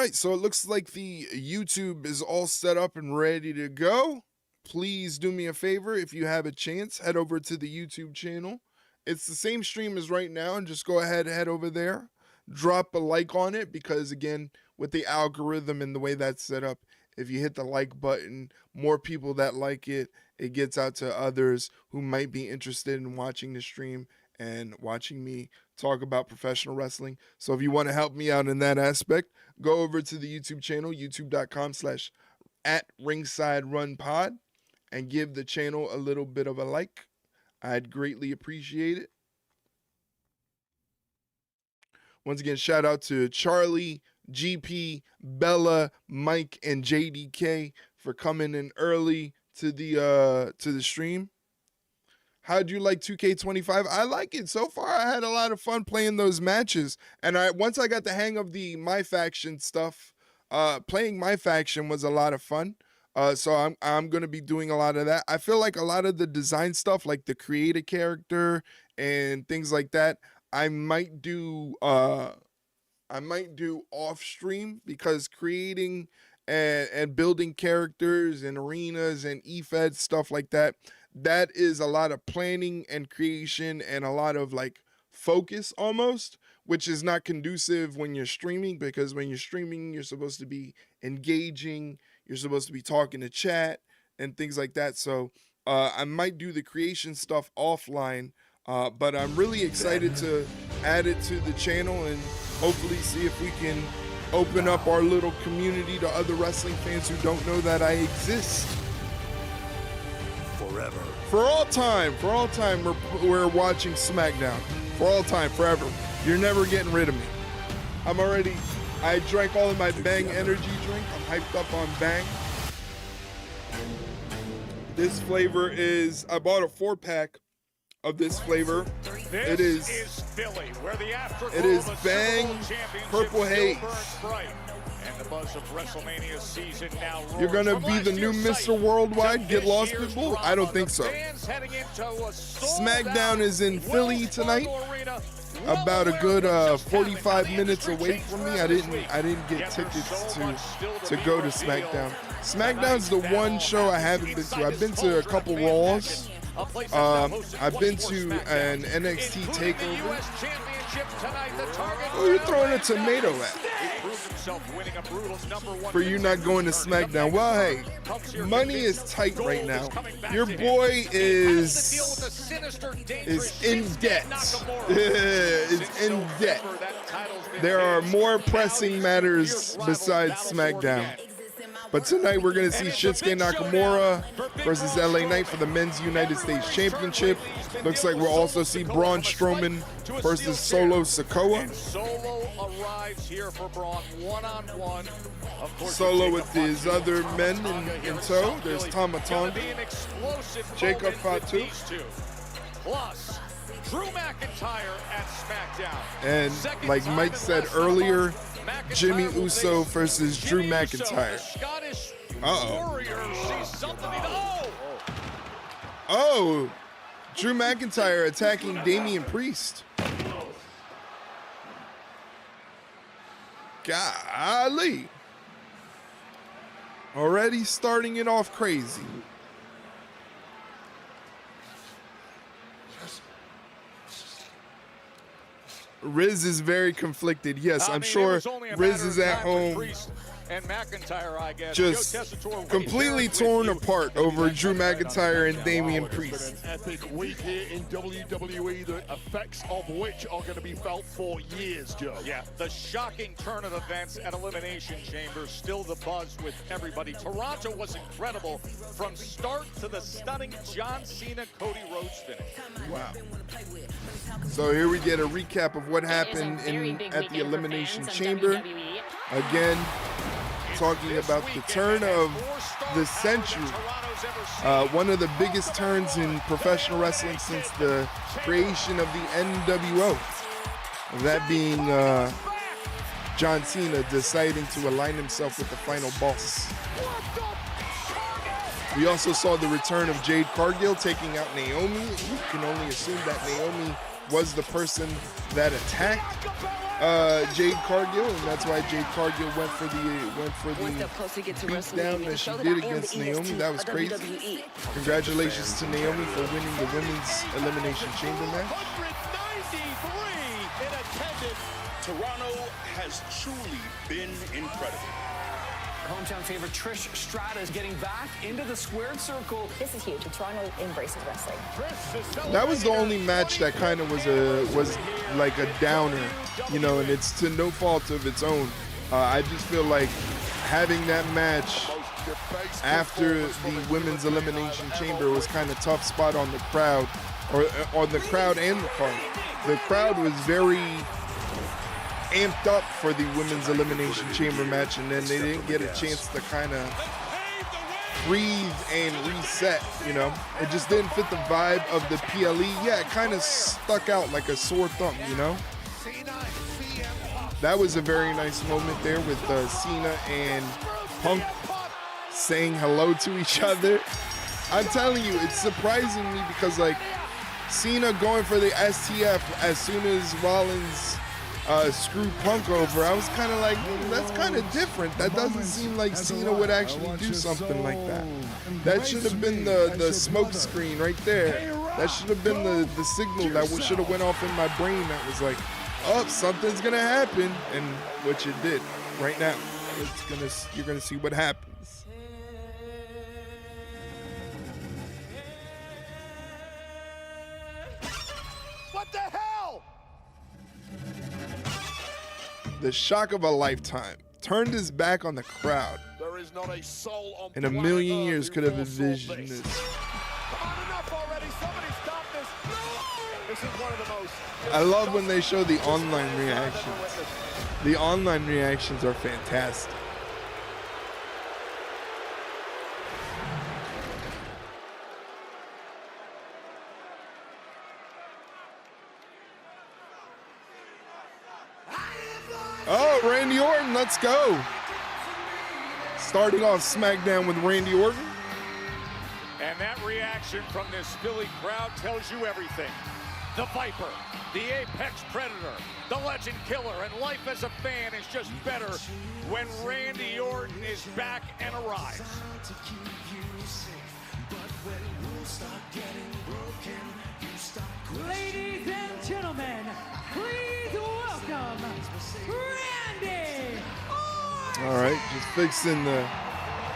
right, so it looks like the YouTube is all set up and ready to go. Please do me a favor, if you have a chance, head over to the YouTube channel. It's the same stream as right now, and just go ahead, head over there. Drop a like on it, because again, with the algorithm and the way that's set up, if you hit the like button, more people that like it, it gets out to others who might be interested in watching the stream and watching me talk about professional wrestling. So if you want to help me out in that aspect, go over to the YouTube channel, youtube.com/@ringsiderunpod, and give the channel a little bit of a like. I'd greatly appreciate it. Once again, shout out to Charlie, GP, Bella, Mike, and JDK for coming in early to the stream. How'd you like 2K25? I like it so far. I had a lot of fun playing those matches, and once I got the hang of the My Faction stuff, playing My Faction was a lot of fun. So I'm gonna be doing a lot of that. I feel like a lot of the design stuff, like the create a character and things like that, I might do off stream, because creating and building characters and arenas and EFED stuff like that, that is a lot of planning and creation and a lot of like focus almost, which is not conducive when you're streaming, because when you're streaming, you're supposed to be engaging, you're supposed to be talking to chat and things like that. So I might do the creation stuff offline, but I'm really excited to add it to the channel and hopefully see if we can open up our little community to other wrestling fans who don't know that I exist. Forever. For all time, we're watching SmackDown. For all time, forever. You're never getting rid of me. I drank all of my Bang energy drink. I'm hyped up on Bang. This flavor is, I bought a 4-pack of this flavor. It is Bang Purple Haze. You're gonna be the new Mr. Worldwide? Get lost, people? I don't think so. SmackDown is in Philly tonight. About a good 45 minutes away from me. I didn't get tickets to go to SmackDown. SmackDown's the one show I haven't been to. I've been to a couple Raws. I've been to an NXT takeover. Who are you throwing a tomato at? For you not going to SmackDown. Well, hey, money is tight right now. Your boy is in debt. Is in debt. There are more pressing matters besides SmackDown. But tonight we're going to see Shinsuke Nakamura versus LA Knight for the Men's United States Championship. Looks like we'll also see Braun Strowman versus Solo Sikoa. Solo arrives here for Braun one-on-one. Solo with his other men in tow. There's Tama Tonga, Jacob Fatu, plus Drew McIntyre at SmackDown. And like Mike said earlier, Jimmy Uso versus Drew McIntyre. Oh, Drew McIntyre attacking Damian Priest. Golly. Already starting it off crazy. Riz is very conflicted. Yes, I'm sure Riz is at home and McIntyre, I guess, just completely torn apart over Drew McIntyre and Damian Priest. An epic week here in WWE, the effects of which are going to be felt for years, Joe. Yeah, the shocking turn of events at Elimination Chamber, still the buzz with everybody. Toronto was incredible from start to the stunning John Cena, Cody Rhodes finish. Wow. So here we get a recap of what happened at the Elimination Chamber. Again, talking about the turn of the century. One of the biggest turns in professional wrestling since the creation of the NWO. That being John Cena deciding to align himself with the final boss. We also saw the return of Jade Cargill taking out Naomi. You can only assume that Naomi was the person that attacked Jade Cargill, and that's why Jade Cargill went for the beatdown that she did against Naomi. That was crazy. Congratulations to Naomi for winning the Women's Elimination Chamber match. 193 in attendance. Toronto has truly been incredible. Hometown favorite Trish Stratus getting back into the squared circle. This is huge. Toronto embraces wrestling. That was the only match that kind of was like a downer, you know, and it's to no fault of its own. I just feel like having that match after the Women's Elimination Chamber was kind of tough spot on the crowd, or on the crowd and the card. The crowd was very amped up for the Women's Elimination Chamber match, and then they didn't get a chance to kind of breathe and reset, you know. It just didn't fit the vibe of the PLE. Yeah, it kind of stuck out like a sore thumb, you know. That was a very nice moment there with Cena and Punk saying hello to each other. I'm telling you, it's surprising me because, like, Cena going for the STF as soon as Rollins screwed Punk over, I was kind of like, that's kind of different. That doesn't seem like Cena would actually do something like that. That should have been the smoke screen right there. That should have been the signal that should have went off in my brain that was like, oh, something's gonna happen, and which it did right now. You're gonna see what happens. What the hell? The shock of a lifetime. Turned his back on the crowd. There is not a soul on In a planet million Earth years who could have foresaw envisioned this. this. Come on, enough already. Somebody stop this. This is one of the most. I love when they show the online reactions. The online reactions are fantastic. Oh, Randy Orton, let's go. Starting off SmackDown with Randy Orton. And that reaction from this Philly crowd tells you everything. The Viper, the Apex Predator, the Legend Killer, and life as a fan is just better when Randy Orton is back and arrives. Ladies and gentlemen, please welcome Randy Orton. All right, just fixing the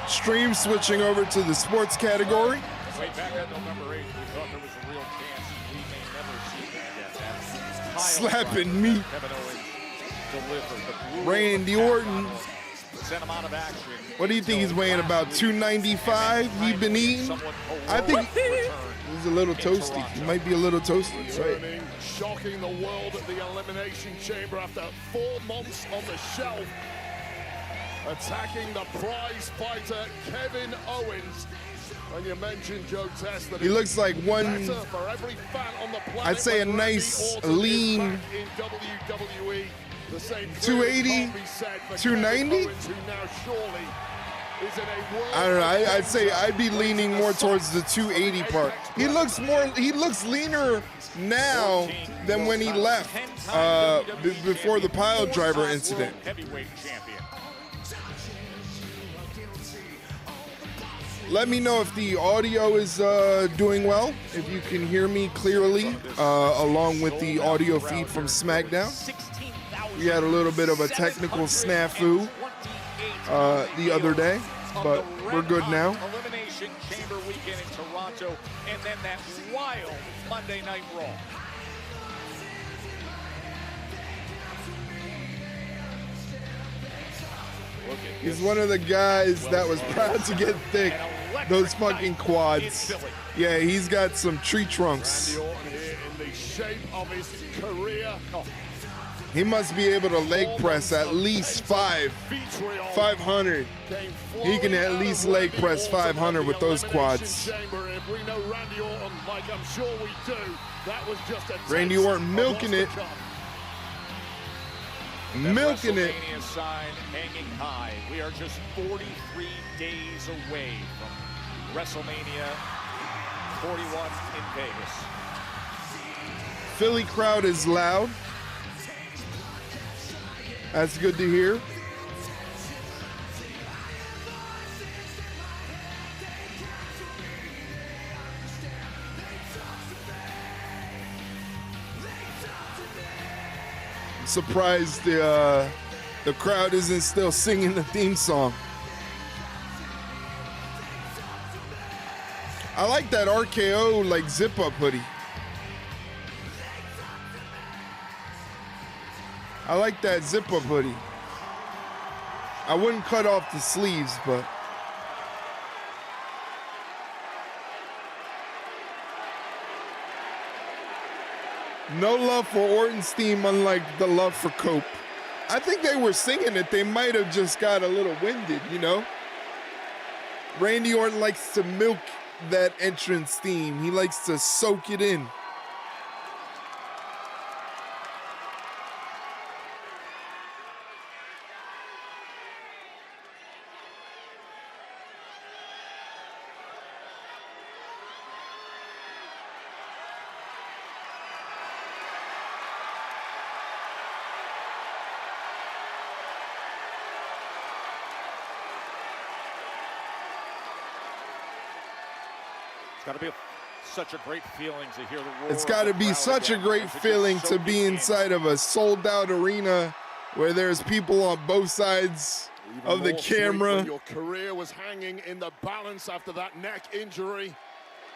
stream, switching over to the sports category. Way back on November 8th, we thought there was a real chance we may never see him again. That Slapping me. Kevin Owens delivered the blue Randy Orton. sent him out of action. What do you think he's weighing? About 295? He's been eating? I think he's a little toasty. He might be a little toasty. Right. Turning, shocking the world at the Elimination Chamber after 4 months on the shelf. Attacking the prize fighter, Kevin Owens. And you mentioned Joe Test that He looks like one, better for every fan on the planet. I'd say a when nice, Randy Orton is lean back in WWE. The same 280, can't be said for 290? Kevin Owens, who now surely is in a world I don't know. I'd say of I'd be leaning more towards the 280 part. He looks leaner now than when he left before the pile driver incident. Heavyweight champion. Let me know if the audio is doing well, if you can hear me clearly, along with the audio feed from SmackDown. We had a little bit of a technical snafu the other day, but we're good now. Elimination Chamber weekend in Toronto, and then that wild Monday Night Raw. He's one of the guys that was proud to get thick. Those fucking quads. Yeah, he's got some tree trunks. Randy Orton here in the shape of his career. He must be able to leg press at least 500. He can at least leg press 500 with those quads. Randy Orton milking it. Milking it. WrestleMania sign hanging high. We are just 43 days away from WrestleMania 41 in Vegas. Philly crowd is loud. That's good to hear. I'm surprised the crowd isn't still singing the theme song. I like that RKO like zip up hoodie. I like that zip up hoodie. I wouldn't cut off the sleeves, but no love for Orton's theme, unlike the love for Cope. I think they were singing it. They might have just got a little winded, you know? Randy Orton likes to milk that entrance theme. He likes to soak it in. Got to be such a great feeling to hear the roar. It's got to be such a great feeling to be inside of a sold-out arena where there's people on both sides of the camera. Your career was hanging in the balance after that neck injury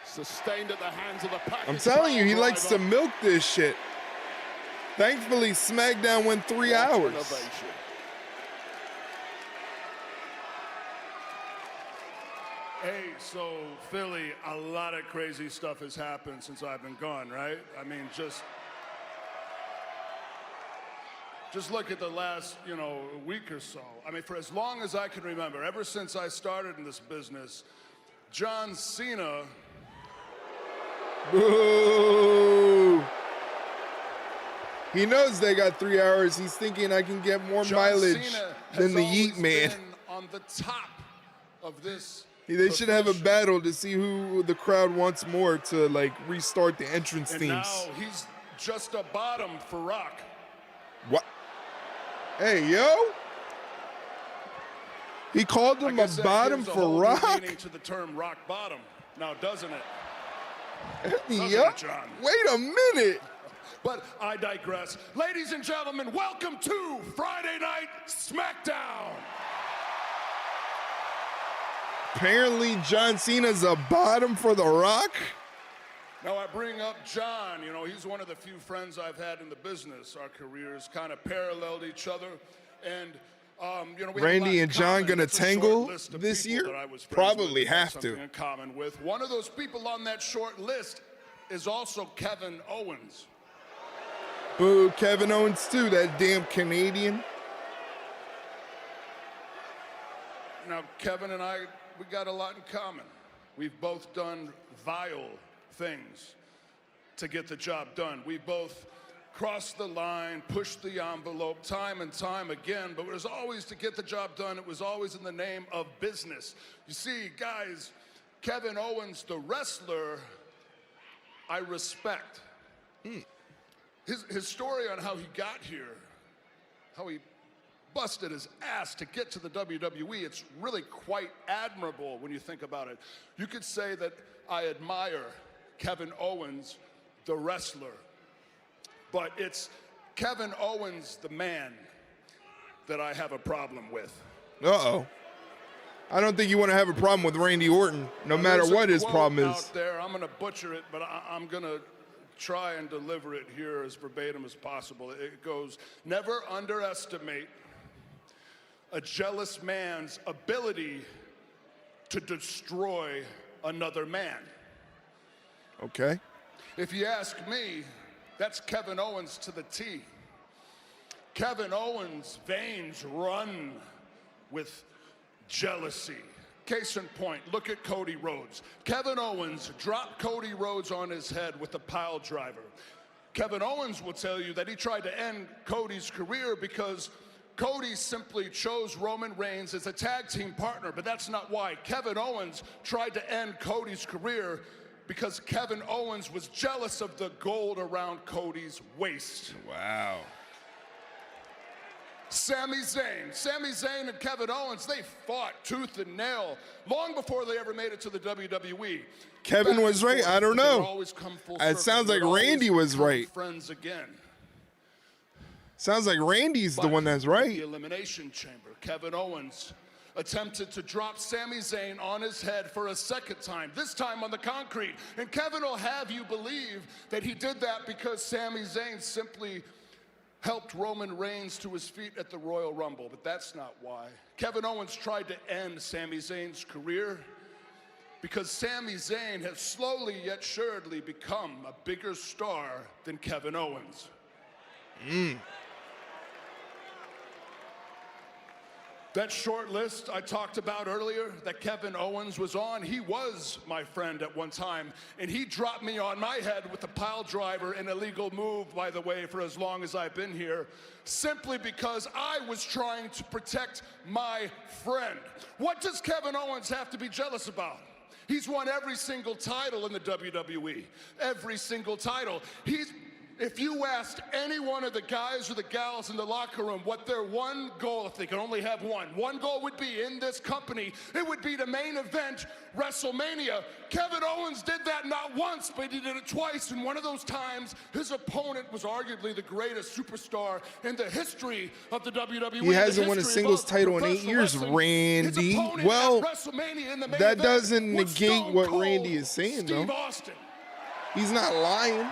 sustained at the hands of the package. I'm telling you, he driver. likes to milk this shit. Thankfully, SmackDown went 3 hours. Innovation. Hey, so Philly, a lot of crazy stuff has happened since I've been gone, right? I mean, just look at the last, week or so. I mean, for as long as I can remember, ever since I started in this business, John Cena. Boo! He knows they got 3 hours. He's thinking I can get more mileage than the Yeet Man. Been on the top of this. They should have a battle to see who the crowd wants more to like restart the entrance themes. Now he's just a bottom for Rock. What? Hey, yo! He called him a bottom for Rock? Meaning to the term rock bottom now, doesn't it? Yup. John? Wait a minute. But I digress. Ladies and gentlemen, welcome to Friday Night SmackDown. Apparently, John Cena's a bottom for The Rock. Now, I bring up John. He's one of the few friends I've had in the business. Our careers kind of paralleled each other. And, we Randy and John going to tangle this year? Probably have to. In common with. One of those people on that short list is also Kevin Owens. Boo, Kevin Owens, too, that damn Canadian. Now, Kevin and I, we got a lot in common. We've both done vile things to get the job done. We both crossed the line, pushed the envelope time and time again, but it was always to get the job done. It was always in the name of business. You see, guys, Kevin Owens, the wrestler, I respect. His story on how he got here, how he busted his ass to get to the WWE, it's really quite admirable when you think about it. You could say that I admire Kevin Owens, the wrestler, but it's Kevin Owens, the man, that I have a problem with. Uh-oh. I don't think you want to have a problem with Randy Orton, no matter what his problem is. Out there, I'm going to butcher it, but I'm going to try and deliver it here as verbatim as possible. It goes, never underestimate a jealous man's ability to destroy another man. Okay. If you ask me, that's Kevin Owens to the T. Kevin Owens' veins run with jealousy. Case in point, look at Cody Rhodes. Kevin Owens dropped Cody Rhodes on his head with a pile driver. Kevin Owens will tell you that he tried to end Cody's career because Cody simply chose Roman Reigns as a tag team partner, but that's not why. Kevin Owens tried to end Cody's career because Kevin Owens was jealous of the gold around Cody's waist. Wow. Sami Zayn and Kevin Owens, they fought tooth and nail long before they ever made it to the WWE. Kevin was right. I don't know. It sounds like Randy was right. Friends again. Sounds like Randy's the one that's right. The Elimination Chamber. Kevin Owens attempted to drop Sami Zayn on his head for a second time, this time on the concrete. And Kevin will have you believe that he did that because Sami Zayn simply helped Roman Reigns to his feet at the Royal Rumble, but that's not why. Kevin Owens tried to end Sami Zayn's career because Sami Zayn has slowly yet surely become a bigger star than Kevin Owens. That short list I talked about earlier that Kevin Owens was on, he was my friend at one time, and he dropped me on my head with a pile driver, an illegal move, by the way, for as long as I've been here, simply because I was trying to protect my friend. What does Kevin Owens have to be jealous about? He's won every single title in the WWE, every single title. If you asked any one of the guys or the gals in the locker room what their one goal, if they could only have one goal would be in this company, it would be to main event WrestleMania. Kevin Owens did that not once, but he did it twice, and one of those times, his opponent was arguably the greatest superstar in the history of the WWE. He hasn't won a singles title in 8 years, Randy. Well, that doesn't negate what Randy is saying, though. Austin. He's not lying.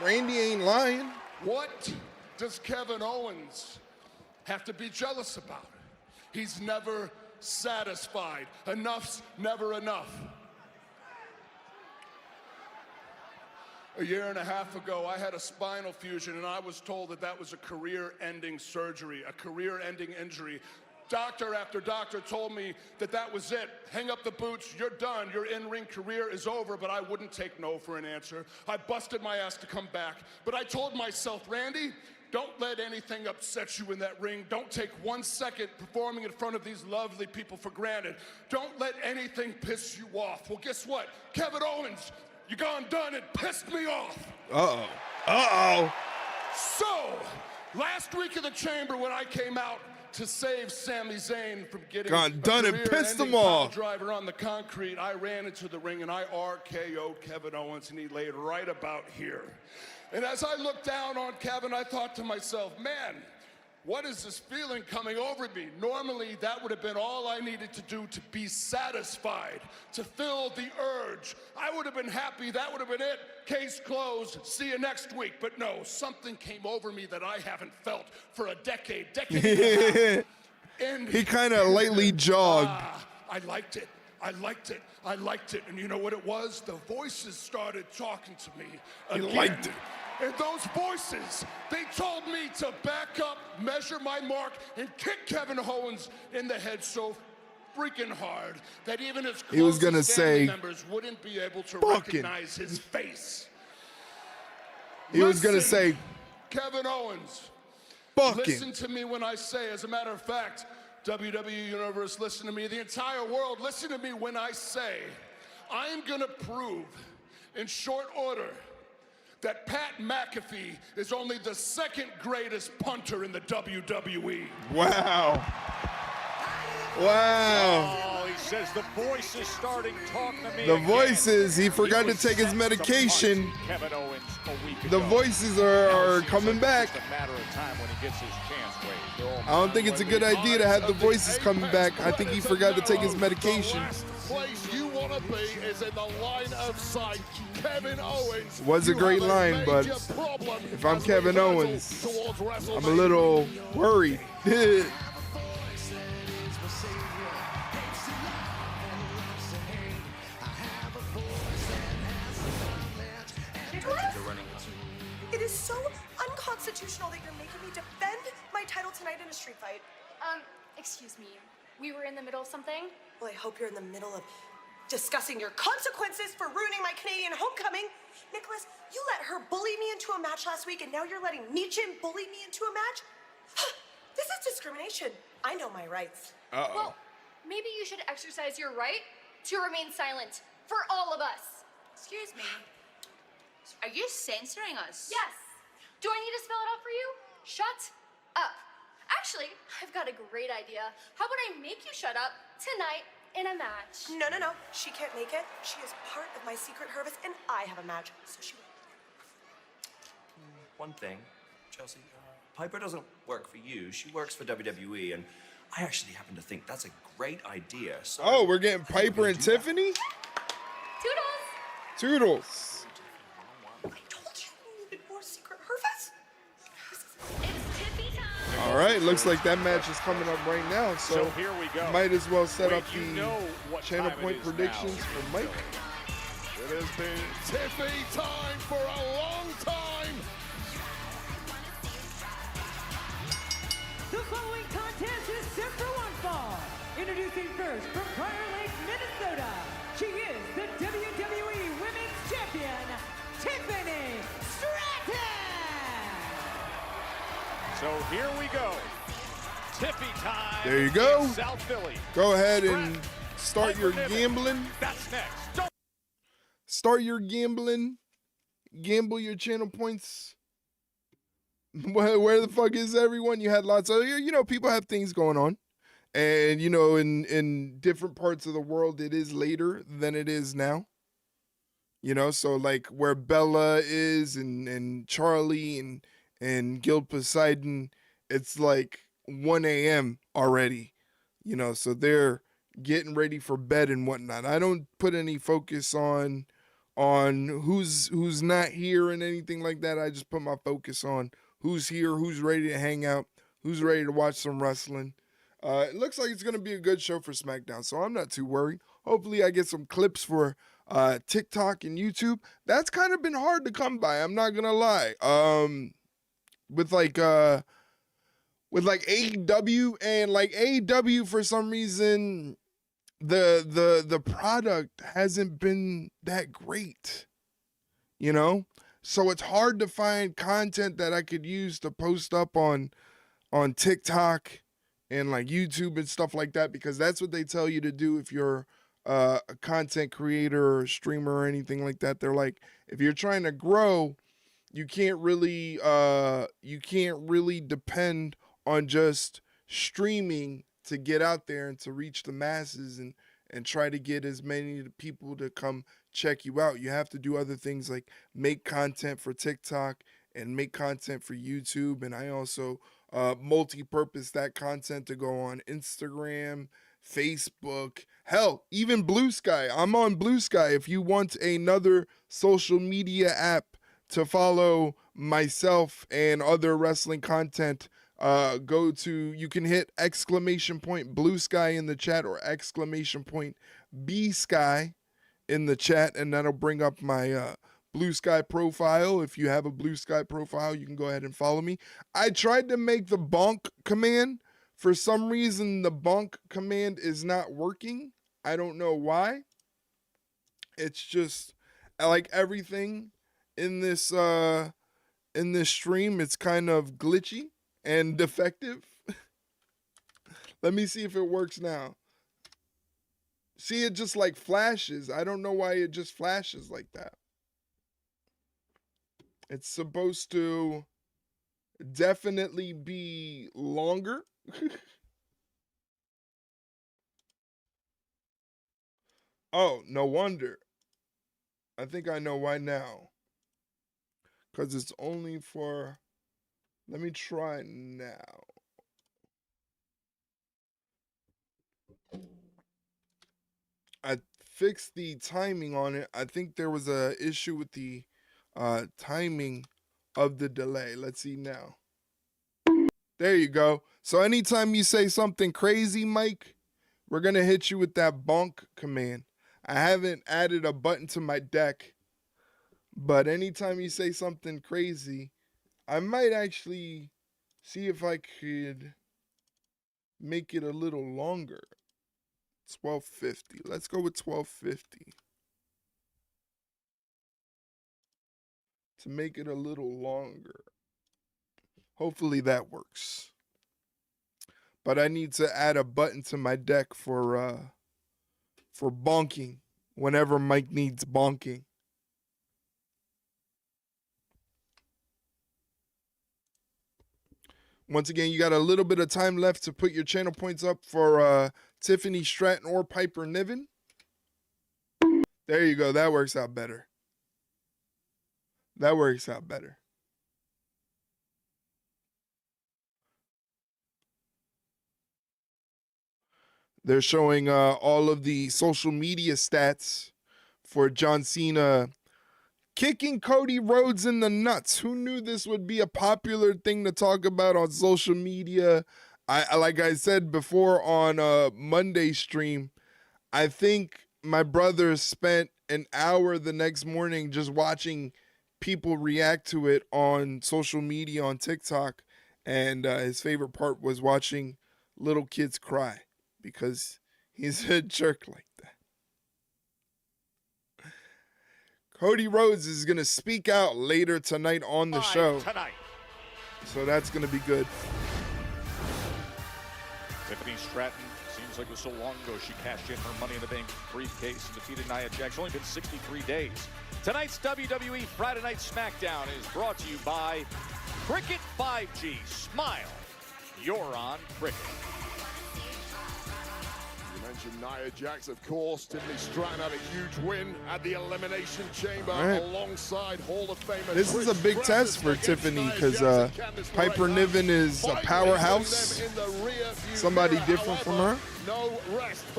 Randy ain't lying. What does Kevin Owens have to be jealous about? He's never satisfied. Enough's never enough. A year and a half ago, I had a spinal fusion, and I was told that that was a career-ending surgery, a career-ending injury. Doctor after doctor told me that that was it. Hang up the boots, you're done, your in-ring career is over, but I wouldn't take no for an answer. I busted my ass to come back, but I told myself, Randy, don't let anything upset you in that ring. Don't take 1 second performing in front of these lovely people for granted. Don't let anything piss you off. Well, guess what? Kevin Owens, you gone done and pissed me off. Uh-oh. Uh-oh. So, last week of the chamber when I came out to save Sami Zayn from getting done and pissed him off. Driver on the concrete, I ran into the ring and I RKO'd Kevin Owens, and he laid right about here. And as I looked down on Kevin, I thought to myself, man, what is this feeling coming over me? Normally, that would have been all I needed to do to be satisfied, to fill the urge. I would have been happy, that would have been it. Case closed, see you next week. But no, something came over me that I haven't felt for a decade and a half. And he kind of lightly jogged. I liked it. And you know what it was? The voices started talking to me again. He liked it. And those voices, they told me to back up, measure my mark, and kick Kevin Owens in the head so freaking hard that even his closest family members wouldn't be able to recognize his face. He was going to say, Kevin Owens, listen to me when I say, as a matter of fact, WWE Universe, listen to me. The entire world, listen to me when I say, I'm going to prove in short order that Pat McAfee is only the second greatest punter in the WWE. Wow. Wow. Oh, he says the voice is starting talking to me. The voices, he forgot to take his medication. Kevin Owens a week ago. The voices are coming back. It's a matter of time when he gets his chance, Wade. I don't think it's a good idea to have the voices coming back. I think he forgot to take his medication. The last place you want to be is in the line of sight. Kevin Owens Was a great line, but if I'm Kevin Owens, I'm a little worried. It is so unconstitutional that you're making me defend my title tonight in a street fight. Excuse me. We were in the middle of something? Well, I hope you're in the middle of discussing your consequences for ruining my Canadian homecoming. Nicholas, you let her bully me into a match last week, and now you're letting Michin bully me into a match? This is discrimination. I know my rights. Uh-oh. Well, maybe you should exercise your right to remain silent for all of us. Excuse me. Are you censoring us? Yes. Do I need to spell it out for you? Shut up. Actually, I've got a great idea. How about I make you shut up tonight in a match? No, no, no. She can't make it. She is part of my secret harvest, and I have a match, so she will. One thing, Chelsea, Piper doesn't work for you. She works for WWE, and I actually happen to think that's a great idea. So oh, we're getting Piper and Tiffany? Toodles! Toodles. I told you we needed more secret harvest. It's Tiffy time! All right, looks like that match is coming up right now, so here we go. might as well set Wait, up you the know what channel time it point is predictions now. for Mike. It has been Tiffy time for a long time. The following contest is set for one fall. Introducing first from Prior Lake, Minnesota. She is the WWE Women's Champion, Tiffany Stratton. So here we go. Tiffy time. There you go. in South Philly. Go ahead and start your Piper Niven. gambling. That's next. Don't Start your gambling. Gamble your channel points. Where the fuck is everyone? You had lots of, people have things going on. And, in different parts of the world, it is later than it is now. So like where Bella is and Charlie and Gil Poseidon, it's like 1 a.m. already. So they're getting ready for bed and whatnot. I don't put any focus on who's not here and anything like that. I just put my focus on who's here, who's ready to hang out, who's ready to watch some wrestling. It looks like it's going to be a good show for SmackDown, so I'm not too worried. Hopefully I get some clips for TikTok and YouTube. That's kind of been hard to come by, I'm not going to lie. With AEW, and like AEW for some reason the product hasn't been that great, so it's hard to find content that I could use to post up on TikTok and like YouTube and stuff like that, because that's what they tell you to do if you're a content creator or streamer or anything like that. They're like, if you're trying to grow, you can't really depend on just streaming to get out there and to reach the masses and try to get as many people to come check you out. You have to do other things like make content for TikTok and make content for YouTube. And I also multi-purpose that content to go on Instagram, Facebook, hell, even Blue Sky. I'm on Blue Sky. If you want another social media app to follow myself and other wrestling content, you can hit !Blue Sky in the chat or !B Sky in the chat, and that'll bring up my Blue Sky profile. If you have a Blue Sky profile, you can go ahead and follow me. I tried to make the bonk command. For some reason, the bonk command is not working. I don't know why. It's just like everything in this stream, it's kind of glitchy and defective. Let me see if it works now. See, it just like flashes. I don't know why it just flashes like that. It's supposed to definitely be longer. Oh, no wonder. I think I know why now. Because it's only for... Let me try now. I fixed the timing on it. I think there was a issue with the timing of the delay. Let's see now. There you go. So anytime you say something crazy, Mike, we're going to hit you with that bonk command. I haven't added a button to my deck, but anytime you say something crazy, I might actually see if I could make it a little longer. 1250. Let's go with 1250. To make it a little longer. Hopefully that works. But I need to add a button to my deck for bonking whenever Mike needs bonking. Once again, you got a little bit of time left to put your channel points up for Tiffany Stratton or Piper Niven. There you go. That works out better. That works out better. They're showing all of the social media stats for John Cena kicking Cody Rhodes in the nuts. Who knew this would be a popular thing to talk about on social media? Like I said before on Monday stream, I think my brother spent an hour the next morning just watching people react to it on social media on TikTok, and his favorite part was watching little kids cry because he's a jerk like that. Cody Rhodes is going to speak out later tonight on the show. So that's going to be good. Tiffany Stratton, seems like it was so long ago she cashed in her Money in the Bank briefcase and defeated Nia Jax. It's only been 63 days. Tonight's WWE Friday Night Smackdown is brought to you by Cricket 5G. Smile. You're on Cricket. You mentioned Nia Jax, of course. Tiffany Stratton had a huge win at the Elimination Chamber alongside Hall of Famer. This is a big test for Tiffany because Piper Niven is a powerhouse. Somebody different from her.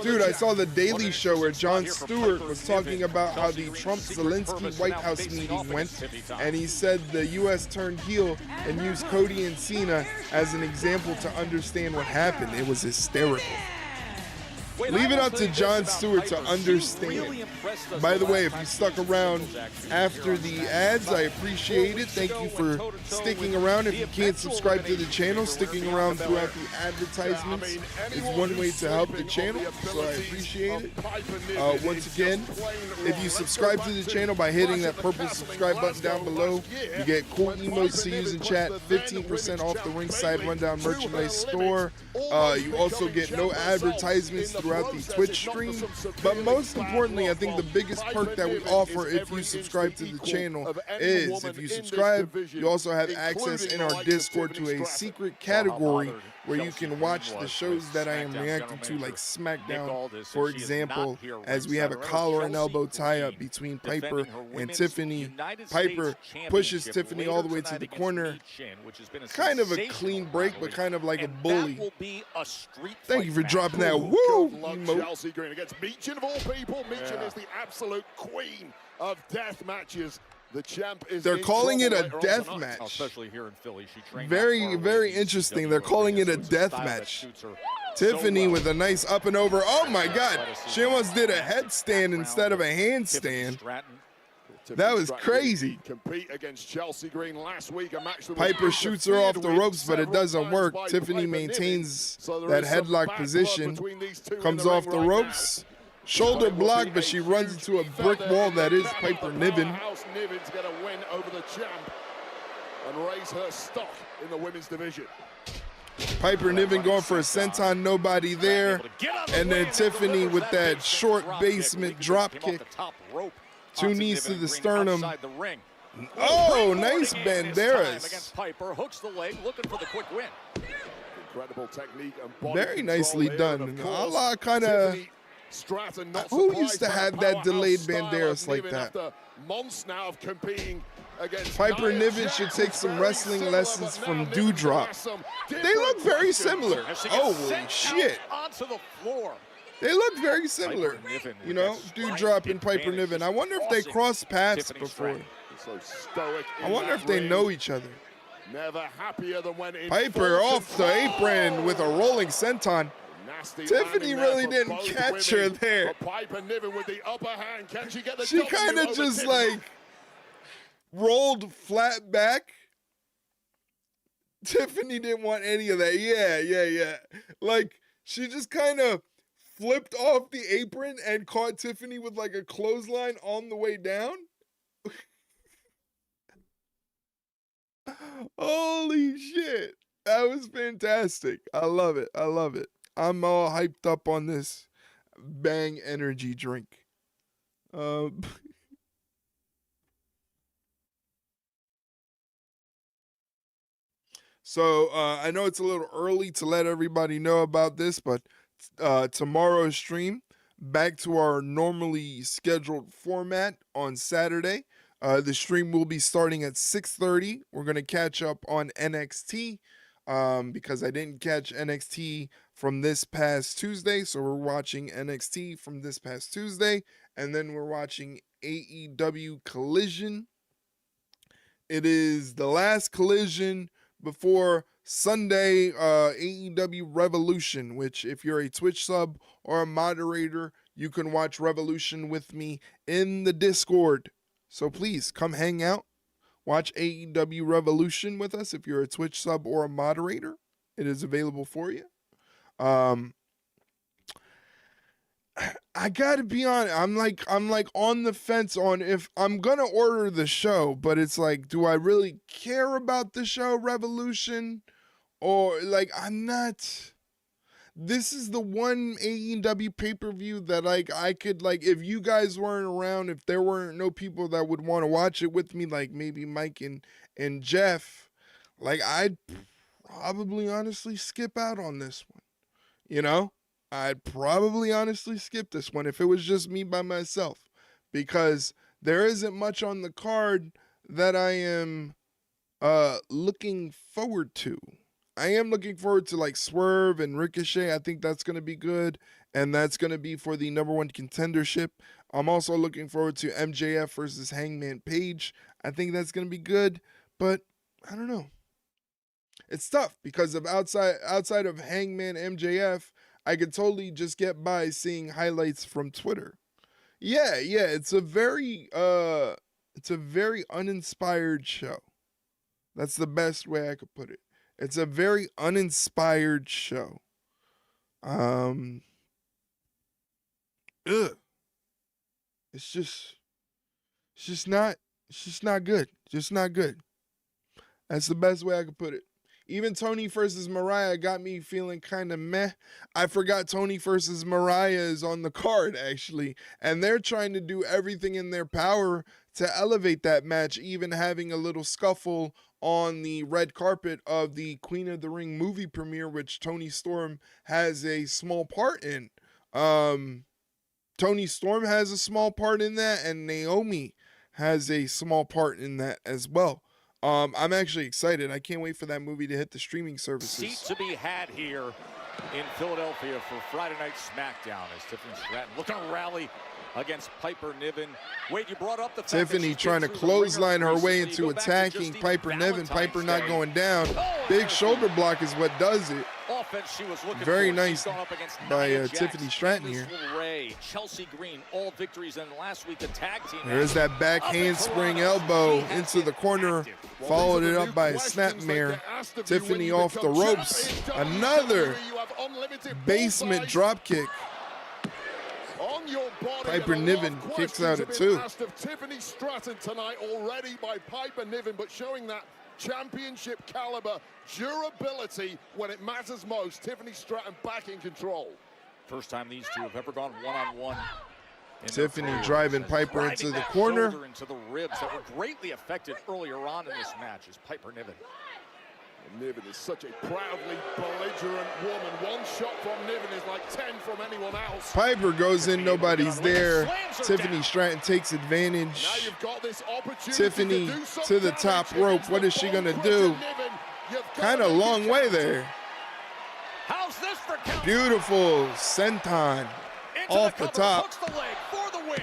Dude, I saw the Daily Show where Jon Stewart was talking about how the Trump-Zelensky White House meeting went, and he said the U.S. turned heel and used Cody and Cena as an example to understand what happened. It was hysterical. Leave it up to Jon Stewart to understand. By the way, if you stuck around after the ads, I appreciate it. Thank you for sticking around. If you can't subscribe to the channel, sticking around throughout the advertisements is one way to help the channel, so I appreciate it. Once again, if you subscribe to the channel by hitting that purple subscribe button down below, you get cool emotes to use in chat, 15% off the Ringside Rundown merchandise store. You also get no advertisements throughout the Twitch stream, but most importantly, I think the biggest perk that we offer if you subscribe to the channel is if you subscribe, you also have access in our Discord to a secret category where you can watch the shows that I am reacting to, like SmackDown, for example, as we have a collar and elbow tie-up between Piper and Tiffany. Piper pushes Tiffany all the way to the corner. Kind of a clean break, but kind of like a bully. Thank you for dropping that woo emote. Chelsea Green against Michin of all people. Michin is the absolute queen of death matches. The champ is They're calling it a death match. Especially here in Philly. She trained very interesting. They're calling it a death match. Tiffany with a nice up and over. Oh my God. She almost did a headstand instead of a handstand. That was crazy. Compete against Chelsea Green last week, a match that Piper shoots her off the ropes, but it doesn't work. Tiffany maintains that headlock position, comes off the ropes, shoulder block, but she runs into a brick wall that is Piper Niven. Niven's going to win over the champ and raise her stock in the women's division. Piper Niven going for a senton, nobody there, and then Tiffany with that short basement drop kick. 2 knees to the sternum. Oh, nice banderas. Piper hooks the leg, looking for the quick win. Incredible technique and body very nicely control done. there, A lot kind of. Who used to have that delayed banderas like that? Months now of competing against Piper Niven should take some wrestling lessons from Dewdrop. They look very similar. Holy shit. Onto the floor. They look very similar, you know, Dewdrop and Piper Niven. I wonder if they crossed paths before. I wonder if they know each other. Never happier than when Piper off the apron with a rolling senton. Tiffany really didn't catch her there. Piper Niven with the upper hand. Can she get the She kind of just like rolled flat back. Tiffany didn't want any of that. Yeah. Like she just kind of flipped off the apron and caught Tiffany with like a clothesline on the way down. Holy shit. That was fantastic. I love it. I'm all hyped up on this Bang energy drink. So I know it's a little early to let everybody know about this, but tomorrow's stream, back to our normally scheduled format on Saturday. The stream will be starting at 6:30. We're going to catch up on NXT because I didn't catch NXT from this past Tuesday. So we're watching NXT from this past Tuesday, and then we're watching AEW Collision. It is the last Collision before Sunday AEW Revolution, which if you're a Twitch sub or a moderator, you can watch Revolution with me in the Discord. So please come hang out, watch AEW Revolution with us if you're a Twitch sub or a moderator. It is available for you. I gotta be honest. I'm like on the fence on if I'm gonna order the show, but it's like, do I really care about the show Revolution, or like I'm not. This is the one AEW pay-per-view that like I could like if you guys weren't around, if there weren't no people that would want to watch it with me, like maybe Mike and Jeff, like I'd probably honestly skip out on this one, you know. I'd probably honestly skip this one if it was just me by myself, because there isn't much on the card that I am looking forward to. I am looking forward to like Swerve and Ricochet. I think that's going to be good, and that's going to be for the #1 contendership. I'm also looking forward to MJF versus Hangman Page. I think that's going to be good, but I don't know. It's tough because of outside of Hangman MJF, I could totally just get by seeing highlights from Twitter. Yeah, it's a very uninspired show. That's the best way I could put it. It's a very uninspired show. It's just not good. Just not good. That's the best way I could put it. Even Tony versus Mariah got me feeling kind of meh. I forgot Tony versus Mariah is on the card, actually. And they're trying to do everything in their power to elevate that match, even having a little scuffle on the red carpet of the Queen of the Ring movie premiere, which Tony Storm has a small part in. Tony Storm has a small part in that, and Naomi has a small part in that as well. I'm actually excited. I can't wait for that movie to hit the streaming services. Seat to be had here in Philadelphia for Friday Night Smackdown as Tiffany Stratton looking to rally against Piper Niven. Wade, you brought up the fact Tiffany trying to clothesline her way into attacking Piper Niven. Piper not going down. Big shoulder block is what does it. Offense she was looking very for. nice by Tiffany Stratton here. Ray, Chelsea Green, all victories in last week. The tag team. There's that back handspring elbow into the corner. Followed it up by a snapmare. Tiffany off the ropes. Another basement drop kick. Piper Niven kicks out at 2. Tiffany Stratton tonight already by Piper Niven, but showing that championship caliber durability when it matters most. Tiffany Stratton back in control. First time these two have ever gone one-on-one. Tiffany driving Piper into the corner. Into the ribs that were greatly affected earlier on in this match as Piper Niven. Niven is such a proudly belligerent woman. One shot from Niven is like 10 from anyone else. Piper goes in, nobody's there. Tiffany Stratton takes advantage. Now you've got this opportunity Tiffany to the top rope. What is she going to do? Kind of long way there. How's this for count? Beautiful senton off the top. Hooks the leg for the win.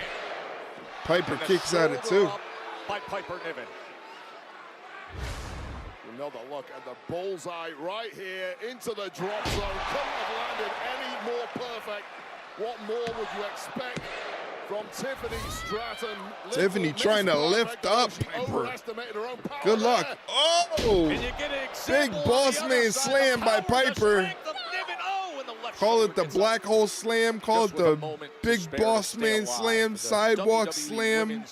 Piper kicks out at 2. By Piper Niven. Another look at the bullseye right here into the drop zone. Couldn't have landed any more perfect. What more would you expect from Tiffany Stratton? Tiffany trying to lift up Piper. Good luck. Oh! Big boss man slam by Piper. Call it the black hole slam. Call it the big boss man slam, sidewalk slam,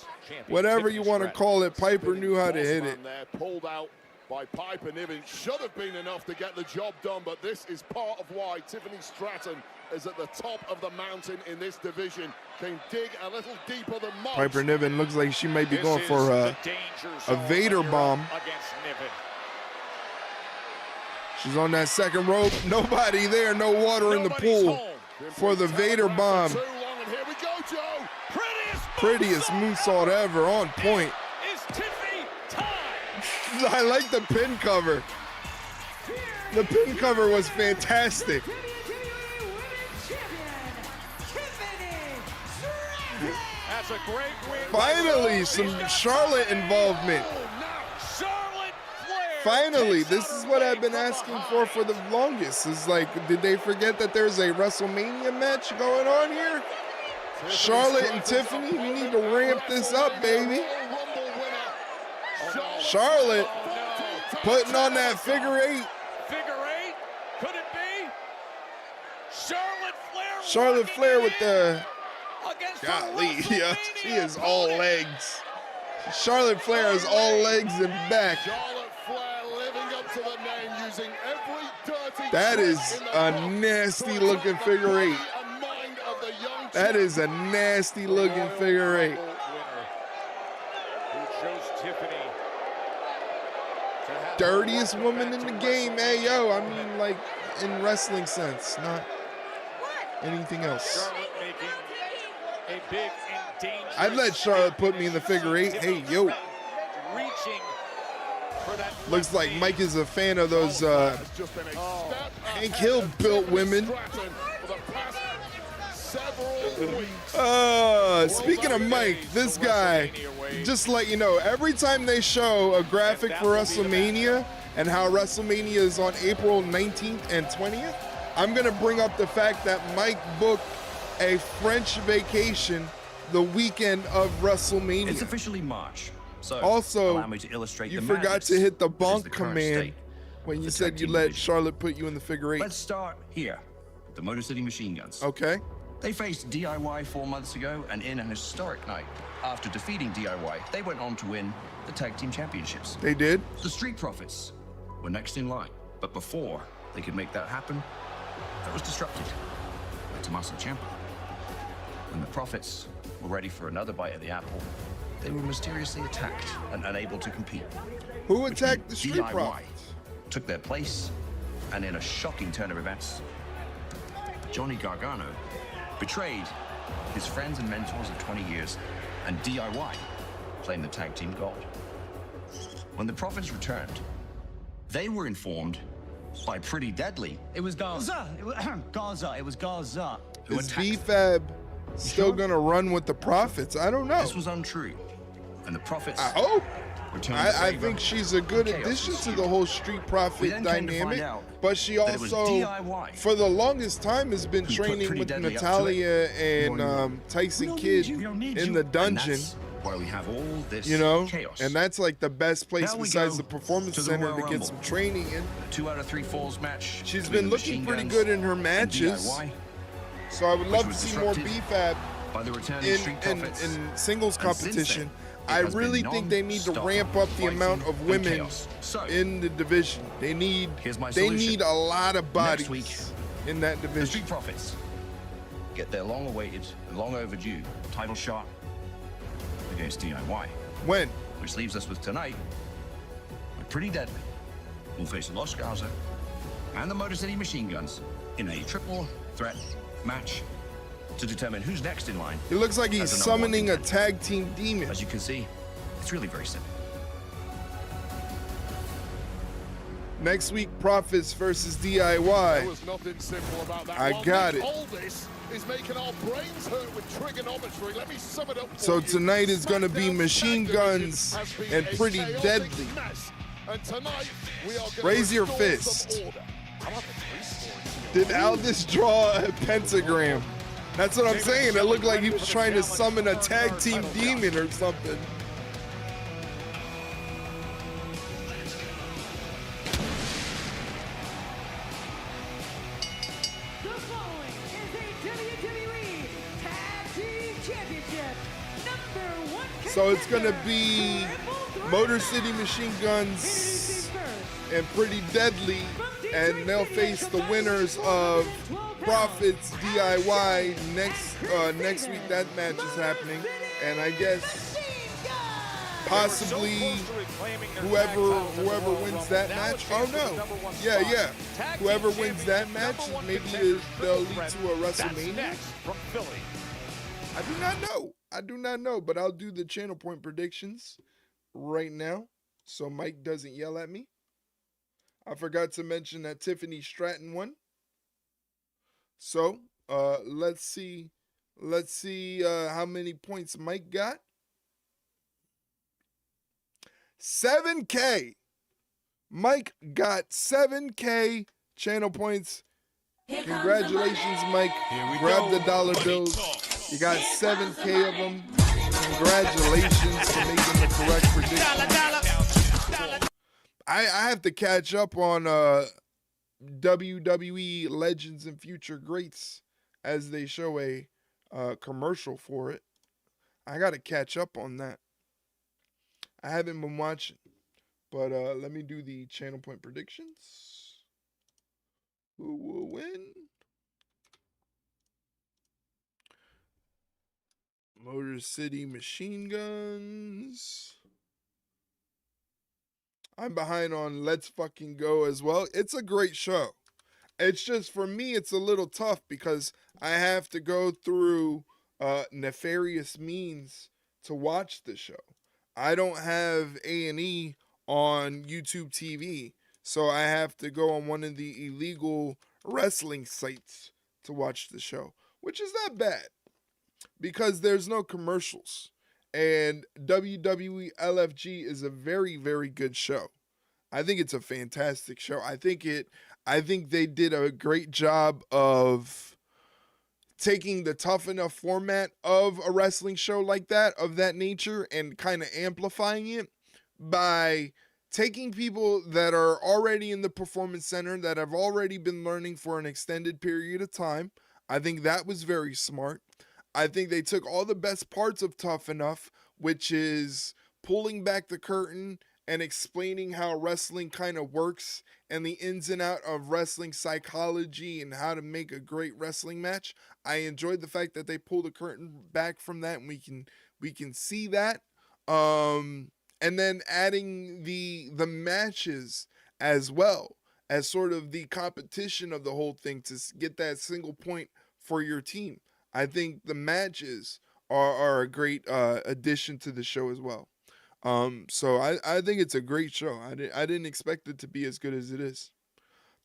whatever you want to call it. Piper knew how to hit it. Pulled out by Piper Niven. Should have been enough to get the job done, but this is part of why Tiffany Stratton is at the top of the mountain in this division. Can dig a little deeper than most. Piper Niven looks like she might be going for a Vader bomb. Against Niven. She's on that second rope. Nobody there, no water in the pool for the Vader bomb. Too long, and here we go, Joe. Prettiest moonsault ever, on point. Is Tiffany time? I like the pin cover. The pin cover was fantastic. That's a great win. Finally, some Charlotte involvement. Charlotte Flair. Finally, this is what I've been asking for the longest. Is like, did they forget that there's a WrestleMania match going on here? Charlotte and Tiffany, we need to ramp this up, baby. Charlotte putting on that figure eight. Figure eight? Could it be? Charlotte Flair with the, against golly, the yeah, she is all legs. Charlotte Flair is all legs and back. Charlotte Flair living up to the name, using every dirty That trick is in the a book nasty to looking attack the figure eight. body and mind of the young That champ. is a nasty looking figure eight. Who chose Tiffany to have Dirtiest woman in the game, hey yo. I mean, like in wrestling sense, not anything else. Charlotte making a big and dangerous. I'd let Charlotte put me in the figure eight. Hey yo. Reaching for that. Looks like Mike is a fan of those It's just been a step Hank ahead Hill of built Tiffany women. Stratton for the past several weeks. Speaking of Mike, this guy, just to let you know, every time they show a graphic for WrestleMania and how WrestleMania is on April 19th and 20th, I'm going to bring up the fact that Mike booked a French vacation the weekend of WrestleMania. It's officially March. So Also, allow me to illustrate you the forgot madness, to hit the which is bonk the current command state when of you the said tag you team let division. Charlotte put you in the figure eight. Let's start here. The Motor City Machine Guns. Okay. They faced DIY 4 months ago, and in an historic night, after defeating DIY, they went on to win the Tag Team Championships. They did? The Street Profits were next in line, but before they could make that happen, that was disrupted by Tommaso Ciampa. When the Profits were ready for another bite of the apple, they were mysteriously attacked and unable to compete. Who attacked the Street DIY Profits? took their place, and in a shocking turn of events, Johnny Gargano betrayed his friends and mentors of 20 years, and DIY claimed the tag team gold. When the Profits returned, they were informed by Pretty Deadly. It was Gaza. Gaza. It was Gaza. Who Is attacked B-Fab still going to run with the Profits? I don't know. This was untrue, and the Profits I hope. returned. I think she's a good Chaos addition to ensued. the whole Street We Profit then came to find dynamic, out but she that it was also, DIY for the longest time, has been who put training Pretty with Deadly up to Natalia it. and Tyson Kidd in the dungeon, And that's why we have all this you know, chaos. and that's like the best place Now we besides go the Performance to the Center Royal to get Rumble. some training in. A 2 out of 3 falls match. She's between been the looking Machine pretty Guns good in her and matches, DIY, so I would which love to was see more disrupted B-Fab by the return of in, Street in, Profits. in singles And since competition. then, it I has been really think they need to non-stop ramp up the fighting amount of and women chaos. So, in the division. They need Here's my they solution. need a lot of bodies Next week, in that the division. Street Profits get their long-awaited and long overdue title shot against DIY, When? which leaves us with tonight. With Pretty Deadly will face Los Garza and the Motor City Machine Guns in a triple threat match to determine who's next in line. It looks like he's as the number one summoning a contender. tag team demon. As you can see, it's really very simple. Next week, Profits versus There DIY. was nothing simple about that. I one. got it. All this is making our brains hurt with trigonometry. Let me sum it up for So you. tonight is gonna be SmackDown's Machine tag division Guns has been and a Pretty chaotic Deadly. mess. And tonight we are gonna Raise your restore fist. some order. How about the three stories? Did Aldis draw a pentagram? That's what I'm saying. It looked like he was trying to summon a tag team demon or something. The following is a WWE Tag Team Championship number 1 contender. So it's gonna be Triple Threat Motor match. City Machine Guns Introducing first, and Pretty Deadly, and they'll face the winners of Profits DIY next week. That match is happening, and I guess possibly whoever wins that match. Oh no, yeah. Whoever wins that match, maybe they'll lead to a WrestleMania. I do not know, but I'll do the channel point predictions right now, so Mike doesn't yell at me. I forgot to mention that Tiffany Stratton won. So let's see how many points Mike got. 7K. Mike got 7K channel points. Congratulations, Mike. Grab the dollar bills. You got 7K of them. Congratulations for making the correct prediction. I have to catch up on WWE Legends and Future Greats as they show a commercial for it. I got to catch up on that. I haven't been watching, but let me do the channel point predictions. Who will win? Motor City Machine Guns. I'm behind on Let's Fucking Go as well. It's a great show. It's just, for me, it's a little tough because I have to go through nefarious means to watch the show. I don't have A&E on YouTube TV, so I have to go on one of the illegal wrestling sites to watch the show, which is not bad because there's no commercials. And WWE LFG is a very, very good show. I think it's a fantastic show. I think they did a great job of taking the Tough Enough format of a wrestling show like that, of that nature, and kind of amplifying it by taking people that are already in the Performance Center, that have already been learning for an extended period of time. I think that was very smart. I think they took all the best parts of Tough Enough, which is pulling back the curtain and explaining how wrestling kind of works and the ins and out of wrestling psychology and how to make a great wrestling match. I enjoyed the fact that they pulled the curtain back from that and we can see that. And then adding the matches as well as sort of the competition of the whole thing to get that single point for your team. I think the matches are a great addition to the show as well. So I think it's a great show. I didn't expect it to be as good as it is.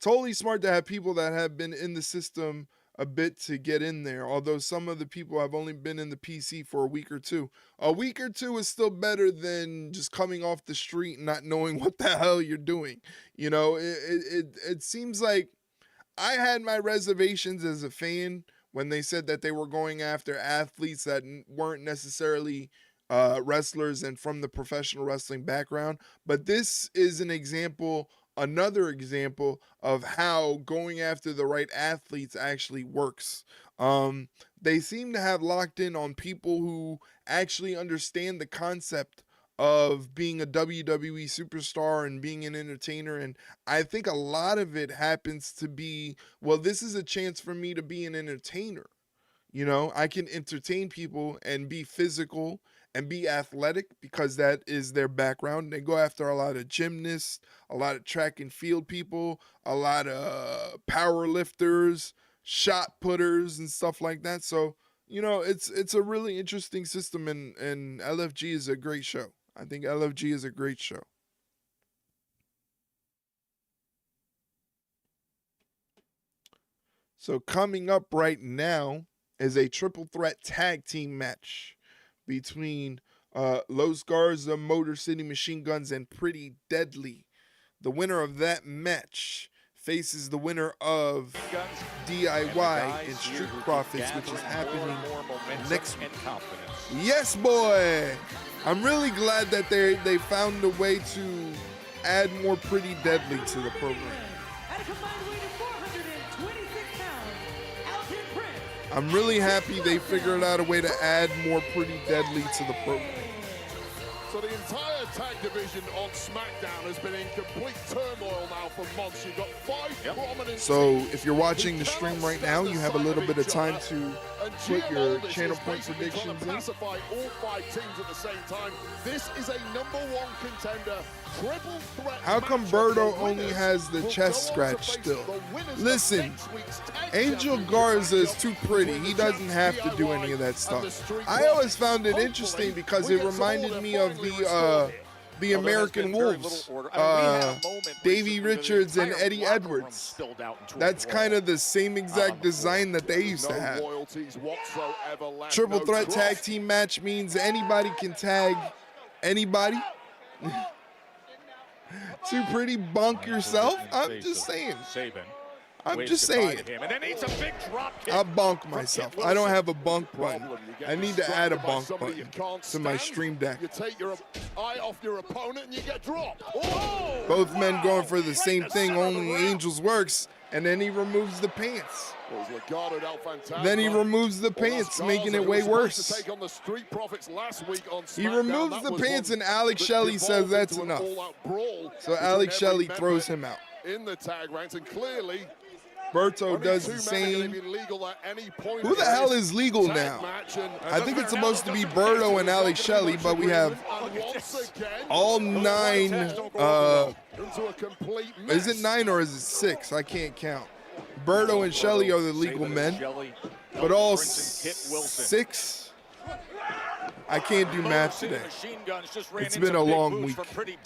Totally smart to have people that have been in the system a bit to get in there, although some of the people have only been in the PC for a week or two. A week or two is still better than just coming off the street and not knowing what the hell you're doing. You know, it seems like I had my reservations as a fan when they said that they were going after athletes that weren't necessarily wrestlers and from the professional wrestling background. But this is another example of how going after the right athletes actually works. They seem to have locked in on people who actually understand the concept of being a WWE superstar and being an entertainer. And I think a lot of it happens to be, well, this is a chance for me to be an entertainer. You know, I can entertain people and be physical and be athletic because that is their background. They go after a lot of gymnasts, a lot of track and field people, a lot of power lifters, shot putters and stuff like that. So, you know, it's a really interesting system, and LFG is a great show. I think LFG is a great show. So coming up right now is a triple threat tag team match between Los Garza, Motor City Machine Guns, and Pretty Deadly. The winner of that match faces the winner of DIY and Street Profits, which is happening next week. Yes, boy! I'm really glad that they found a way to add more Pretty Deadly to the program. I'm really happy they figured out a way to add more Pretty Deadly to the program. So the entire tag division on SmackDown has been in complete turmoil now for months. You've got 5 prominent So teams if you're watching the who stream cannot right now, stand you the have a sight little of bit of each time other. to And put GM your Aldis channel is point basically trying to predictions in. pacify all 5 teams at the same time. This is a #1 contender. Triple threat. How come matchup. Berto The only winners has the will chest go on to scratch face still? the winners of Listen, next week's tag Angel championship Garza is matchup too pretty. between He the doesn't champs have to do DIY any of that and the stuff. Street I always Profits. found it Hopefully, interesting because we it get some reminded order me of finally the restored here. the American Wolves, Davey Richards and Eddie Edwards. That's kind of the same exact design that they used to have. Triple threat tag team match means anybody can tag anybody. Too pretty, bunk yourself. I'm just saying. I'm just saying. I bonk myself. I don't have a bunk button. I need to add a bonk button to my stream deck. You take your eye off your opponent and you get dropped. Both men going for the same thing, only Angels works, and then he removes the pants. Then he removes the pants, making it way worse. He removes the pants, and Alex Shelley says that's enough. So Alex Shelley throws him out. In the tag ranks, and clearly Berto does the same. Who the hell is legal now? I think it's supposed to be Berto and Alex Shelley, but we have all 9. Is it 9 or is it 6? I can't count. Berto and Shelley are the legal men, but all 6. I can't do math today. It's been a long week. Pretty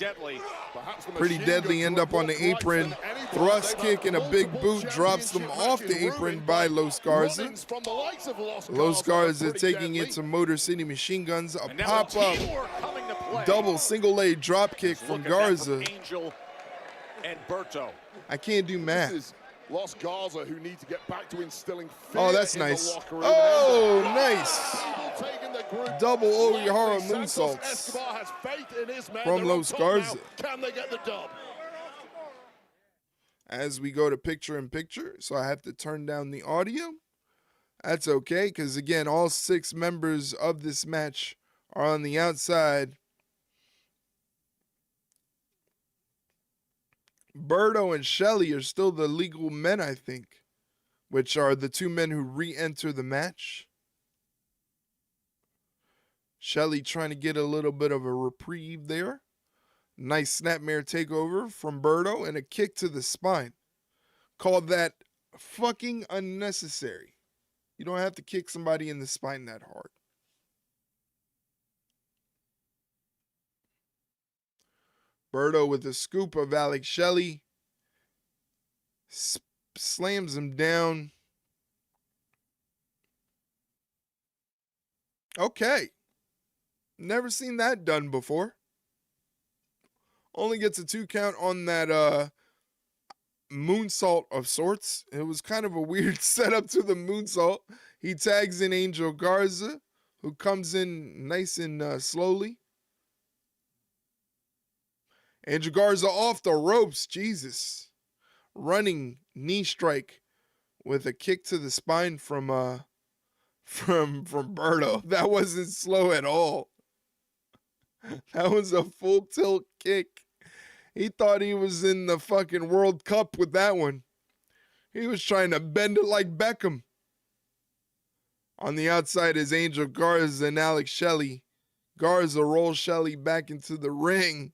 Deadly end up on the apron. Thrust kick and a big boot drops them off the apron by Los Garza. Los Garza taking it to Motor City Machine Guns. A pop-up double single leg drop kick from Garza. I can't do math. Los Garza, who need to get back to instilling fear. Oh, that's nice. Oh, nice. Double Oyahara moonsaults from Los Garza. Can they get the dub? As we go to picture-in-picture, so I have to turn down the audio. That's okay, because again, all 6 members of this match are on the outside. Berto and Shelley are still the legal men, I think, which are the 2 men who re-enter the match. Shelley trying to get a little bit of a reprieve there. Nice snapmare takeover from Berto and a kick to the spine. Called that fucking unnecessary. You don't have to kick somebody in the spine that hard. Berto with a scoop of Alex Shelley. Slams him down. Okay. Never seen that done before. Only gets a 2 count on that moonsault of sorts. It was kind of a weird setup to the moonsault. He tags in Angel Garza, who comes in nice and slowly. Angel Garza off the ropes, Jesus. Running knee strike with a kick to the spine from Berto. That wasn't slow at all. That was a full tilt kick. He thought he was in the fucking World Cup with that one. He was trying to bend it like Beckham. On the outside is Angel Garza and Alex Shelley. Garza rolls Shelley back into the ring.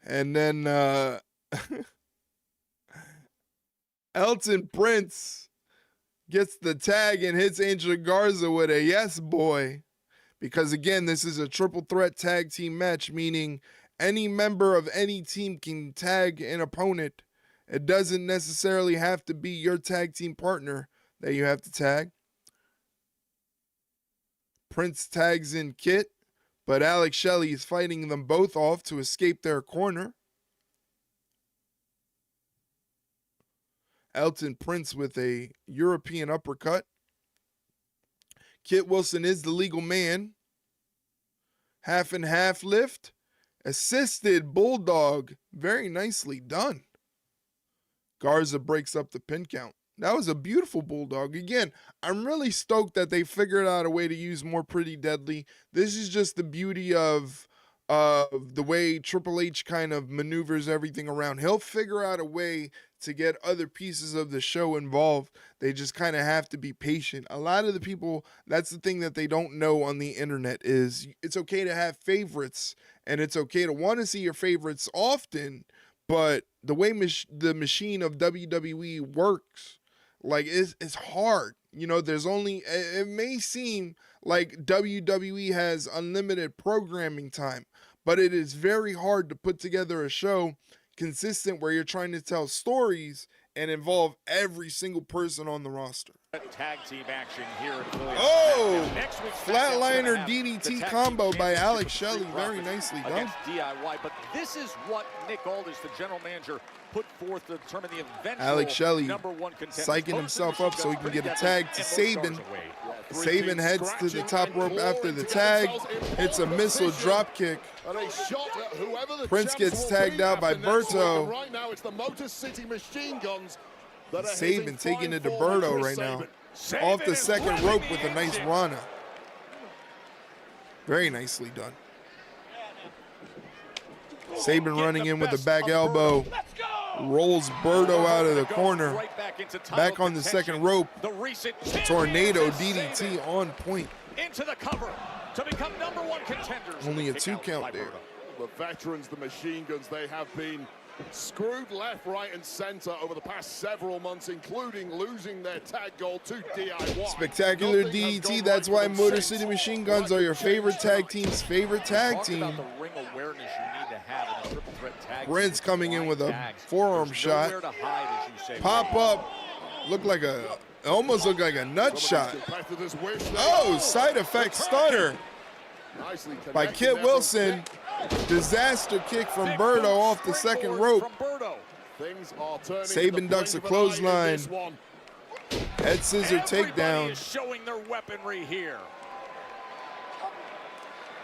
And then Elton Prince gets the tag and hits Angel Garza with a yes boy. Because again, this is a triple threat tag team match, meaning any member of any team can tag an opponent. It doesn't necessarily have to be your tag team partner that you have to tag. Prince tags in Kit, but Alex Shelley is fighting them both off to escape their corner. Elton Prince with a European uppercut. Kit Wilson is the legal man. Half and half lift. Assisted bulldog. Very nicely done. Garza breaks up the pin count. That was a beautiful bulldog. Again, I'm really stoked that they figured out a way to use more Pretty Deadly. This is just the beauty of the way Triple H kind of maneuvers everything around. He'll figure out a way to get other pieces of the show involved. They just kind of have to be patient. A lot of the people, that's the thing that they don't know on the internet, is it's okay to have favorites and it's okay to want to see your favorites often, but the way the machine of WWE works, like, it's hard. You know, there's only, it may seem like WWE has unlimited programming time, but it is very hard to put together a show consistent where you're trying to tell stories and involve every single person on the roster. Tag team action here in Philly. Oh, next week's flatliner DDT combo by Alex Shelley. Very nicely done. DIY, but this is what Nick Aldis, the general manager, put forth to determine the eventual Alex Shelley #1 contender. psyching himself up so he can get a tag to Sabin. Sabin heads to the top rope after the tag. It's a missile drop kick. Prince gets tagged out by Berto. Right now, it's the Motor City Machine Guns that are Sabin taking it to Berto right now. Off the second rope with a nice Rana. Very nicely done. Sabin running in with a back elbow. Rolls Berto out of the corner. Back on the second rope. Tornado DDT on point. Into the cover to become #1 contenders. Only a 2 count there. The veterans, the Machine Guns, they have been screwed left, right, and center over the past several months, including losing their tag goal to DIY. Spectacular DDT. That's why Motor City Machine Guns are your favorite tag team's favorite tag team. About the ring awareness you need to have in a triple threat tag. Prince coming in with a forearm shot. Pop up. Almost looked like a nut shot. Oh, side effect stunner by Kit Wilson. Disaster kick from Berto off the second rope. Sabin ducks a clothesline. Head scissor takedown. Showing their weaponry here.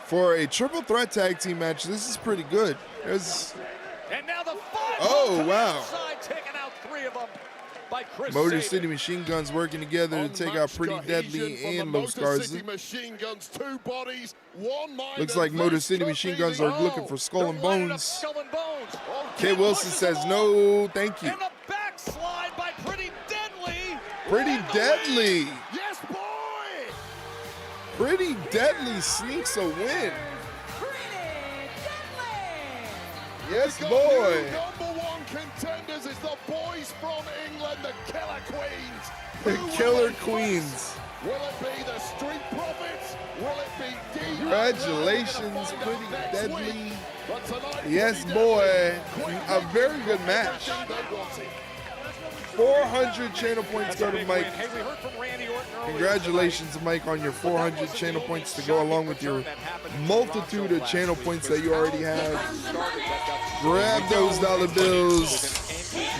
For a triple threat tag team match, this is pretty good. And now the oh, wow. Taking out 3 of them by Chris Motor Sabin. City Machine Guns working together to take out Pretty Deadly and Los Garza. Looks like Motor City Machine Guns are looking for Skull and Bones. Kit Wilson says no, thank you. And the backslide by Pretty Deadly. Pretty Deadly. Yes, boy. Pretty Deadly sneaks a win. Yes, boy. #1 contenders is the boys from England, the Killer Queens. The Killer Queens. Will it be the Street Profits? Will it be D? Congratulations, Pretty Deadly. Yes, boy. A very good match. 400 channel points go to Mike. Congratulations, Mike, on your 400 channel points to go along with your multitude of channel points that you already have. Grab those dollar bills.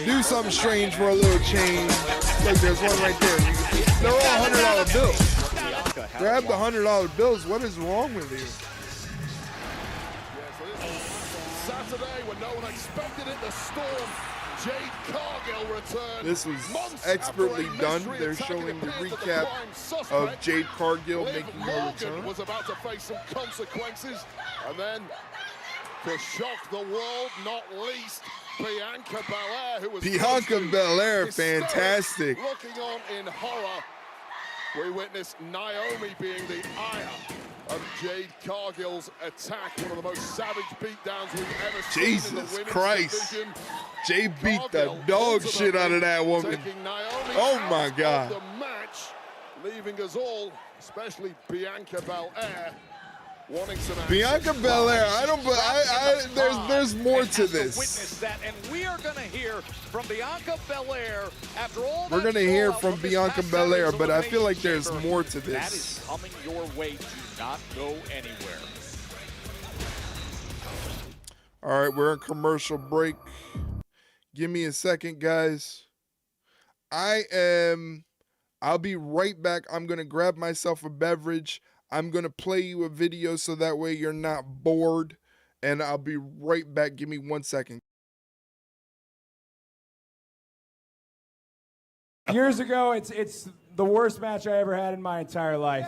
Do something strange for a little change. Look, there's one right there. They're all $100 bills. Grab the $100 bills. What is wrong with you? Saturday, when no one expected it, the Storm. Jade Cargill returned. This was expertly done. They're showing the recap of Jade Cargill making her return. Was about to face some consequences, and then to shock the world, not least Bianca Belair, who was Bianca Belair, fantastic. Looking on in horror, we witnessed Naomi being the ire of Jade Cargill's attack, one of the most savage beatdowns we've ever seen. Jesus Christ. Jade beat the dog shit out of that woman. Oh my God. The match, leaving us all, especially Bianca Belair, wanting some action. Bianca Belair, there's more to this. Witness that, and we are going to hear from Bianca Belair after all. We're going to hear from Bianca Belair, but I feel like there's more to this. That is coming your way. Do not go anywhere. All right, we're in commercial break. Give me a second, guys. I'll be right back. I'm going to grab myself a beverage. I'm going to play you a video so that way you're not bored. And I'll be right back. Give me 1 second. Years ago, it's the worst match I ever had in my entire life.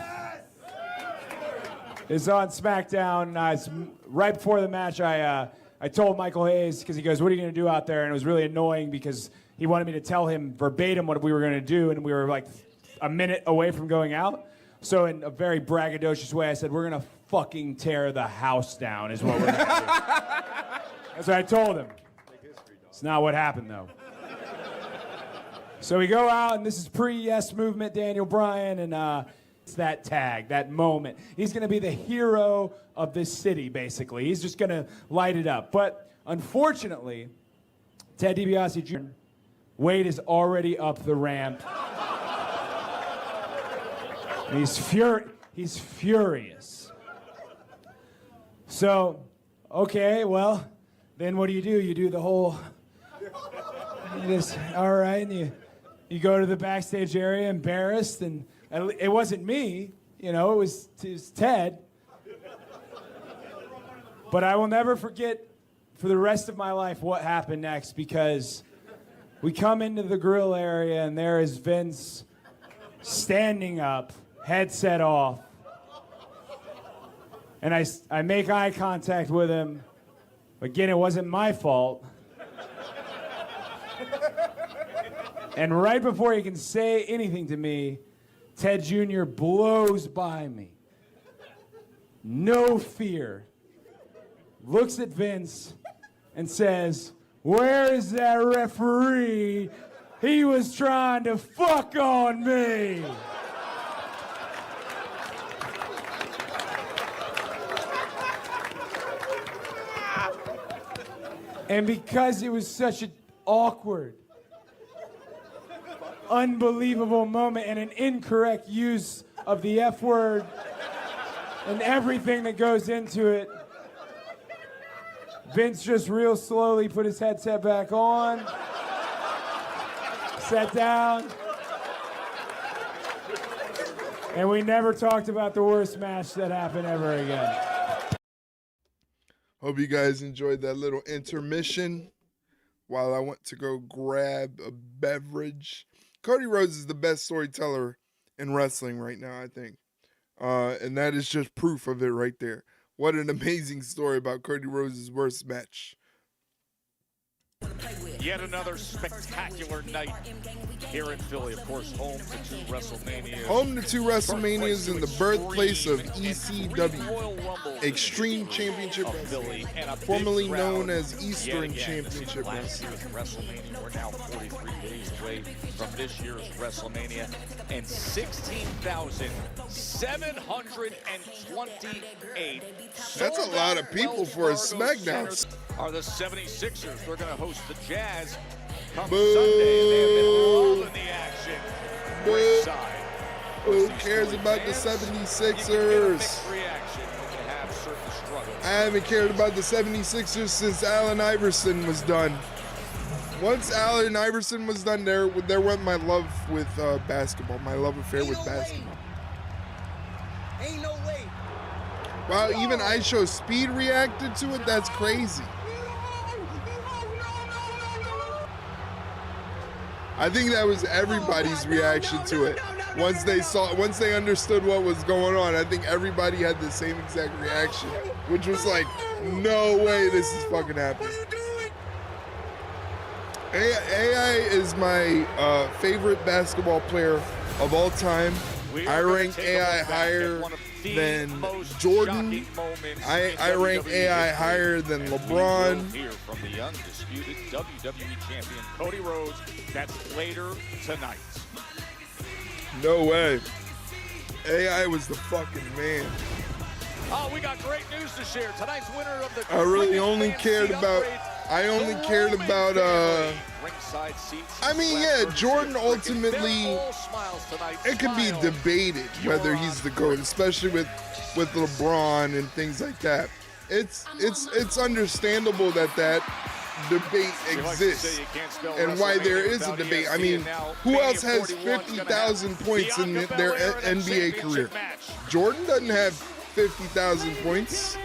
is on SmackDown. It's right before the match, I told Michael Hayes, because he goes, what are you going to do out there? And it was really annoying because he wanted me to tell him verbatim what we were going to do, and we were like a minute away from going out. So in a very braggadocious way, I said, we're going to fucking tear the house down is what we're going to do. That's what I told him. It's not what happened, though. So we go out, and this is pre-Yes Movement, Daniel Bryan, and it's that tag, that moment. He's going to be the hero of this city, basically. He's just going to light it up. But unfortunately, Ted DiBiase Jr., Wade is already up the ramp. And he's furious. So, okay, well, then what do? You do the whole, all right, and you go to the backstage area embarrassed, and it wasn't me, it was Ted. But I will never forget for the rest of my life what happened next, because we come into the grill area, and there is Vince standing up, headset off. And I make eye contact with him. Again, it wasn't my fault. And right before he can say anything to me, Ted Jr. blows by me. No fear. Looks at Vince and says, where is that referee? He was trying to fuck on me. And because it was such an awkward, unbelievable moment and an incorrect use of the F word and everything that goes into it, Vince just real slowly put his headset back on, sat down, and we never talked about the worst match that happened ever again. Hope you guys enjoyed that little intermission while I went to go grab a beverage. Cody Rhodes is the best storyteller in wrestling right now, I think. And that is just proof of it right there. What an amazing story about Cody Rhodes' worst match. Yet another spectacular night here in Philly. Of course, home to 2 WrestleManias. Home to 2 WrestleManias in the birthplace of ECW, Extreme Championship Wrestling, formerly known as Eastern Championship Wrestling. WrestleMania. We're now 43 days away from this year's WrestleMania, and 16,728. That's a lot of people for a SmackDown. Are the 76ers. They're going to host the Jazz come Boo. Sunday, and they have been loving the action. Ringside. Who cares about the 76ers? I haven't cared about the 76ers since Allen Iverson was done. Once Allen Iverson was done, there went my love with basketball, my love affair with basketball. Ain't no way. Wow, even iShow Speed reacted to it? That's crazy. I think that was everybody's reaction to it. Once they understood what was going on, I think everybody had the same exact reaction, which was like, no way this is fucking happening. AI is my favorite basketball player of all time. I rank AI higher than Jordan. I rank AI higher than LeBron. Here from the undisputed WWE champion Cody Rhodes. That's later tonight. No way. AI was the fucking man. Oh, we got great news to share. Tonight's winner of the I only cared about I mean, yeah, Jordan ultimately, it could be debated whether he's the GOAT, especially with LeBron and things like that. It's understandable that debate exists and why there is a debate. I mean, who else has 50,000 points in their NBA career? Jordan doesn't have 50,000 points.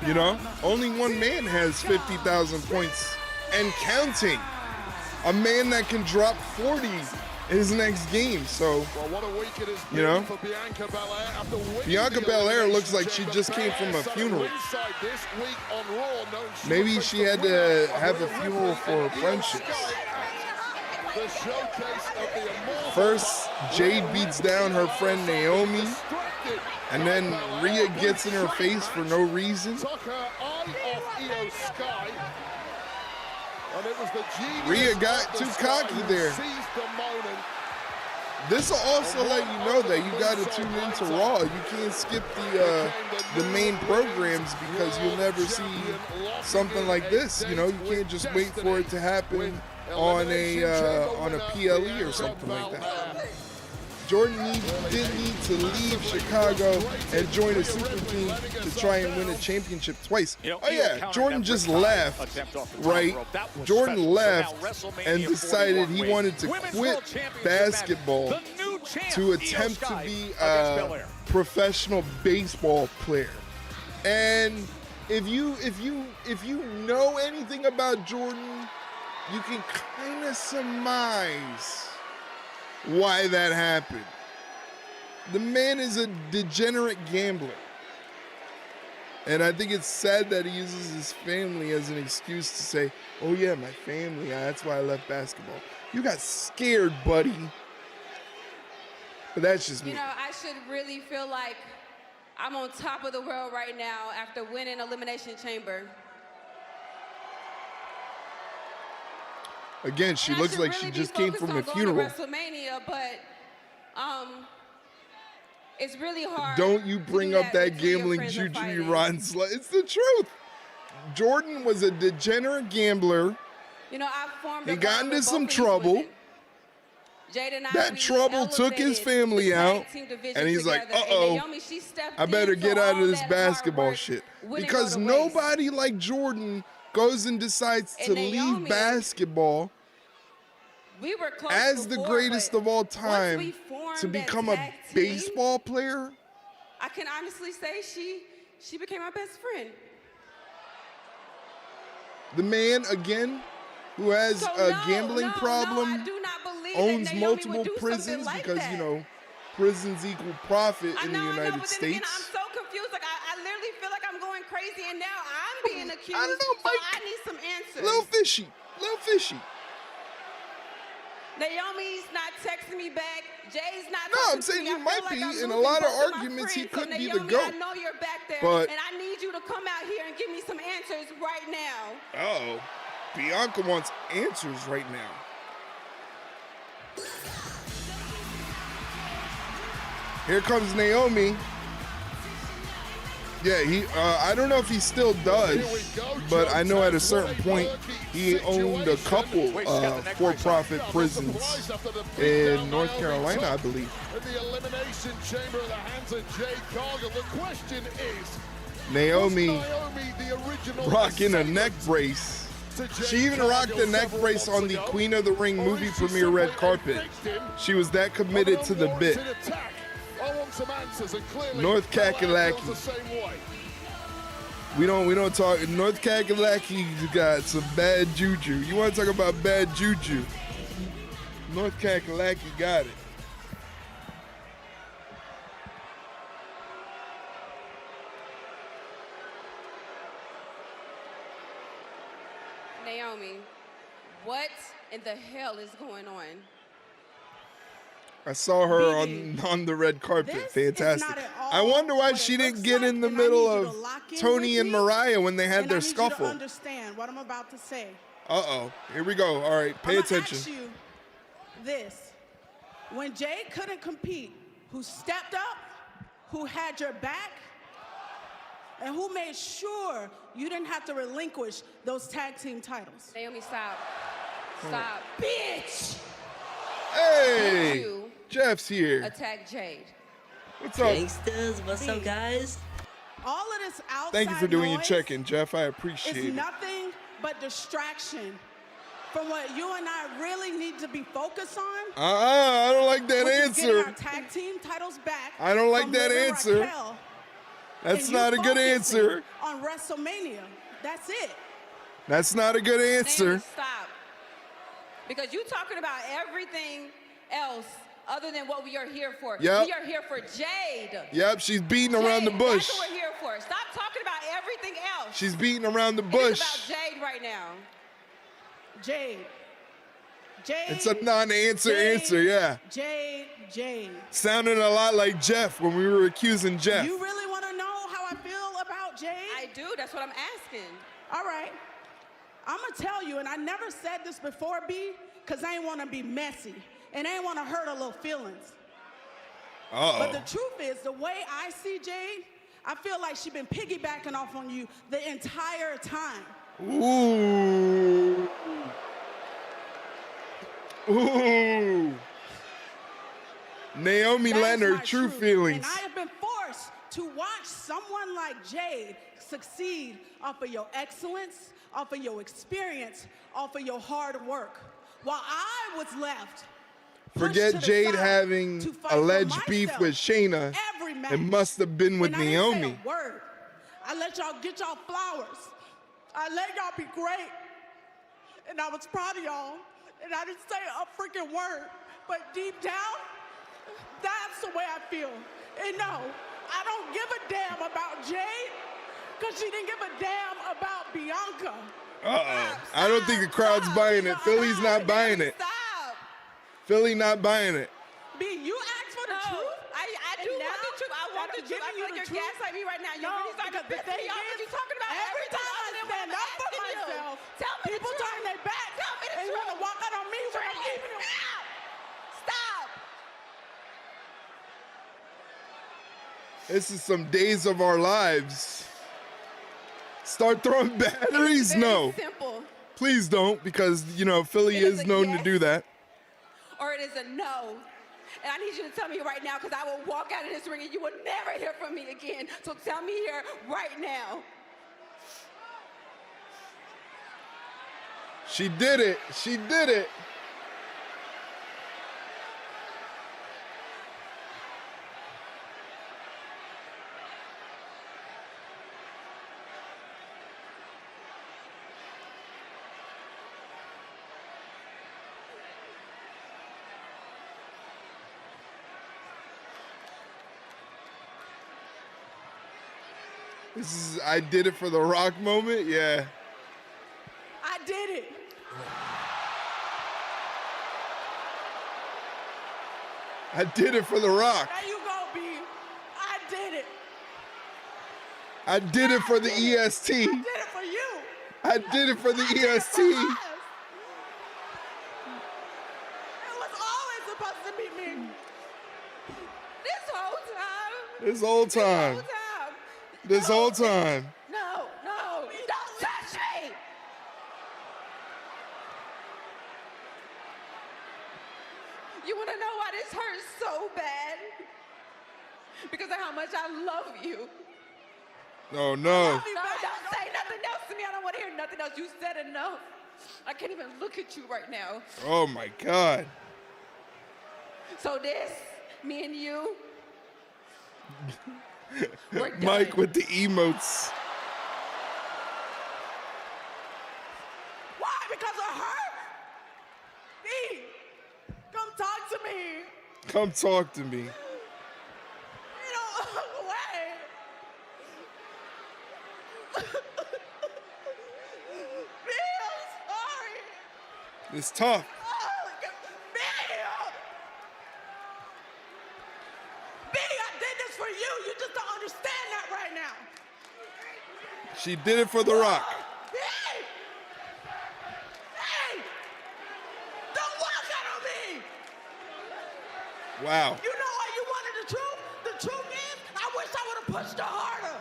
You know, only one man has 50,000 points and counting. A man that can drop 40 his next game. So, well, what a week it has you know, been for Bianca Belair after Bianca Belair looks like she just came from a funeral. This week on Raw, Maybe she had to have a funeral for friendships. The showcase of the immortal. First, Jade beats down her friend Naomi, and then Rhea gets in her face for no reason. Took her eye off Io Sky. And it was the genius Rhea got of the too Sky cocky who there. seized the moment. This will also let you know that you got to tune into Raw. You can't skip the main programs because you'll never see something like this. You know, you can't just wait for it to happen on a PLE or something like that. Jordan didn't need to leave Chicago and join a super team to try and win a championship twice. Oh yeah, Jordan just left, right? Jordan left and decided he wanted to quit basketball to attempt to be a professional baseball player. And if you know anything about Jordan, you can kind of surmise why that happened. The man is a degenerate gambler. And I think it's sad that he uses his family as an excuse to say, oh yeah, my family, that's why I left basketball. You got scared, buddy. But that's just me. You know, I should really feel like I'm on top of the world right now after winning Elimination Chamber. Again, she looks like she just came from a funeral. WrestleMania, but it's really hard. Don't you bring up that gambling juju, you rotten slut. It's the truth. Jordan was a degenerate gambler. You know, I formed. He got into some trouble. That trouble took his family out, and he's like, uh-oh, I better get out of this basketball shit. Because nobody like Jordan goes and decides to leave basketball as the greatest of all time to become a baseball player. I can honestly say she became my best friend. The man, again, who has a gambling problem, owns multiple prisons because, you know, prisons equal profit in the United States. I'm so confused. Like, I literally feel like I'm going crazy, and now I'm being accused. I don't know, Mike. So I need some answers. Little fishy. Little fishy. Naomi's not texting me back. Jay's not. No, I'm saying you might be. In a lot of arguments, he could be the GOAT. I know you're back there, but, and I need you to come out here and give me some answers right now. Uh-oh. Bianca wants answers right now. Here comes Naomi. Yeah, I don't know if he still does, but I know at a certain point he owned a couple for-profit prisons in North Carolina, I believe. In the Elimination Chamber in the hands of Jade Cargill, the question is, Naomi rocking a neck brace. She even rocked the neck brace on the Queen of the Ring movie premiere red carpet. She was that committed to the bit. North Kakalaki. We don't talk. North Kakalaki got some bad juju. You want to talk about bad juju? North Kakalaki got it. Naomi, what in the hell is going on? I saw her on the red carpet. Fantastic. I wonder why she didn't get in the middle of Tony and Mariah when they had their scuffle. I need you to understand what I'm about to say. Uh-oh. Here we go. All right, pay attention. Ask you this. When Jay couldn't compete, who stepped up, who had your back, and who made sure you didn't have to relinquish those tag team titles? Naomi, stop. Stop. Bitch! Hey! Jeff's here. Attack Jade. What's up? Gangsters, what's up, guys? All of this outside Thank you for doing your noise check-in, Jeff. I appreciate is it. nothing but distraction from what you and I really need to be focused on. I don't like that which is answer. getting our tag team titles back. I don't like from that Liv and answer. Raquel, That's and not you a good focusing answer. On WrestleMania. That's it. That's not a good answer. Stop. Because you talking about everything else other than what we are here for. Yep. We are here for Jade. Yep, she's beating around the bush. That's what we're here for. Stop talking about everything else. She's beating around the bush. It's about Jade right now. Jade. Jade. It's a non-answer answer, yeah. Jade. Sounded a lot like Jeff when we were accusing Jeff. You really want to know how I feel about Jade? I do. That's what I'm asking. All right. I'm going to tell you, and I never said this before, B, because I ain't want to be messy, and I ain't want to hurt her little feelings. Uh-oh. But the truth is, the way I see Jade, I feel like she's been piggybacking off on you the entire time. Ooh. Ooh. Naomi Leonard, true feelings. And I have been forced to watch someone like Jade succeed off of your excellence, off of your experience, off of your hard work, while I was left. Forget Jade having alleged beef with Shayna. It must have been with Naomi. I didn't say a word. I let y'all get y'all flowers. I let y'all be great. And I was proud of y'all. And I didn't say a freaking word. But deep down, that's the way I feel. And no, I don't give a damn about Jade, because she didn't give a damn about Bianca. Uh-oh. I don't think the crowd's buying it. Philly's not buying it. Philly not buying it. B, you asked for the truth. I do want the truth. I want the truth. I feel like you're gaslighting me right now. You're really starting to piss me off because you're talking about every time I stand up for myself, people turn their back and you want to walk out on me when I'm keeping it. Stop. This is some days of our lives. Start throwing batteries? No. Simple. Please don't, because, you know, Philly is known to do that. Or it is a no. And I need you to tell me right now, because I will walk out of this ring and you will never hear from me again. So tell me here right now. She did it. She did it. This is I did it for the Rock moment, yeah. I did it. I did it for the Rock. There you go, B. I did it. I did it for the EST. I did it for you. I did it for the EST. It was always supposed to be me. This whole time. This whole time. This whole time. No, don't touch me. You want to know why this hurts so bad? Because of how much I love you. Oh, no. No, don't say nothing else to me. I don't want to hear nothing else. You said enough. I can't even look at you right now. Oh, my God. So this, me and you, Mike with the emotes. Why? Because of her? B, come talk to me. Come talk to me. You know, away. B, I'm sorry. It's tough. B, I did this for you. You just don't understand that right now. She did it for the Rock. Hey! Hey! Don't walk out on me! Wow. You know why you wanted the truth? The truth is, I wish I would have pushed her harder.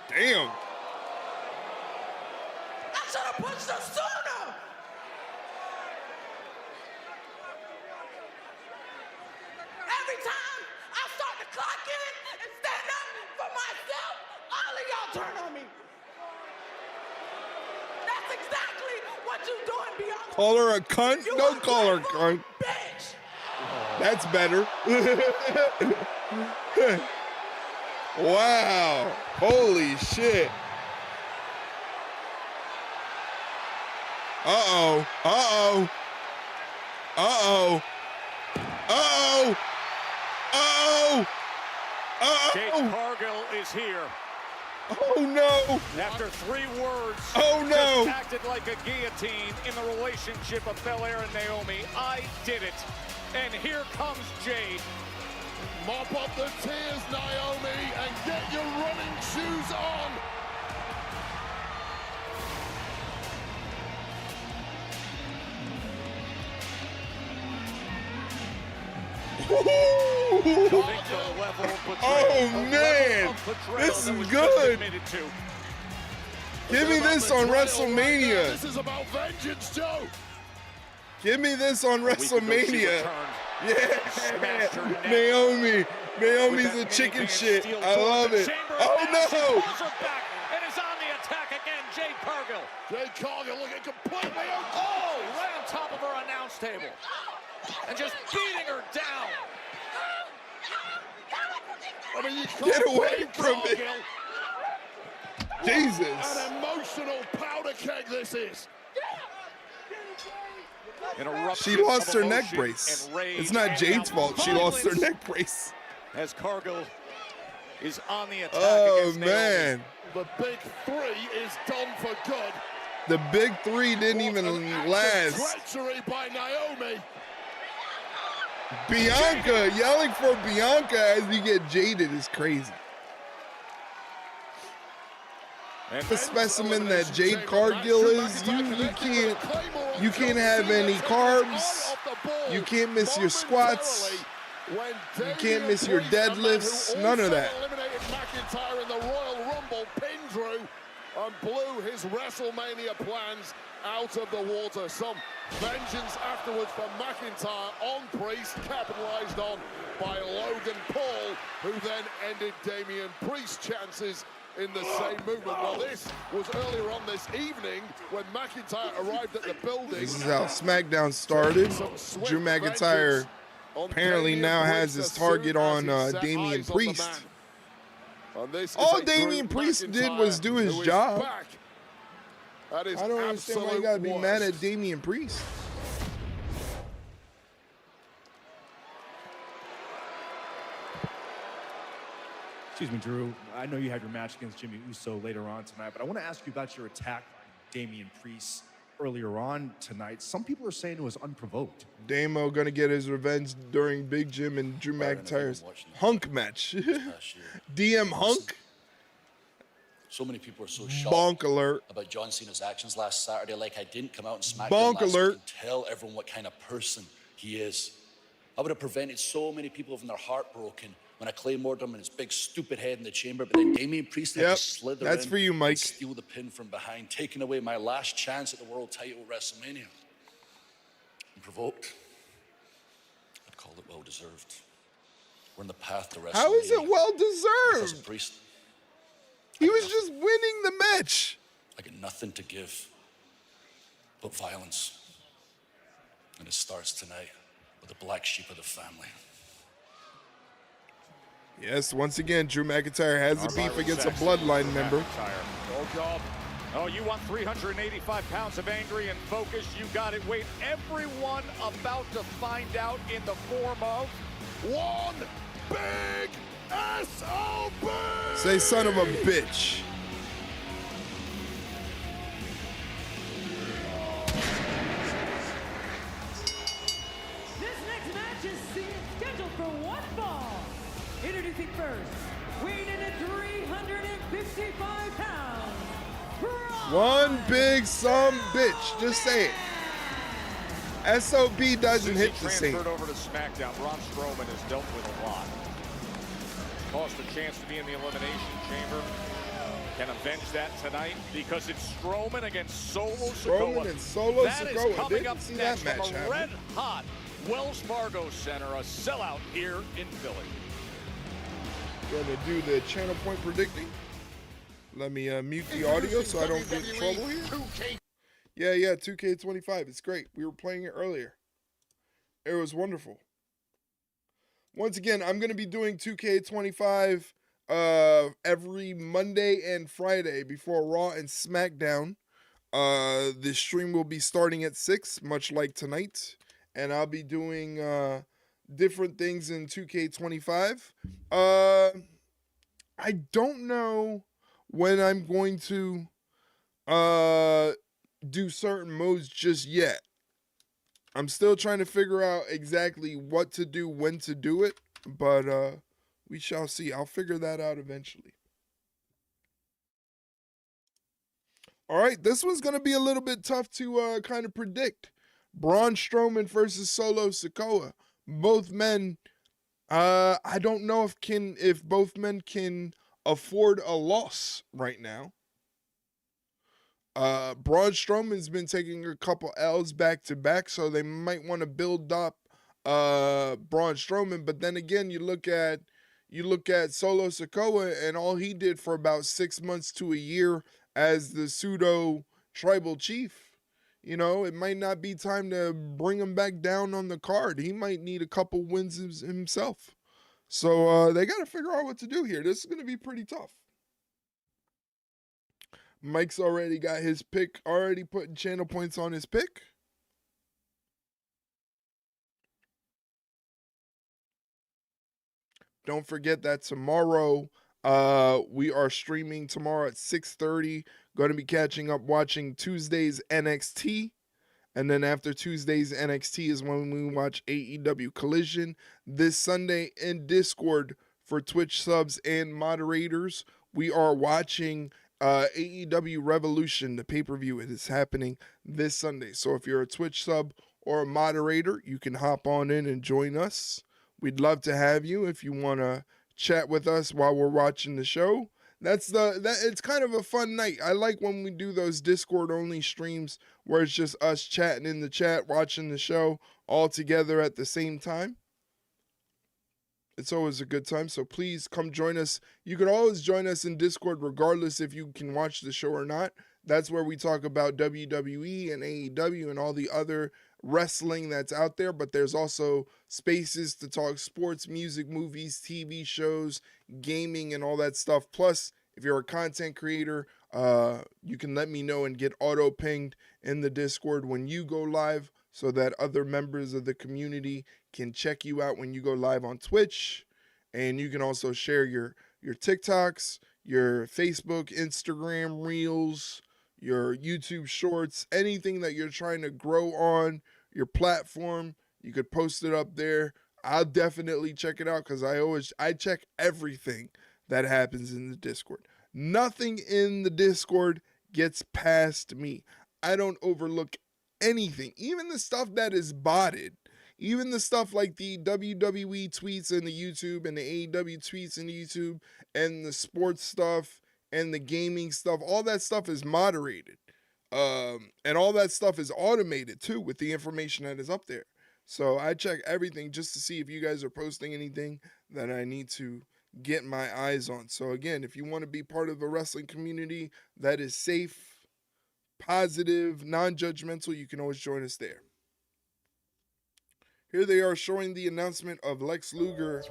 Damn. I should have pushed her sooner. Every time I start to clock in and stand up for myself, all of y'all turn on me. That's exactly what you doing, Bianca. Call her a cunt? Don't call her a cunt. Bitch. That's better. Wow. Holy shit. Uh-oh. Uh-oh. Uh-oh. Jake Cargill is here. Oh, no. After 3 words, oh, no. just acted like a guillotine in the relationship of Belair and Naomi. I did it. And here comes Jade. Mop up the tears, Naomi, and get your running shoes on. Oh, man. This is good. Give me this on WrestleMania. This is about vengeance, Joe. Give me this on WrestleMania. Yeah. Naomi's a chicken shit. I love it. Oh, no. And is on the attack again, Jade Cargill. Jade Cargill looking completely out. Oh, right on top of her announce table. And just beating her down. I mean, you get away from me. Jesus. An emotional powder keg this is. She lost her neck brace. It's not Jade's fault. She lost her neck brace. As Cargill is on the attack. Oh, man. The big 3 is done for good. The big 3 didn't even last. Treachery by Naomi. Bianca, yelling for Bianca as you get jaded is crazy. The specimen that Jade Cargill is, you can't have any carbs. You can't miss your squats. You can't miss your deadlifts. None of that. Eliminated McIntyre in the Royal Rumble, pin Drew, and blew his WrestleMania plans out of the water. Some vengeance afterwards for McIntyre on Priest, capitalized on by Logan Paul, who then ended Damian Priest's chances in the same movement. Well, this was earlier on this evening when McIntyre arrived at the building. This is how SmackDown started. Drew McIntyre apparently now has his target on Damian Priest. All Damian Priest did was do his job. I don't understand why you gotta be mad at Damian Priest. Excuse me, Drew. I know you have your match against Jimmy Uso later on tonight, but I want to ask you about your attack on Damian Priest earlier on tonight. Some people are saying it was unprovoked. Damo gonna get his revenge during Big Jim and Drew McIntyre's Hunk match. DM Hunk. So many people are so shocked Bonk alert. about John Cena's actions last Saturday. Like, I didn't come out and smack Bonk him last alert. week and tell everyone what kind of person he is. I would have prevented so many people from their heart broken when I claymored him and his big stupid head in the chamber. But then Damian Priest had to slither that's in for you, Mike. and steal the pin from behind, taking away my last chance at the world title at WrestleMania. Unprovoked. I'd call it well-deserved. We're in the path to WrestleMania. How is it well Because deserved? of Priest. He was just winning the match. I got nothing to give but violence. And it starts tonight with the black sheep of the family. Yes, once again, Drew McIntyre has a beef against a bloodline member. Oh, God. Oh, you want 385 pounds of angry and focus? You got it. Wait, everyone about to find out in the form of one big SOB! Say son of a bitch. This next match is scheduled for 1 fall. Introducing first, weighing in at 355 pounds. One big some bitch. Just say it. SOB doesn't hit the same. Transferred over to SmackDown. Braun Strowman has dealt with a lot. Cost a chance to be in the Elimination Chamber. Can avenge that tonight because it's Strowman against Solo Sikoa. Strowman and Solo That is Sikoa. coming Didn't up see next that match from a happen. red-hot Wells Fargo Center, a sellout here in Philly. Gonna do the channel point predicting. Let me mute the audio so I don't get in trouble here. Yeah, 2K25. It's great. We were playing it earlier. It was wonderful. Once again, I'm going to be doing 2K25 every Monday and Friday before Raw and SmackDown. The stream will be starting at 6, much like tonight. And I'll be doing different things in 2K25. I don't know when I'm going to do certain modes just yet. I'm still trying to figure out exactly what to do, when to do it, but we shall see. I'll figure that out eventually. All right, this one's going to be a little bit tough to kind of predict. Braun Strowman versus Solo Sikoa. Both men, I don't know if both men can afford a loss right now. Braun Strowman's been taking a couple L's back to back, so they might want to build up Braun Strowman. But then again, you look at Solo Sikoa, and all he did for about 6 months to a year as the pseudo tribal chief. You know, it might not be time to bring him back down on the card. He might need a couple wins himself. So they got to figure out what to do here. This is going to be pretty tough. Mike's already got his pick, already putting channel points on his pick. Don't forget that tomorrow we are streaming tomorrow at 6:30. Going to be catching up watching Tuesday's NXT. And then after Tuesday's NXT is when we watch AEW Collision. This Sunday in Discord for Twitch subs and moderators, we are watching AEW Revolution, the pay-per-view. It is happening this Sunday. So if you're a Twitch sub or a moderator, you can hop on in and join us. We'd love to have you if you want to chat with us while we're watching the show. It's kind of a fun night. I like when we do those Discord only streams where it's just us chatting in the chat, watching the show all together at the same time. It's always a good time, so please come join us. You can always join us in Discord regardless if you can watch the show or not. That's where we talk about WWE and AEW and all the other wrestling that's out there, but there's also spaces to talk sports, music, movies, TV shows, gaming, and all that stuff. Plus, if you're a content creator, you can let me know and get auto-pinged in the Discord when you go live so that other members of the community can check you out when you go live on Twitch. And you can also share your TikToks, your Facebook, Instagram Reels, your YouTube Shorts, anything that you're trying to grow on your platform. You could post it up there. I'll definitely check it out because I check everything that happens in the Discord. Nothing in the Discord gets past me. I don't overlook anything, even the stuff that is botted. Even the stuff like the WWE tweets in the YouTube and the AEW tweets in the YouTube and the sports stuff and the gaming stuff, all that stuff is moderated. And all that stuff is automated too with the information that is up there. So I check everything just to see if you guys are posting anything that I need to get my eyes on. So again, if you want to be part of a wrestling community that is safe, positive, non-judgmental, you can always join us there. Here they are showing the announcement of Lex Luger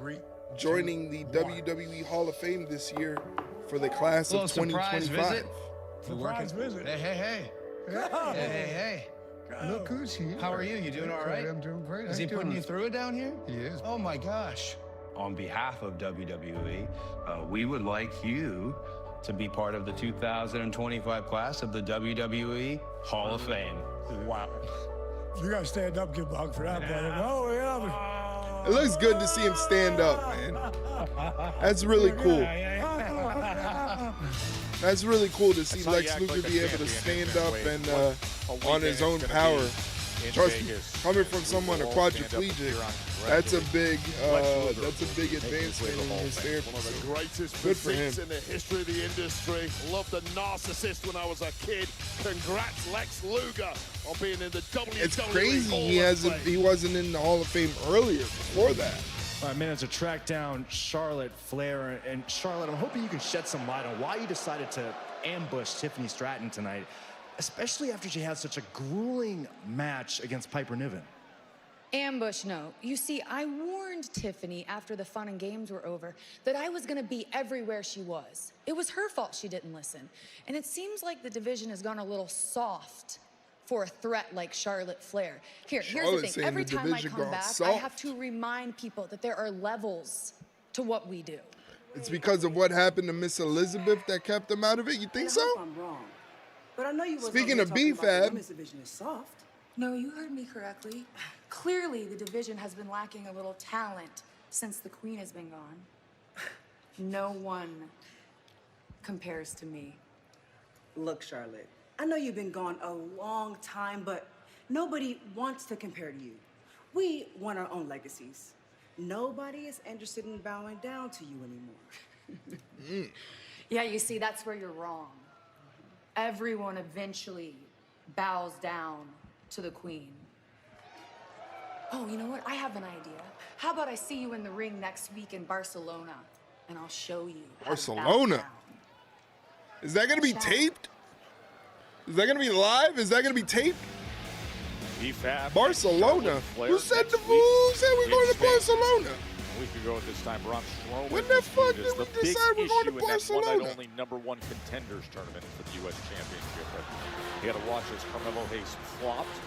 joining the WWE Hall of Fame this year for the class of 2025. Surprise visit. Hey. Hey. Look who's here. How are you? You doing all right? I'm doing great. Is he putting you through it down here? He is. Oh my gosh. On behalf of WWE, we would like you to be part of the 2025 class of the WWE Hall of Fame. Wow. You gotta stand up, Kid Bog, for that, brother. Oh, yeah. It looks good to see him stand up, man. That's really cool. That's really cool to see Lex Luger be able to stand up and on his own power. Trust me, coming from someone a quadriplegic, that's a big advancement in his therapy. One of the greatest Good for him. physiques in the history of the industry. Loved a narcissist when I was a kid. Congrats, Lex Luger, on being in the WWE. It's crazy he wasn't in the Hall of Fame earlier before that. All right, minutes to track down Charlotte Flair. And Charlotte, I'm hoping you can shed some light on why you decided to ambush Tiffany Stratton tonight, especially after she had such a grueling match against Piper Niven. Ambush, no. You see, I warned Tiffany after the fun and games were over that I was gonna be everywhere she was. It was her fault she didn't listen. And it seems like the division has gone a little soft for a threat like Charlotte Flair. Here's the thing. Every time I come back, I have to remind people that there are levels to what we do. It's because of what happened to Miss Elizabeth that kept them out of it? You think so? I'm wrong. But I know you wasn't Speaking over of here talking about the BFAB. women's division is soft. No, you heard me correctly. Clearly, the division has been lacking a little talent since the queen has been gone. No one compares to me. Look, Charlotte, I know you've been gone a long time, but nobody wants to compare to you. We want our own legacies. Nobody is interested in bowing down to you anymore. Yeah, you see, that's where you're wrong. Everyone eventually bows down to the queen. Oh, you know what? I have an idea. How about I see you in the ring next week in Barcelona, and I'll show you. how to bow Barcelona? down. Is that going to be taped? Is that going to be live? Is that going to be taped? BFAB. Barcelona? Flair Who said next the week who said we're in going to Spain. Barcelona? A week ago at this time, Braun Strowman. When the fuck is did we the big decide we're going to issue in that one Barcelona? night only #1 contenders tournament for the U.S. Championship. But he had to watch as Carmelo Hayes flopped,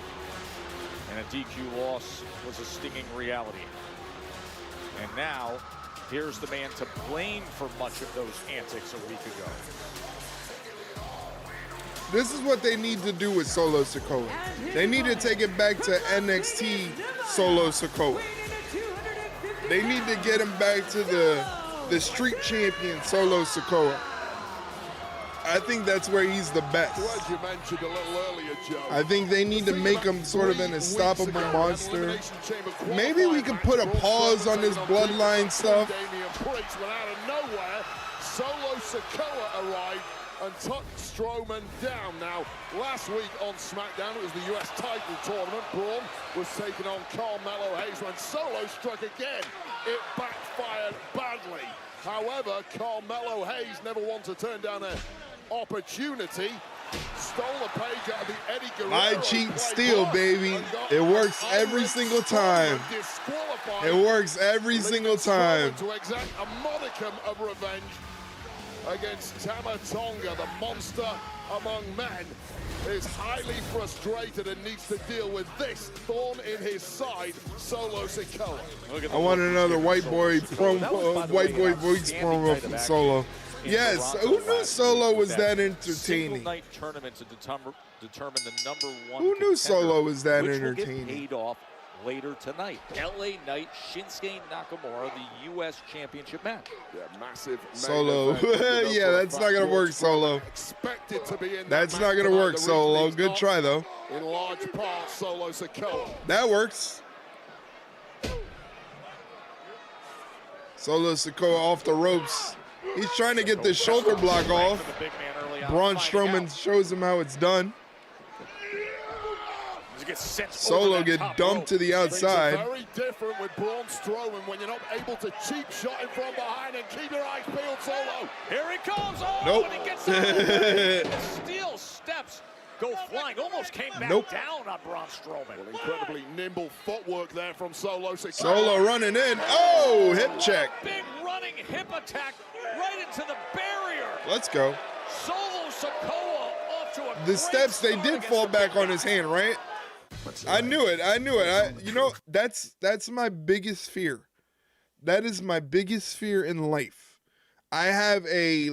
and a DQ loss was a stinging reality. And now, here's the man to blame for much of those antics a week ago. This is what they need to do with Solo Sikoa. They need to take it back to NXT Solo Sikoa. They need to get him back to the street champion Solo Sikoa. I think that's where he's the best. As you mentioned a little earlier, Joe. I think they need to make him sort of an unstoppable monster. Maybe we can put a pause on this bloodline stuff. Damian Priest, when out of nowhere, Solo Sikoa arrived and took Strowman down. Now, last week on SmackDown, it was the US title tournament. Braun was taking on Carmelo Hayes. When Solo struck again, it backfired badly. However, Carmelo Hayes never wanted to turn down an opportunity. Stole a page out of the Eddie Guerrero. I cheat steal, baby. It works every single time. It works every single time. To exact a modicum of revenge against Tama Tonga, the monster among men, is highly frustrated and needs to deal with this thorn in his side, Solo Sikoa. I want another white boy promo, white boy voice promo from Solo. Yes, who knew Solo was that entertaining? Night tournament to determine the #1. Who knew Solo was that which will entertaining? get paid off later tonight. LA Knight, Shinsuke Nakamura, the U.S. Championship match. Yeah, massive. Solo. Yeah, that's not gonna work, Solo. Expected to be in That's not gonna work, Solo. Good try though. In large part, Solo Sikoa. That works. Solo Sikoa off the ropes. He's trying to get the shoulder block off. Braun Strowman shows him how it's done. Solo get dumped to the outside. Things are very different with Braun Strowman when you're not able to cheap shot him from behind and keep your eyes peeled. Solo. Here he comes. Oh, Nope. and he gets out of the steel steps. Go flying. Almost came back Nope. down on Braun Strowman. Well, incredibly nimble footwork there from Solo Sikoa. Solo running in. Oh, hip check. Big running hip attack right into the barrier. Let's go. Solo Sikoa off to a The great steps, they start did against fall the back big on his hand, right? I knew it. You know, that's my biggest fear. That is my biggest fear in life. I have a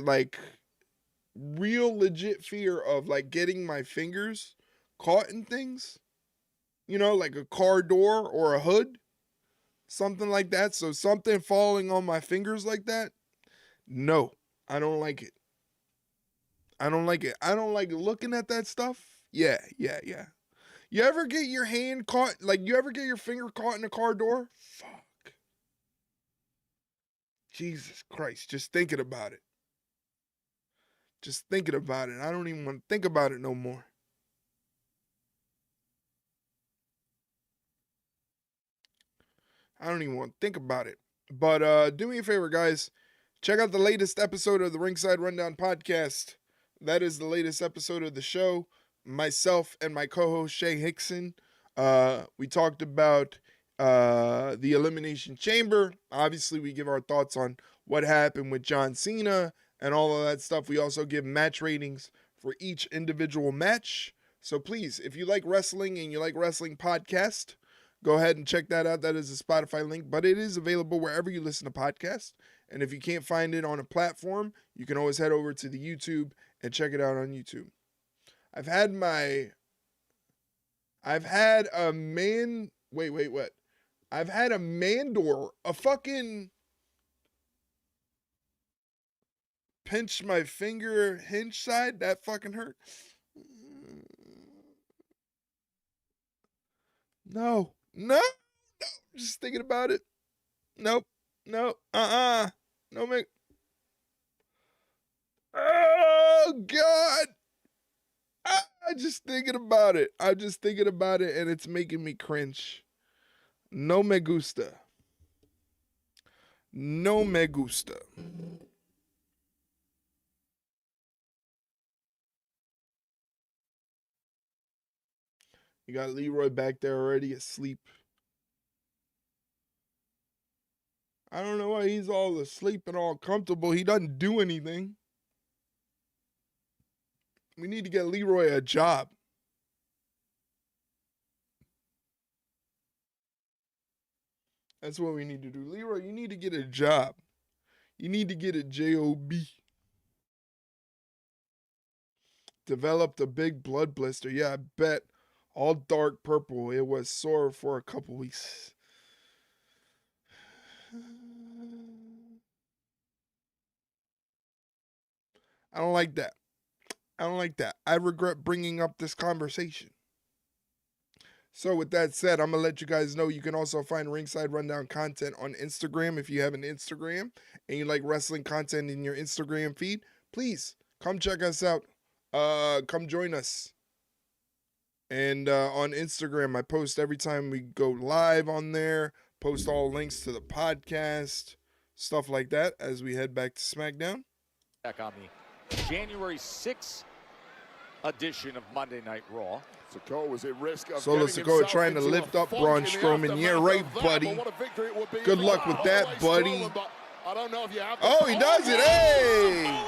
real legit fear of getting my fingers caught in things. You know, like a car door or a hood. Something like that. So something falling on my fingers like that. No, I don't like it. I don't like it. I don't like looking at that stuff. Yeah. You ever get your hand caught, you ever get your finger caught in a car door? Fuck. Jesus Christ, just thinking about it. Just thinking about it. I don't even want to think about it no more. I don't even want to think about it. But do me a favor, guys. Check out the latest episode of the Ringside Rundown podcast. That is the latest episode of the show. Myself and my co-host Shay Hickson. We talked about the Elimination Chamber. Obviously, we give our thoughts on what happened with John Cena and all of that stuff. We also give match ratings for each individual match. So please, if you like wrestling and you like wrestling podcast, go ahead and check that out. That is a Spotify link, but it is available wherever you listen to podcasts. And if you can't find it on a platform, you can always head over to the YouTube and check it out on YouTube. I've had a Mandor, a fucking pinch my finger hinge side. That fucking hurt. No. Just thinking about it. Nope. No. No, man. Oh, God. Just thinking about it. I'm just thinking about it, and it's making me cringe. No me gusta. No me gusta. You got Leroy back there already asleep. I don't know why he's all asleep and all comfortable. He doesn't do anything. We need to get Leroy a job. That's what we need to do. Leroy, you need to get a job. You need to get a job. Developed a big blood blister. Yeah, I bet. All dark purple. It was sore for a couple weeks. I don't like that. I regret bringing up this conversation. So with that said, I'm going to let you guys know you can also find Ringside Rundown content on Instagram. If you have an Instagram and you like wrestling content in your Instagram feed, please come check us out. Come join us. And on Instagram, I post every time we go live on there, post all links to the podcast, stuff like that as we head back to SmackDown. Back on the January 6th edition of Monday Night Raw. Sikoa was at risk of Solo Sikoa trying to lift up Braun Strowman. Yeah, right, buddy. Good luck with that, buddy. I don't know if you have he does it. Hey!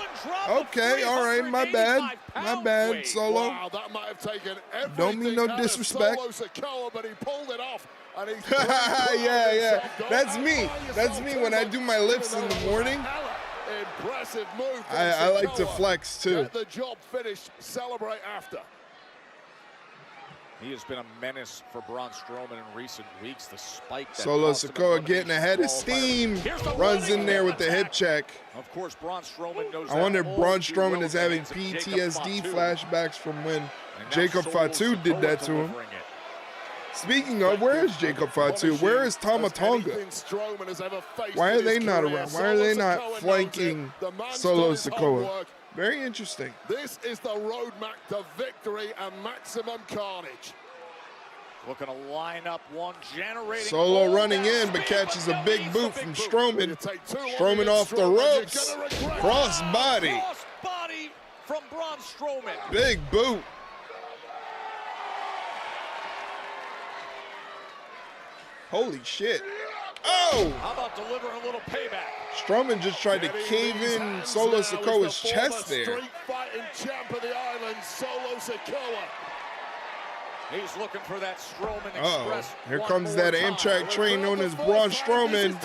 Okay, all right, my bad, Solo. Wow, that might have taken everything. Don't mean no disrespect. Solo Sikoa, but he pulled it off. And yeah. That's me when I do my lifts in the morning. Impressive move. I like to flex too. Get the job finished. Celebrate after. He has been a menace for Braun Strowman in recent weeks. The spike. Solo Sikoa getting ahead of steam. Runs in there with the hip check. Of course, Braun Strowman knows. I wonder if Braun Strowman is having PTSD flashbacks from when Jacob Fatu did that to him. Speaking of, where is Jacob Fatu? Where is Tama Tonga? Why are they not around? Why are they not flanking Solo Sikoa? Very interesting. This is the roadmap to victory and maximum carnage. Looking to line up one generating. Solo running in, but catches a big boot from Strowman. Strowman off the ropes. Cross body. Cross body from Braun Strowman. Big boot. Holy shit. Oh! How about delivering a little payback? Strowman just tried to cave in Solo Sikoa's chest there. Street fighting champ of the island, Solo Sikoa. He's looking for that Strowman Express. Here comes that Amtrak train known as Braun Strowman.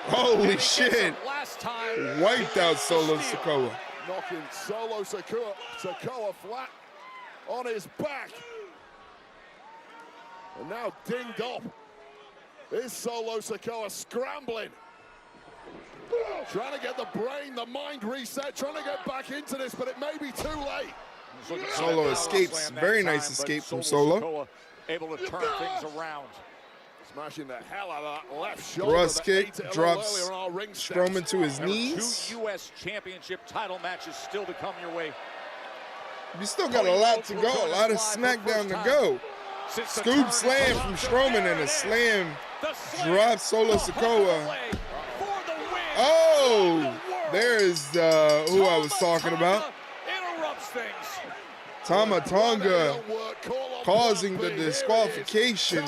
Holy shit. Last time. Wiped out Solo Sikoa. Knocking Solo Sikoa flat on his back. And now dinged up. Is Solo Sikoa scrambling. Trying to get the brain, the mind reset, trying to get back into this, but it may be too late. Solo escapes. Very nice escape from Solo. Able to turn things around. Smashing the hell out of that left shoulder. Thrust kick drops Strowman to his knees. 2 U.S. Championship title matches still to come your way. You still got a lot to go, a lot of SmackDown to go. Scoop slam from Strowman and a slam drops Solo Sikoa. Oh, there's who I was talking about. Tama Tonga causing the disqualification.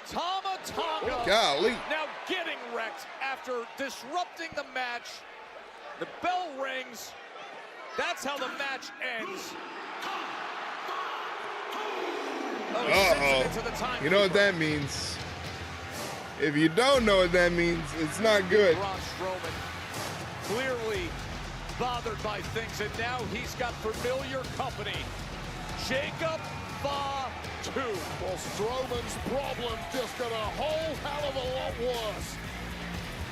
Tama Tonga Golly. now getting wrecked after disrupting the match. The bell rings. That's how the match ends. You know what that means. If you don't know what that means, it's not good. Braun Strowman clearly bothered by things, and now he's got familiar company. Jacob Fatu. Well, Strowman's problem just got a whole hell of a lot worse.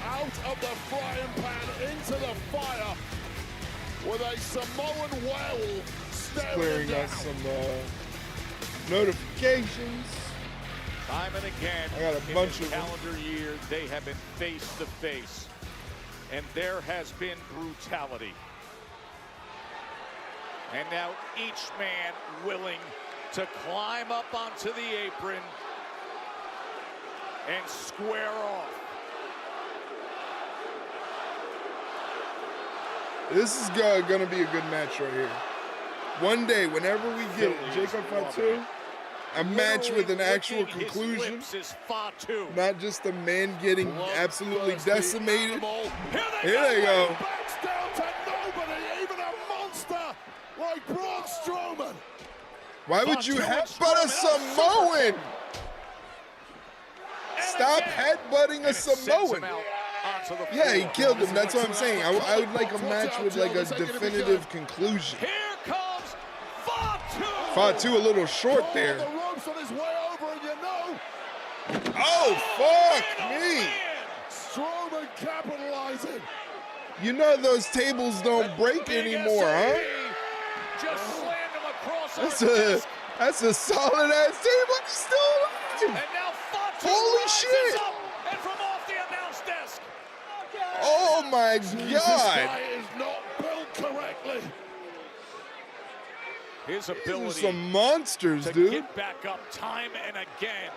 Out of the frying pan into the fire with a Samoan werewolf staring Clearing down. us some notifications. Time and again, I got a bunch in the of them. calendar year, they have been face to face, and there has been brutality. And now each man willing to climb up onto the apron and square off. This is gonna be a good match right here. One day, whenever we get Jacob Fatu, a match with an actual conclusion, not just a man getting absolutely decimated. Here they go. Backs down to nobody, even a monster like Braun Strowman. Why would you headbutt a Samoan? Stop headbutting a Samoan. Yeah, he killed him. That's what I'm saying. I would like a match with like a definitive conclusion. Here comes Fatu. Fatu a little short there. The ropes on his way over, and you know. Oh, fuck me. Strowman capitalizing. You know those tables don't break anymore, huh? Just slammed him across That's a solid ass table. He's still alive. And now Fatu Holy rises shit. up and from off the announce desk. Oh my This God. guy is not built correctly. His These are ability some monsters, to dude. get back up time and again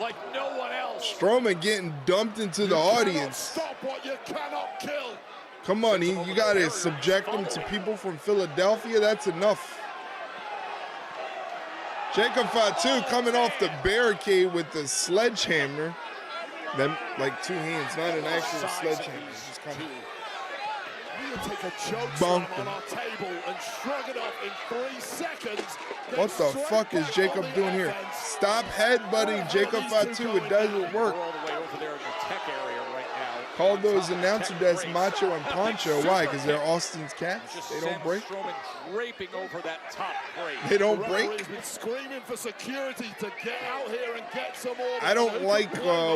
like no one else. Strowman getting dumped into the audience. Stop what you cannot kill. Come on, you gotta subject him to people from Philadelphia. That's enough. Jacob Fatu coming off the barricade with the sledgehammer. Them like two hands, not an actual sledgehammer. Just kind of We'll take a choke Bump slam on our table and shrug it off in 3 seconds. What the fuck is Jacob doing here? Stop headbutting Jacob Fatu. It doesn't work. All the way over there in the tech area right now. Call those announcer desks Macho and Poncho. Why? Because they're Austin's cats. They don't break. Strowman draping over that top crate. They don't The break. referee's been screaming for security to get out here and get some order. I don't like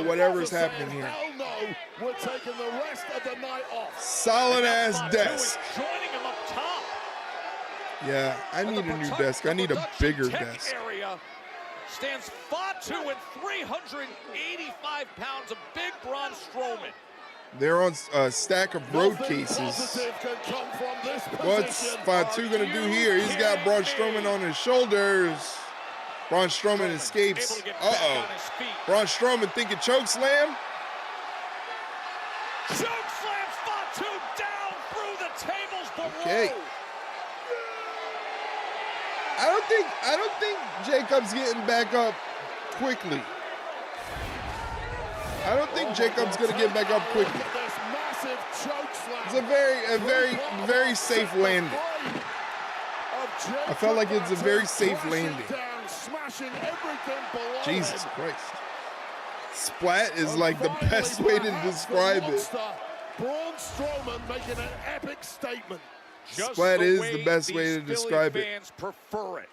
whatever's happening here. Hell no, we're taking the rest of the night off. Solid ass desk. Joining him up top. Yeah, I need a new desk. I need a bigger Tech desk. area stands Fatu and 385 pounds of big Braun Strowman. They're on a stack of road cases. Positive can come from this What's position. Fatu gonna do here? He's got Braun Strowman on his shoulders. Braun Strowman escapes. Uh-oh. Braun Strowman thinking choke slam. Choke slams Fatu down through the tables below. Okay. I don't think Jacob's getting back up quickly. I don't think Jacob's gonna get back up quickly. This massive choke slam. It's a very safe landing. I felt like it's a very safe landing. Smashing everything below Jesus him. Christ. Splat is like the best way to describe it. Braun Strowman making an epic statement. Just Splat is the way best way these to Philly describe it. fans prefer it.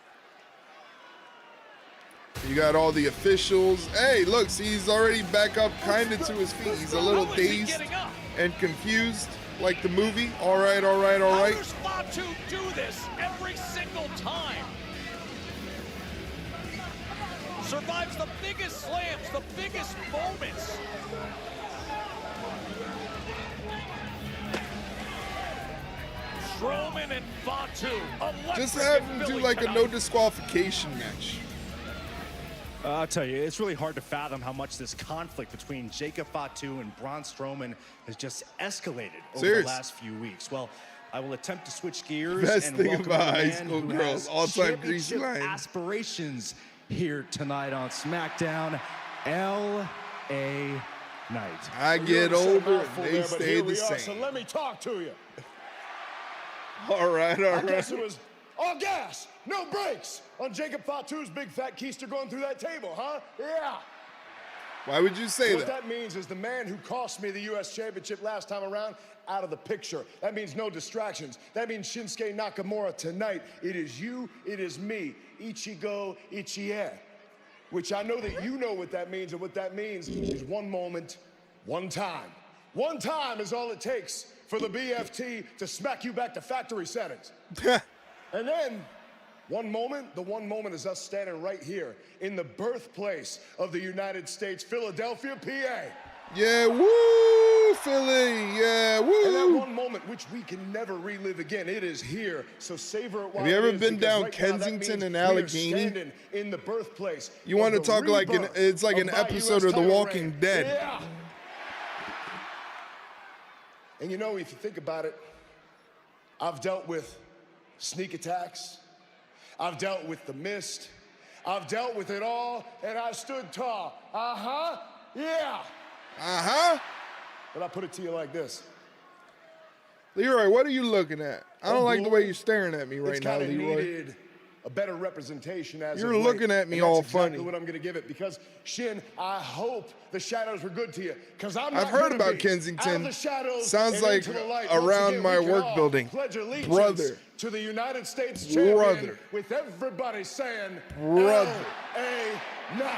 You got all the officials. Hey, look, see, he's already back up kind of to his feet. He's a little dazed and confused, like the movie. All right, all right, all right. How does Fatu do this every single time? Survives the biggest slams, the biggest moments. Strowman and Fatu. Just have him do like a no disqualification match. I'll tell you, it's really hard to fathom how much this conflict between Jacob Fatu and Braun Strowman has just escalated over Serious. the last few weeks. Well, I will attempt to switch gears Best and thing welcome about a high man school who girls, has all-time greasy championship lines. aspirations here tonight on SmackDown, L.A. Knight. I get older and they stay the So same. let me talk to you. All right, all I guess right. it was all gas, no brakes on Jacob Fatu's big fat keister going through that table, huh? Yeah. Why would you say What that? that means is the man who cost me the U.S. Championship last time around, out of the picture. That means no distractions. That means Shinsuke Nakamura tonight. It is you, it is me. Ichigo, Ichie. Which I know that you know what that means, and what that means is one moment, one time. One time is all it takes for the BFT to smack you back to factory settings. And then, the one moment is us standing right here in the birthplace of the United States, Philadelphia, PA. Yeah, woo, Philly, yeah, woo. And that one moment, which we can never relive again, it is here. So savor it while Have you ever it is, been because down right now, that Kensington means and we are Allegheny? standing in the birthplace. You want to of the talk like rebirth it's like an of my episode US of The title Walking reign. Dead. Yeah. And you know, if you think about it, I've dealt with sneak attacks. I've dealt with the mist. I've dealt with it all, and I stood tall. Uh-huh, yeah. Uh-huh. But I put it to you like this. Leroy, what are you looking at? I don't like the way you're staring at me right It's now, kinda Leroy. needed a better representation as You're of late, looking at me and all that's exactly funny. what I'm going to give it, because Shin, I hope the shadows were good to you, because I'm I've not heard gonna about be Kensington. out of the shadows Sounds and like into the light. Once around again, my we can work all building. pledge allegiance Brother. to the United States champion, Brother. with everybody saying Brother. L.A. Knight.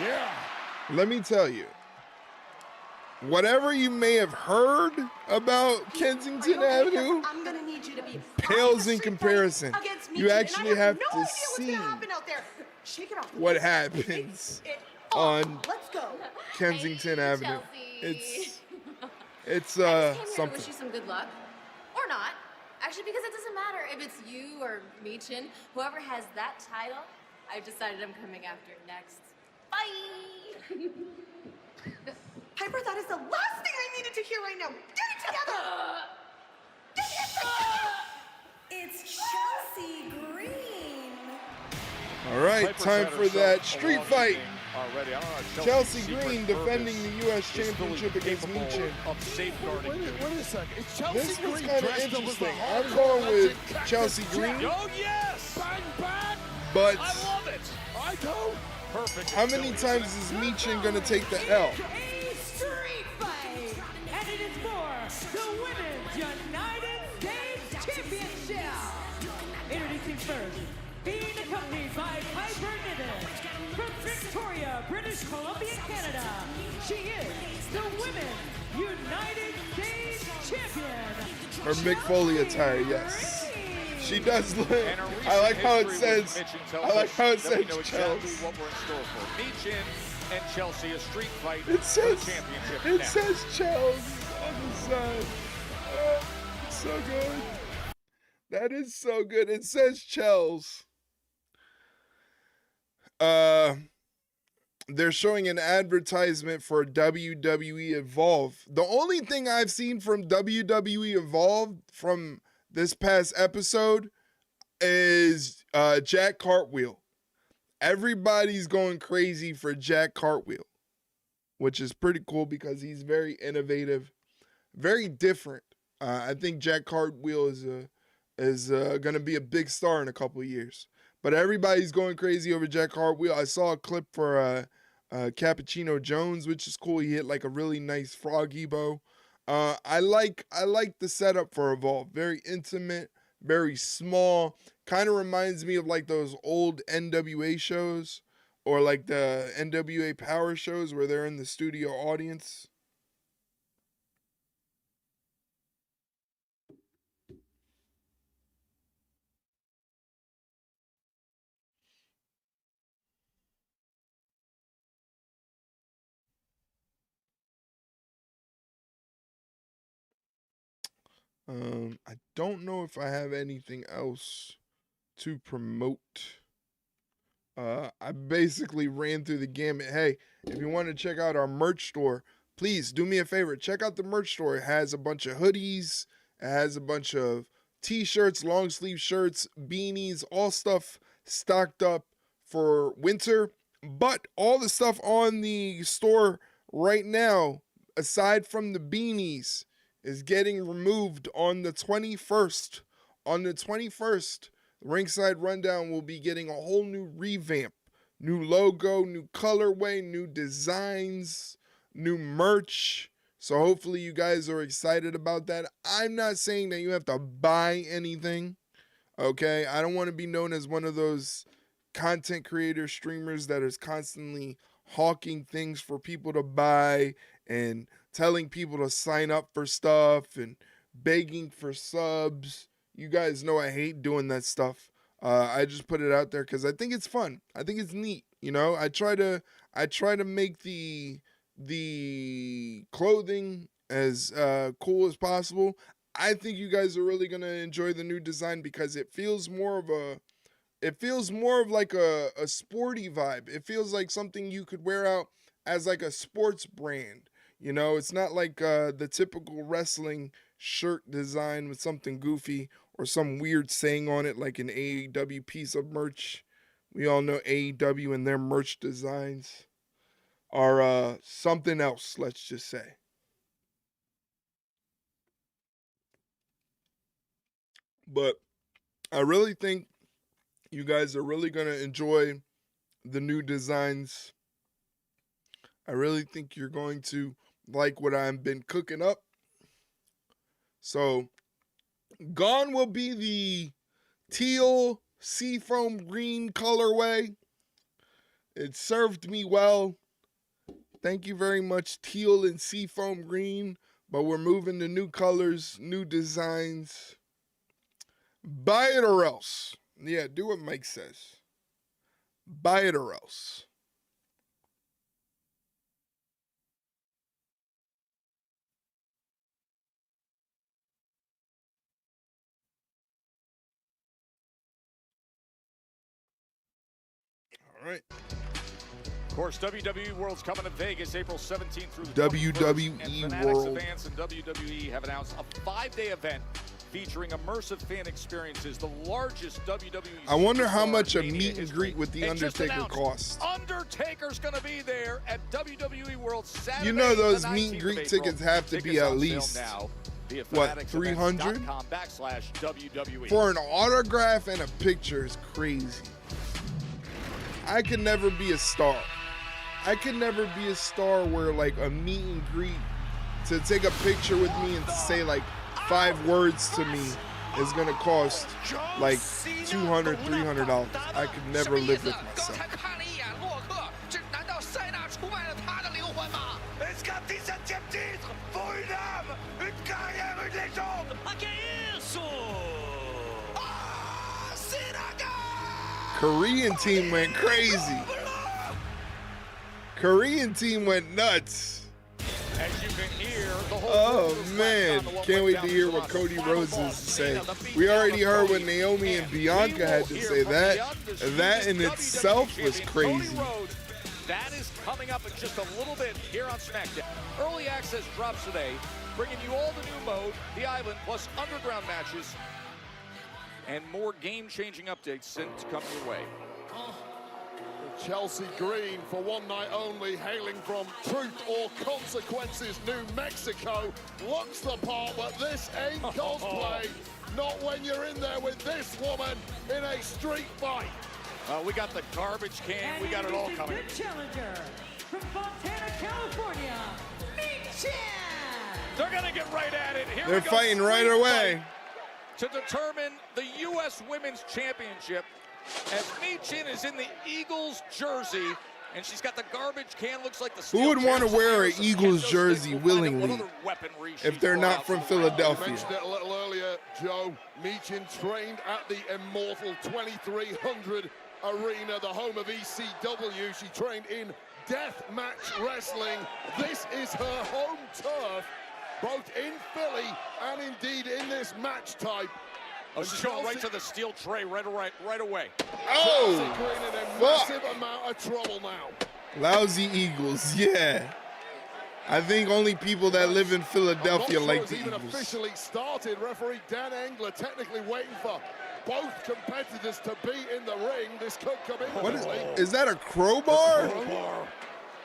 Yeah. Let me tell you, whatever you may have heard about Kensington Avenue I'm gonna need you to be pales in comparison. against me. You actually have no to idea what's see gonna happen out there. Shake it off. what happens on Let's go. Kensington Avenue. Chelsea. It's I just came here to something. wish you some good luck. Or not. Actually, because it doesn't matter if it's you or Michin. Whoever has that title, I've decided I'm coming after next. Bye! Piper, that is the last thing I needed to hear right now. Get it together. Get it together. It's Chelsea Green. All right, Piper's time had for herself that a street long fight. game already. I don't know, Chelsea secret Green purpose defending the U.S. is fully Championship against capable Michin. of safeguarding you. Wait a second. It's Chelsea This was Green kind of dressed up as the interesting. I'm hardcore going with legend Cactus Chelsea Green. Jack. Oh, yes! Bang, bang. But I love it. I do. Perfect. how many times is Michin going to take the L? A street fight, and it is for the Women's United States Championship. Introducing first, being accompanied by Piper Niven from Victoria, British Columbia, Canada. She is the Women's United States Champion. Her Mick Foley attire, yes. She does look. I like how it says. I like how it says Chelsea. Chelsea. What we're in store for. Michin and Chelsea, a street fight It says. for the championship. It now. says Chelsea on the side. Oh, so good. That is so good. It says Chelsea. They're showing an advertisement for WWE Evolve. The only thing I've seen from WWE Evolve from this past episode is Jack Cartwheel. Everybody's going crazy for Jack Cartwheel, which is pretty cool because he's very innovative, very different. I think Jack Cartwheel is going to be a big star in a couple of years. But everybody's going crazy over Jack Cartwheel. I saw a clip for Cappuccino Jones, which is cool. He hit like a really nice frog ebo. I like the setup for Evolve. Very intimate, very small. Kind of reminds me of like those old NWA shows or like the NWA Power shows where they're in the studio audience. I don't know if I have anything else to promote. I basically ran through the gamut. Hey, if you want to check out our merch store, please do me a favor. Check out the merch store. It has a bunch of hoodies. It has a bunch of t-shirts, long sleeve shirts, beanies, all stuff stocked up for winter. But all the stuff on the store right now, aside from the beanies, is getting removed on the 21st. On the 21st, Ringside Rundown will be getting a whole new revamp. New logo, new colorway, new designs, new merch. So hopefully you guys are excited about that. I'm not saying that you have to buy anything. Okay? I don't want to be known as one of those content creator streamers that is constantly hawking things for people to buy and telling people to sign up for stuff and begging for subs. You guys know I hate doing that stuff. I just put it out there because I think it's fun. I think it's neat. You know, I try to make the clothing as cool as possible. I think you guys are really gonna enjoy the new design because it feels more of like a sporty vibe. It feels like something you could wear out as like a sports brand. You know, it's not like the typical wrestling shirt design with something goofy or some weird saying on it like an AEW piece of merch. We all know AEW and their merch designs are something else, let's just say. But I really think you guys are really going to enjoy the new designs. I really think you're going to like what I've been cooking up. So, gone will be the teal seafoam green colorway. It served me well. Thank you very much, teal and seafoam green. But we're moving to new colors, new designs. Buy it or else. Yeah, do what Mike says. Buy it or else. All right. Of course, WWE World's coming to Vegas April 17th through the WWE 21st, and Fanatics World. Advance and WWE have announced a 5-day event featuring immersive fan experiences, the largest WWE. I wonder how superstar much a Mania meet and history. greet with The And just Undertaker announced, costs. Undertaker's going to be there at WWE World Saturday. You know those the meet and 19th greet of April. tickets have to be Tickets at on sale least, now via what, 300? fanaticsevents.com/WWE. For an autograph and a picture is crazy. I could never be a star. I could never be a star where like a meet and greet to take a picture with me and to say like 5 words to me is gonna cost like $200, $300. I could never live with myself. Korean team went crazy. Korean team went nuts. As you can hear, the whole Oh man, can't wait to hear what Cody Rhodes has to say. We already heard what Naomi and Bianca had to say. That in itself was crazy. That is coming up in just a little bit here on SmackDown. Early access drops today, bringing you all the new mode, the island, plus underground matches, and more game-changing updates sent to come your way. Chelsea Green for one night only, hailing from Truth or Consequences, New Mexico. Looks the part, but this ain't cosplay. Not when you're in there with this woman in a street fight. We got the garbage can, And we got it all coming. the challenger from Fontana, California, Michin. They're gonna get right at it. Here They're we go, fighting right street away. fight to determine the U.S. Women's Championship, as Michin is in the Eagles jersey, and she's got the garbage can. Looks like the Who would want to steel wear an chair, some Eagles kendo jersey sticks. We'll find out what willingly other weaponry if she they're brought not out from to the ring. You Philadelphia? mentioned it a little earlier, Joe. Michin trained at the immortal 2300 arena, the home of ECW. She trained in death match wrestling. This is her home turf, both in Philly and indeed in this match type. Oh, she's going right to the steel tray right away. Oh, Chelsea Green in a fuck. massive amount of trouble now. Lousy Eagles, yeah. I think only people that live in Philadelphia I'm not like sure the it's even Eagles. officially started. Referee Dan Engler technically waiting for both competitors to be in the ring. This could come What imminently. is that, a crowbar?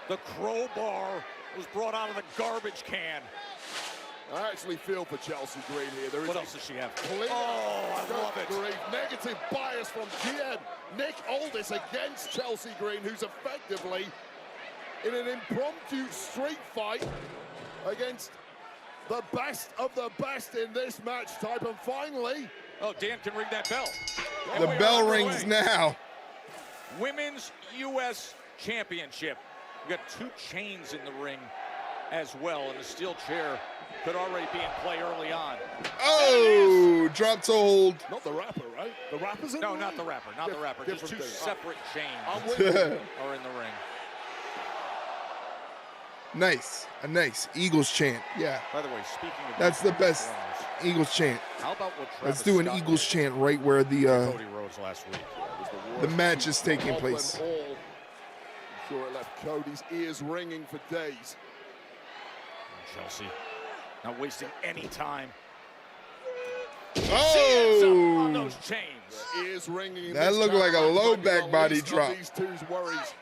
The crowbar was brought out of the garbage can. I actually feel for Chelsea Green here. There is What else does she have? Clear Oh, I love it. grief. Negative bias from GM Nick Aldis against Chelsea Green, who's effectively in an impromptu street fight against the best of the best in this match type. And finally... Oh, Dan can ring that bell. The bell rings now. Women's U.S. Championship. We got 2 chains in the ring as well, and the steel chair could already be in play early on. Oh, drop to hold. Not the rapper, right? The rapper's in No, the not ring? the rapper, not the rapper. Just 2 thing. separate I'm chains with you. are in the ring. Nice, a nice Eagles chant. Yeah, By the way, speaking of that's the best Eagles chant. how about what Let's Travis do an Scott Eagles did chant right where to the Cody Rhodes last week. the match is taking place. I'm sure it left Cody's ears ringing for days. Chelsea not wasting any time. Oh! On those chains. Ears ringing. That looked like a low back body drop. These two's worries.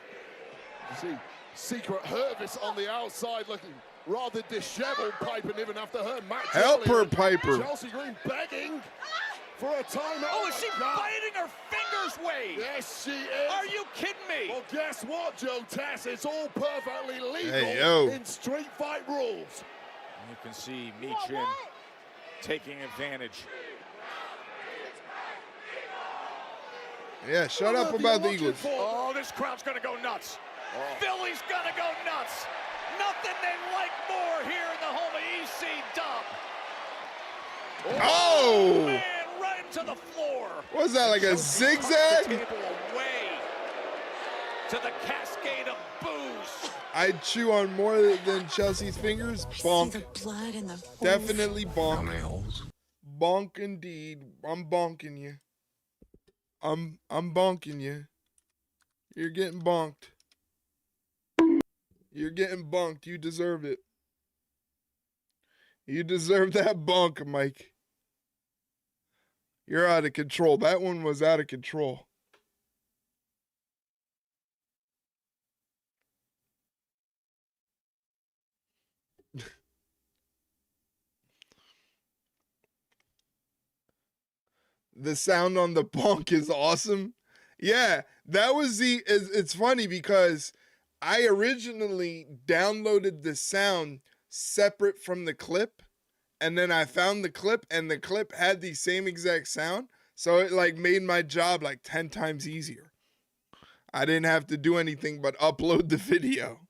You see, Secret Hervis on the outside looking rather disheveled, Piper even after her match. Help earlier. her, Piper. Chelsea Green begging for a timeout. Oh, is she biting her fingers, Wade? Yes, she is. Are you kidding me? Well, guess what, Joe Tess? It's all perfectly legal Hey, yo. in street fight rules. You can see Michin taking advantage. Yeah, shut up about the Eagles. Oh, this crowd's gonna go nuts. Philly's gonna go nuts. Nothing they like more here in the home of EC Dub. Oh! Man, right into the floor. What was that, like a zigzag? Table away to the cascade of boos. I'd chew on more than Chelsea's fingers. Bonk. Blood in the Definitely bonk. Bonk indeed. I'm bonking you. I'm bonking you. You're getting bonked. You're getting bonked. You deserve it. You deserve that bonk, Mike. You're out of control. That one was out of control. The sound on the bonk is awesome. Yeah, that was it's funny because I originally downloaded the sound separate from the clip, and then I found the clip, and the clip had the same exact sound, so it like made my job like 10 times easier. I didn't have to do anything but upload the video.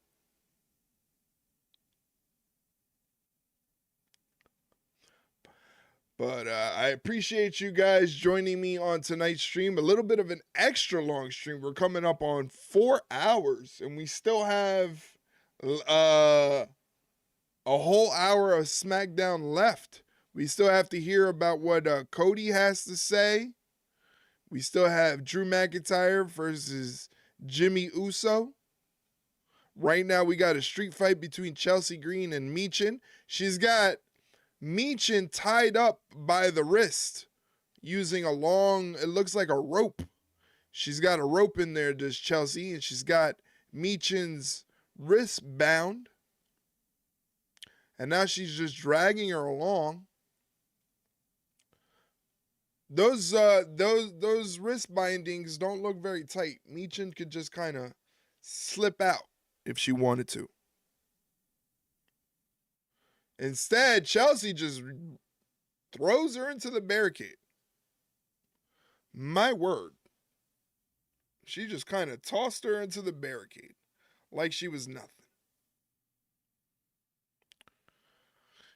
But I appreciate you guys joining me on tonight's stream. A little bit of an extra long stream. We're coming up on 4 hours, and we still have a whole hour of SmackDown left. We still have to hear about what Cody has to say. We still have Drew McIntyre versus Jimmy Uso. Right now, we got a street fight between Chelsea Green and Michin. She's got Michin tied up by the wrist using a long, it looks like a rope. She's got a rope in there, does Chelsea, and she's got Michin's wrist bound. And now she's just dragging her along. Those wrist bindings don't look very tight. Michin could just kind of slip out if she wanted to. Instead, Chelsea just throws her into the barricade. My word. She just kind of tossed her into the barricade like she was nothing.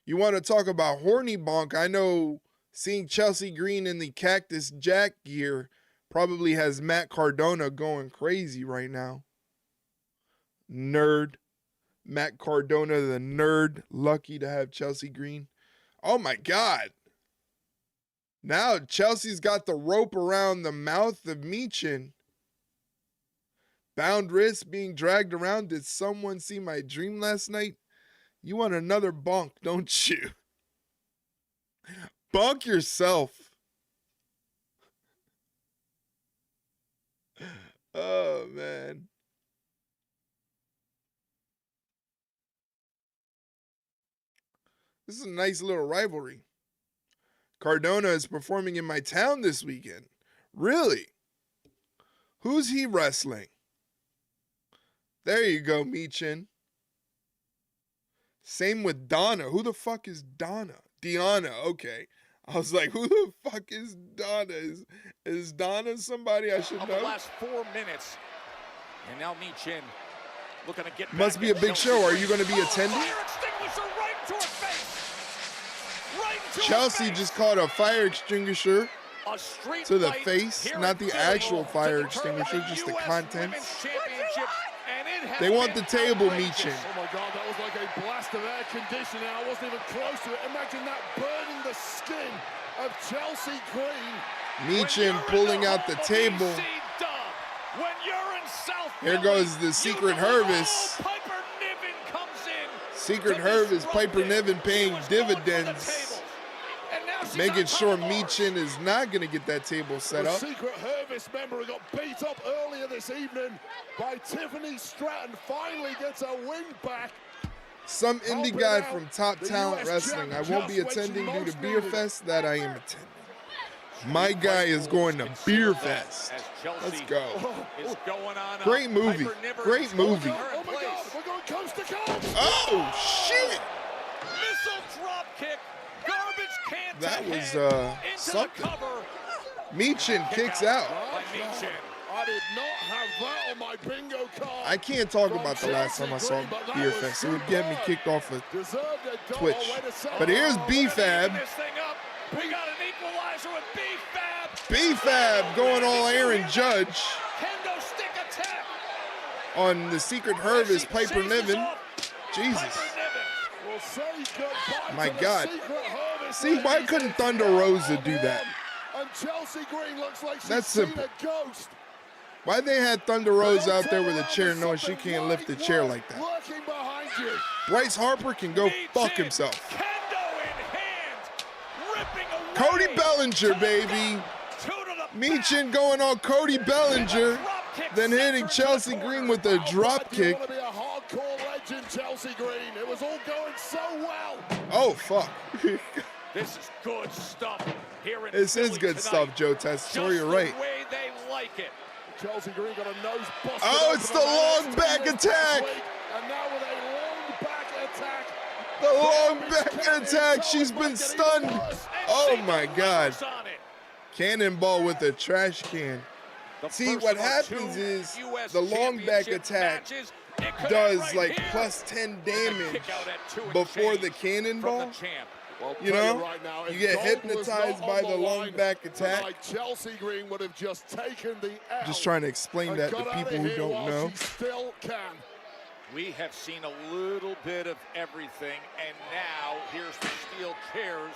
You want to talk about horny bonk? I know seeing Chelsea Green in the Cactus Jack gear probably has Matt Cardona going crazy right now. Nerd. Matt Cardona, the nerd, lucky to have Chelsea Green. Oh my God. Now Chelsea's got the rope around the mouth of Michin. Bound wrists being dragged around. Did someone see my dream last night? You want another bonk, don't you? Bonk yourself. Oh, man. This is a nice little rivalry. Cardona is performing in my town this weekend. Really? Who's he wrestling? There you go, Michin. Same with Donna. Who the fuck is Donna? Deanna, okay. I was like, who the fuck is Donna? Is Donna somebody I should know? The last 4 minutes. And now Michin looking to get Must be a big show. Are you going to be attending? Fire extinguisher right into her face. Right into Chelsea her face. just caught a fire extinguisher A street to the fight face, here not in the Philly actual to fire determine extinguisher, just the US contents. Women's Championship, and it has They want the been table, outrageous. Michin. Oh my God, that was like a blast of air conditioning. I wasn't even close to it. Imagine that burning the skin of Chelsea Green. Michin pulling out the table. When you're in South Here goes the Secret Hervis. Piper Niven comes in. Secret Hervis, Piper Niven paying dividends, making sure Michin is not going to get that table set The up. Secret Hervis member who got beat up earlier this evening by Tiffany Stratton finally gets a win back. Some indie guy from Top Talent Wrestling. I won't be attending due to Beer Fest that I am attending. My guy is going to Beer Fest. Let's go. Great movie. Great movie. Oh my God, we're going coast to coast. Oh, shit. Missile drop kick. Garbage can That to was head into something. the cover. Michin kicks out. By Michin. I did not have that on my bingo card. I can't talk about the last time I saw Beer Fest. It would get me kicked off of Twitch. But here's B-Fab. This thing up. We got an equalizer with B-Fab. B-Fab going all Aaron Judge Kendo stick attack. on the Secret Hervis, Piper Niven. Jesus. We'll say goodbye My to the God. Secret Hervis, See, why ladies couldn't and Thunder gentlemen. Rosa do that? And Chelsea Green looks like she's That's seen simple. a ghost. Why they had Thunder Rosa out there with a chair knowing she can't lift the chair like that? Lurking behind you. Bryce Harper can go fuck himself. Kendo in hand. Ripping away. Cody Bellinger, baby. Michin going on Cody Bellinger, then hitting Chelsea Green with a drop You kick. want to be a hardcore legend, Chelsea Green. It was all going so well. Oh, fuck. This is good stuff here in This is Philly good tonight. stuff, Joe Tessitore. You're right. The way they like it. Chelsea Green got a nose busted. Oh, it's open the on long NXT back this attack. week, and now with a long back attack. The long back attack. She's been stunned. Oh, my God. Cannonball with a trash can. See, what happens is the long back attack does like plus 10 damage before the cannonball. Well, You tell know, right now, you if get gold was hypnotized not by on the long line back attack. tonight, Chelsea Green would have just taken the L. Just trying to explain and that to got out of people who here don't while know. She still can. We have seen a little bit of everything, and now here's the steel chairs.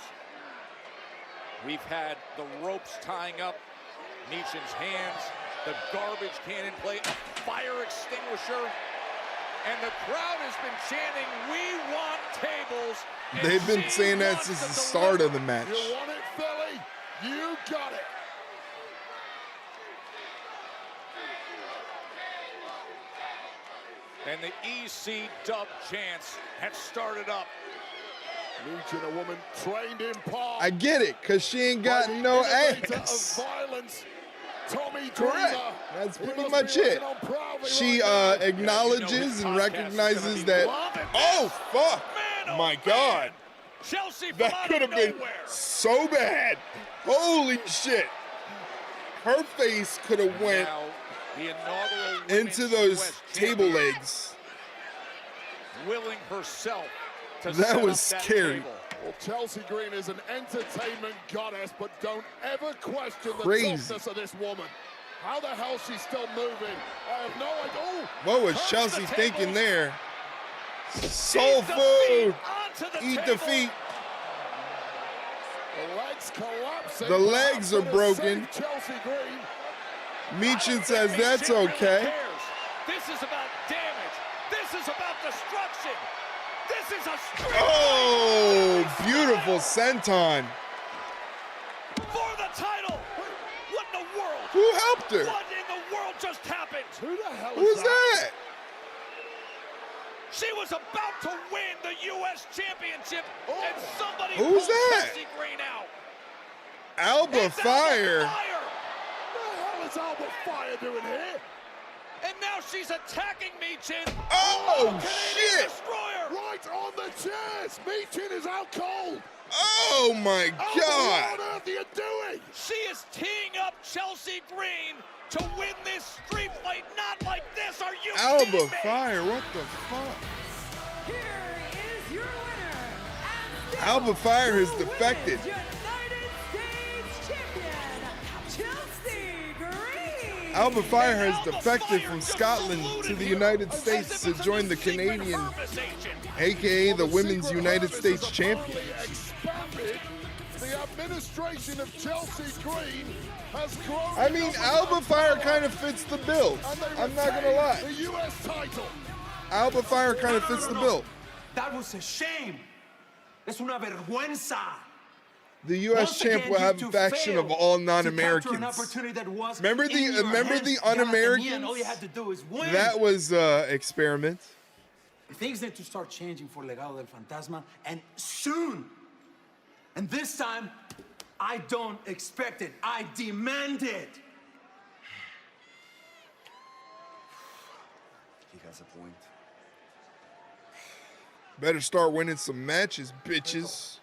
We've had the ropes tying up Michin's hands, the garbage can in play, a fire extinguisher, and the crowd has been chanting, "We want tables." and They've been she saying that wants since to the start deliver. of the match. You want it, Philly? You got it. And the EC dub chants have started up. Michin, a woman trained in part. I get it, because she ain't got no Innovator ass. of violence, Tommy Correct. Dreamer. That's He pretty must much be it. looking on proudly She right now. acknowledges and recognizes that. Oh, fuck. My God. Chelsea from That out could of have been nowhere. so bad. Holy shit. Her face could have went Now, the inaugural into women's those US table champion, legs. willing herself to That set was up that scary. table. Well, Chelsea Green is an entertainment goddess, but don't ever question the Crazy. toughness of this woman. How the hell she's still moving? I have no idea. Oh, What was turns Chelsea the thinking tables. there? Soul food. Eat the feet. The legs collapsing. The legs are But it broken. saved Chelsea Green. Michin says that's Michin really okay. cares. This is about damage. This is about destruction. This is a street Oh, beautiful senton. for the title. What in the world? Who helped her? What in the world just happened? Who the hell Who's that? She was about to win the U.S. U.S. Championship, and somebody Who's pulls that? Chelsea Green out. Alba Fire. What the hell is Alba Fire doing here? And now she's attacking Michin. Oh, Canadian shit. Destroyer. Right on the chest. Michin is out cold. Oh, my Alba, God. what on earth are you doing? She is teeing up Chelsea Green to win this street fight. Not like this. Are you Alba kidding me? Fire, what the fuck? Here is your winner. Alba Fire has defected. United States Champion, Chelsea Green. Alba Fire has defected from Scotland to the United States to join the Canadian, aka the Women's United States Champion. Expanded. The administration of Chelsea Green has grown. I mean, Alba Fire kind of fits the bill. I'm not gonna lie. The U.S. title. Alba Fire kind of fits the bill. That was a shame. Es una vergüenza. The U.S. champ will have a faction of all non-Americans. Remember the un-Americans? All you had to do is win. That was experiment. Things need to start changing for Legado del Fantasma, and soon. And this time, I don't expect it. I demand it. He has a point. Better start winning some matches, bitches.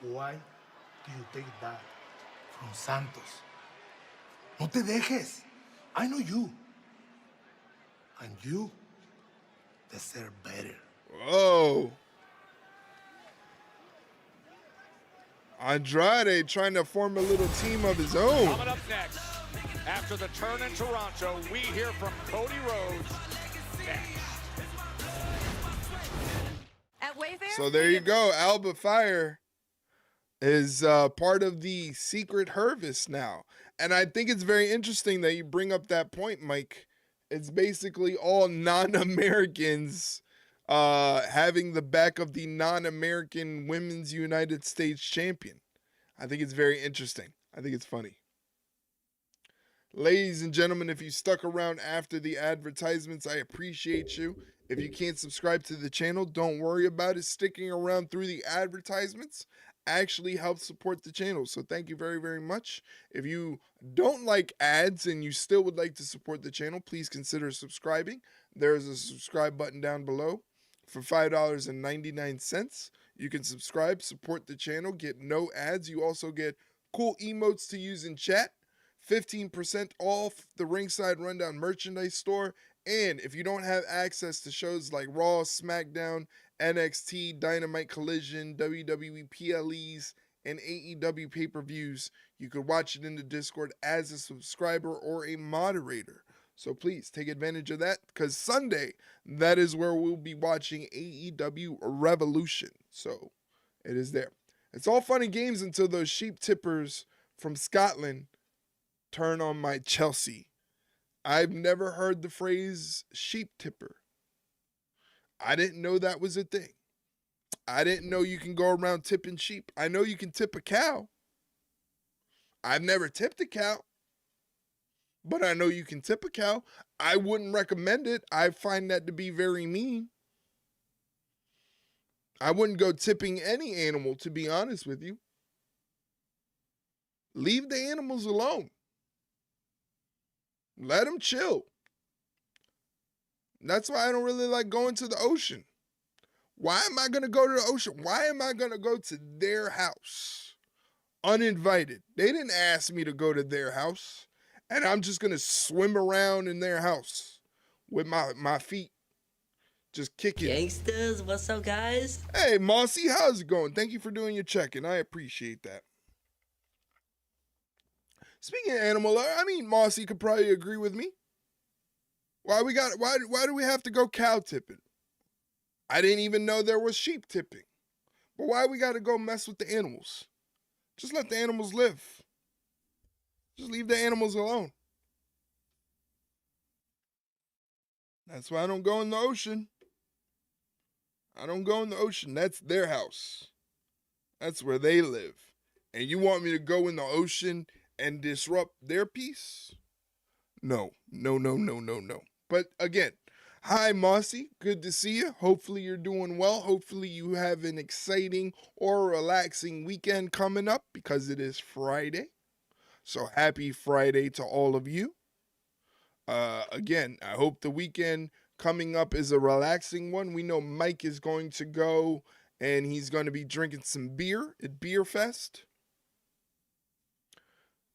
Why do you take that from Santos? No te dejes. I know you. And you deserve better. Whoa. Andrade trying to form a little team of his own. Coming up next, after the turn in Toronto, we hear from Cody Rhodes next. At Wayfair, So there you go. Alba Fire is part of the Secret Harvest now. And I think it's very interesting that you bring up that point, Mike. It's basically all non-Americans having the back of the non-American Women's United States Champion. I think it's very interesting. I think it's funny. Ladies and gentlemen, if you stuck around after the advertisements, I appreciate you. If you can't subscribe to the channel, don't worry about it. Sticking around through the advertisements actually helps support the channel. So thank you very, very much. If you don't like ads and you still would like to support the channel, please consider subscribing. There's a subscribe button down below. For $5.99, you can subscribe, support the channel, get no ads. You also get cool emotes to use in chat, 15% off the Ringside Rundown merchandise store. And if you don't have access to shows like Raw, SmackDown, NXT, Dynamite Collision, WWE PLEs, and AEW pay-per-views, you could watch it in the Discord as a subscriber or a moderator. So please take advantage of that, because Sunday, that is where we'll be watching AEW Revolution. So it is there. It's all fun and games until those sheep tippers from Scotland turn on my Chelsea. I've never heard the phrase sheep tipper. I didn't know that was a thing. I didn't know you can go around tipping sheep. I know you can tip a cow. I've never tipped a cow. But I know you can tip a cow. I wouldn't recommend it. I find that to be very mean. I wouldn't go tipping any animal, to be honest with you. Leave the animals alone. Let them chill. That's why I don't really like going to the ocean. Why am I going to go to the ocean? Why am I going to go to their house uninvited? They didn't ask me to go to their house. And I'm just going to swim around in their house with my feet just kicking. Gangsters, what's up, guys? Hey, Mossy, how's it going? Thank you for doing your check-in. I appreciate that. Speaking of animal, I mean, Mossy could probably agree with me. Why do we have to go cow tipping? I didn't even know there was sheep tipping. But why we got to go mess with the animals? Just let the animals live. Just leave the animals alone. That's why I don't go in the ocean. I don't go in the ocean. That's their house. That's where they live. And you want me to go in the ocean and disrupt their peace? No. But again, Hi, Mossy. Good to see you. Hopefully you're doing well. Hopefully you have an exciting or relaxing weekend coming up because it is Friday. So happy Friday to all of you. Again, I hope the weekend coming up is a relaxing one. We know Mike is going to go and he's going to be drinking some beer at Beer Fest.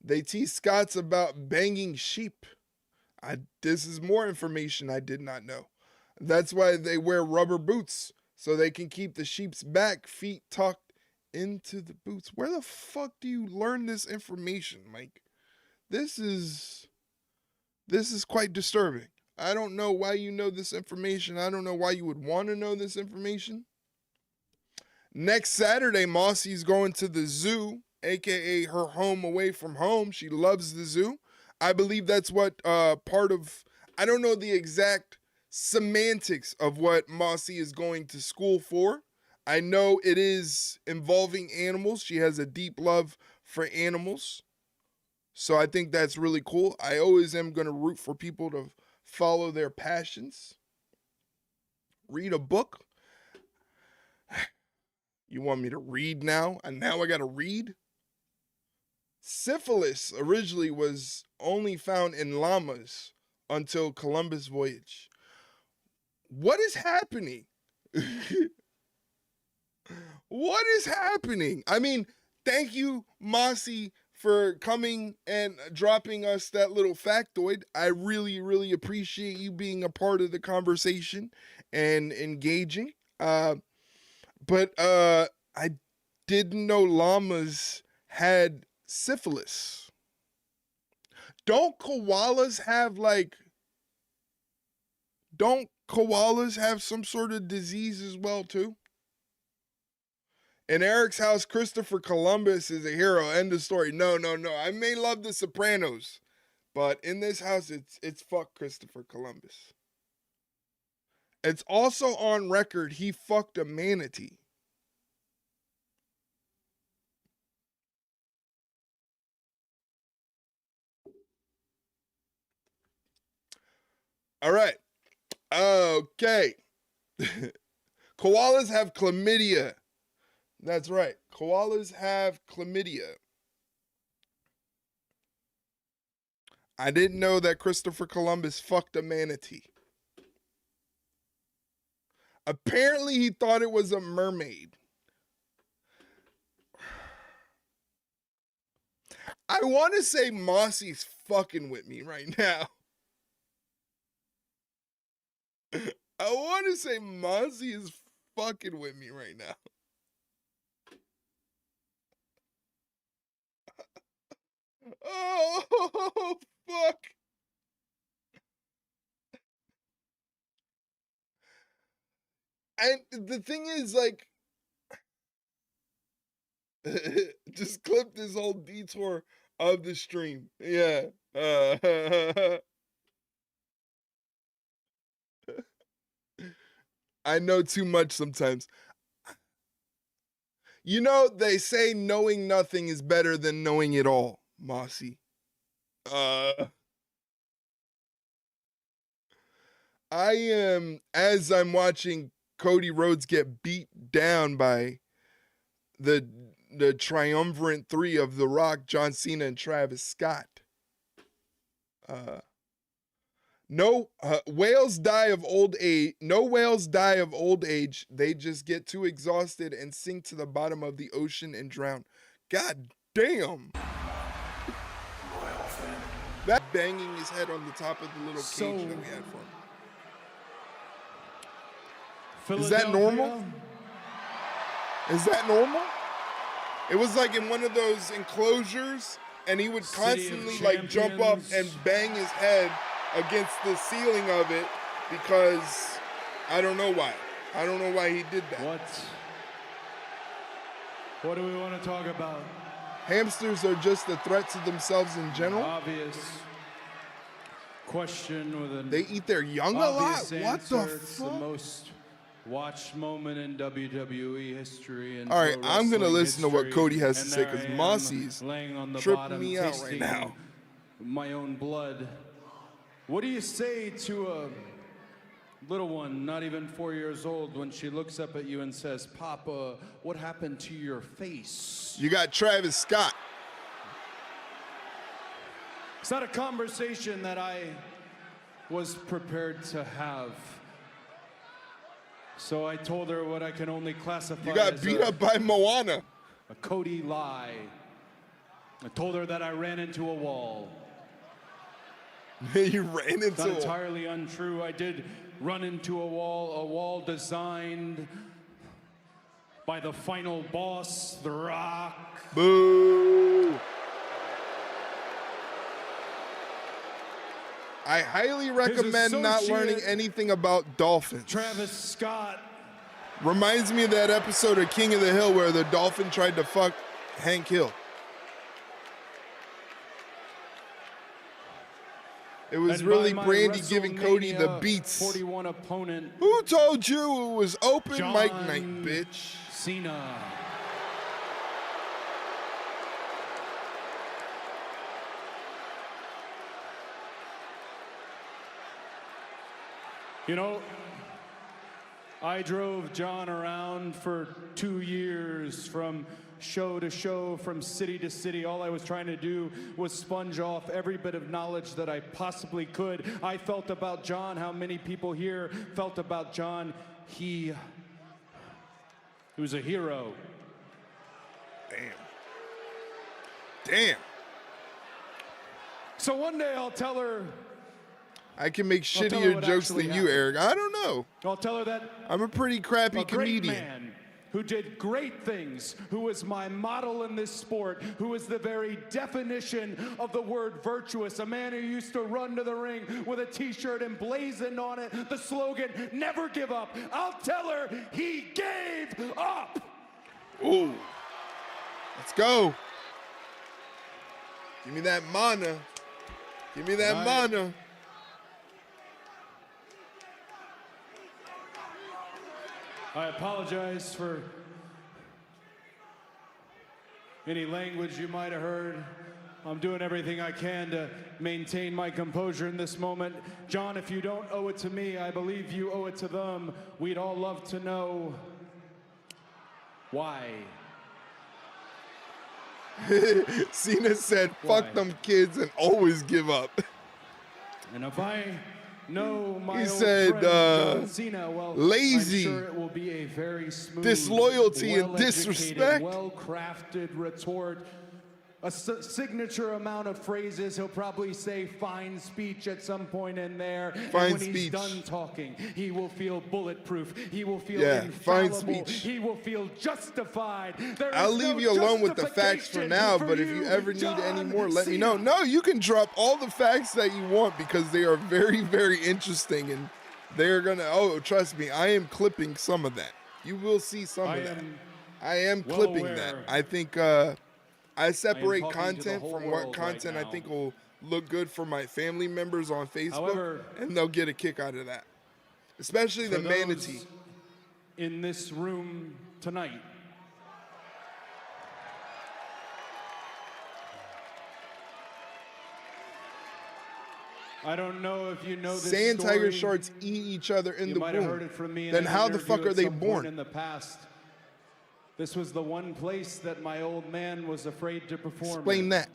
They tease Scott's about banging sheep. This is more information I did not know. That's why they wear rubber boots, so they can keep the sheep's back feet tucked into the boots. Where the fuck do you learn this information, Mike? This is quite disturbing. I don't know why you know this information. I don't know why you would want to know this information. Next Saturday, Mossy's going to the zoo, aka her home away from home. She loves the zoo. I believe that's what part of, I don't know the exact semantics of what Mossy is going to school for. I know it is involving animals. She has a deep love for animals. So I think that's really cool. I always am going to root for people to follow their passions. Read a book. You want me to read now? And now I got to read? Syphilis originally was only found in llamas until Columbus' voyage. What is happening? What is happening? I mean, thank you, Mossy, for coming and dropping us that little factoid. I really, really appreciate you being a part of the conversation and engaging. But I didn't know llamas had syphilis. Don't koalas have some sort of disease as well too? In Eric's house, Christopher Columbus is a hero. End of story. No. I may love The Sopranos, but in this house, it's fuck Christopher Columbus. It's also on record he fucked a manatee. All right. Okay. Koalas have chlamydia. That's right. Koalas have chlamydia. I didn't know that Christopher Columbus fucked a manatee. Apparently, he thought it was a mermaid. I want to say Mossy's fucking with me right now. I want to say Mossy is fucking with me right now. Oh, fuck. And the thing is, like, just clip this whole detour of the stream. Yeah. I know too much sometimes. You know, they say knowing nothing is better than knowing it all, Mossy. I am, as I'm watching Cody Rhodes get beat down by the triumvirate three of The Rock, John Cena, and Travis Scott. No whales die of old age. No whales die of old age. They just get too exhausted and sink to the bottom of the ocean and drown. God damn. That banging his head on the top of the little cage that we had for him. Is that normal? Is that normal? It was like in one of those enclosures, and he would constantly like jump up and bang his head against the ceiling of it because I don't know why. I don't know why he did that. What do we want to talk about? Hamsters are just a threat to themselves in general. Obvious question with an they eat their young a lot. What the fuck? It's the most watched moment in WWE history. And all right, I'm gonna listen to what Cody has to say because Mossy's tripping me out right now. My own blood. What do you say to little one, not even 4 years old, when she looks up at you and says, Papa, what happened to your face? You got Travis Scott. It's not a conversation that I was prepared to have. So I told her what I can only classify You got as beat up by Moana. A Cody lie. I told her that I ran into a wall. You ran into It's not entirely untrue. I did run into a wall designed by the final boss, The Rock. Boo! I highly recommend not learning anything about dolphins. Travis Scott. Reminds me of that episode of King of the Hill where the dolphin tried to fuck Hank Hill. It was really Brandy giving Cody the beats. 41 opponent. Who told you it was open John mic night, bitch? Cena. You know, I drove John around for 2 years from show to show, from city to city. All I was trying to do was sponge off every bit of knowledge that I possibly could. I felt about John how many people here felt about John. He was a hero. Damn. So one day I'll tell her. I can make I'll tell her shittier what jokes actually than you, happened. Eric. I don't know. I'll tell her that I'm a pretty crappy a great comedian. man who did great things, who is my model in this sport, who is the very definition of the word virtuous, a man who used to run to the ring with a t-shirt emblazoned on it the slogan, never give up. I'll tell her he gave up. Ooh. Let's go. Give me that mana. Give me that mana. I apologize for any language you might have heard. I'm doing everything I can to maintain my composure in this moment. John, if you don't owe it to me, I believe you owe it to them. We'd all love to know why. Cena said, fuck them kids and always give up. And if I know my He old said, friend, John Cena, well, lazy, I'm sure it will be a very smooth, disloyalty and well-educated, disrespect. well-crafted retort. A signature amount of phrases. He'll probably say fine speech at some point in there. Fine and when he's speech. done talking, he will feel bulletproof. He will feel fine infallible. speech. He will feel justified. There I'll is leave no you alone with the facts for justification now, for but if you ever need John any more, let me know. Cena. No, you can drop all the facts that you want because they are very, very interesting and they're gonna, oh, trust me, I am clipping some of that. You will see some of that. I am well clipping aware. that. I think I separate talking to the content whole from what world right content I now. think will look good for my family members on Facebook, However, and they'll get a kick out of that. Especially the For manatee. those in this room tonight, I don't know if you know this Sand story. tiger sharks eat each other in You the might have womb. heard it from me in Then an how the interview fuck are at they some point born? in the past. This was the one place that my old man was afraid to perform. Explain in. that.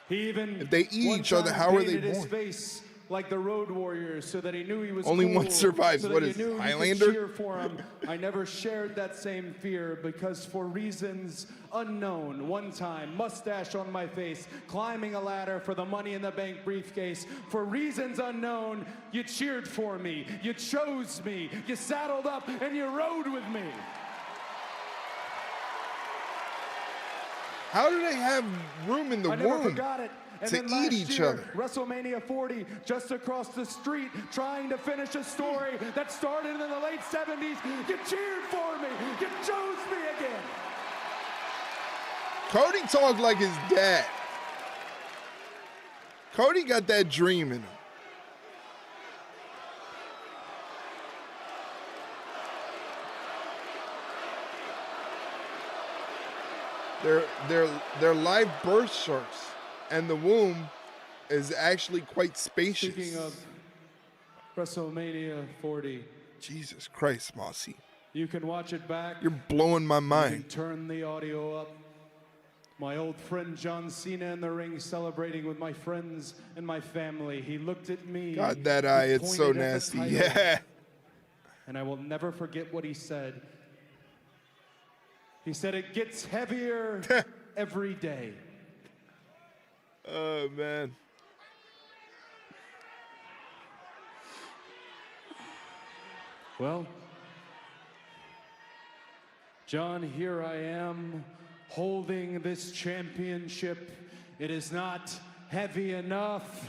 He even If they eat one each other, time how are they painted his born? face like the Road Warriors, so that he knew he was Only cool, one survives. So that What you is knew you could Highlander? cheer for him. I never shared that same fear because, for reasons unknown, one time, mustache on my face, climbing a ladder for the Money in the Bank briefcase. For reasons unknown, you cheered for me, you chose me, you saddled up, and you rode with me. How do they have room in the I never womb forgot it. And to then eat last each year, other? WrestleMania 40, just across the street, trying to finish a story that started in the late 70s. You cheered for me. You chose me again. Cody talked like his dad. Cody got that dream in him. They're live birth sharks, and the womb is actually quite spacious. Speaking of WrestleMania 40. Jesus Christ, Mossy. You can watch it back. You're blowing my You mind. can turn the audio up. My old friend John Cena in the ring celebrating with my friends and my family. He looked at me. God, that eye, he it's so pointed at the nasty. title, Yeah. And I will never forget what he said. He said, it gets heavier every day. Oh, man. Well, John, here I am holding this championship. It is not heavy enough.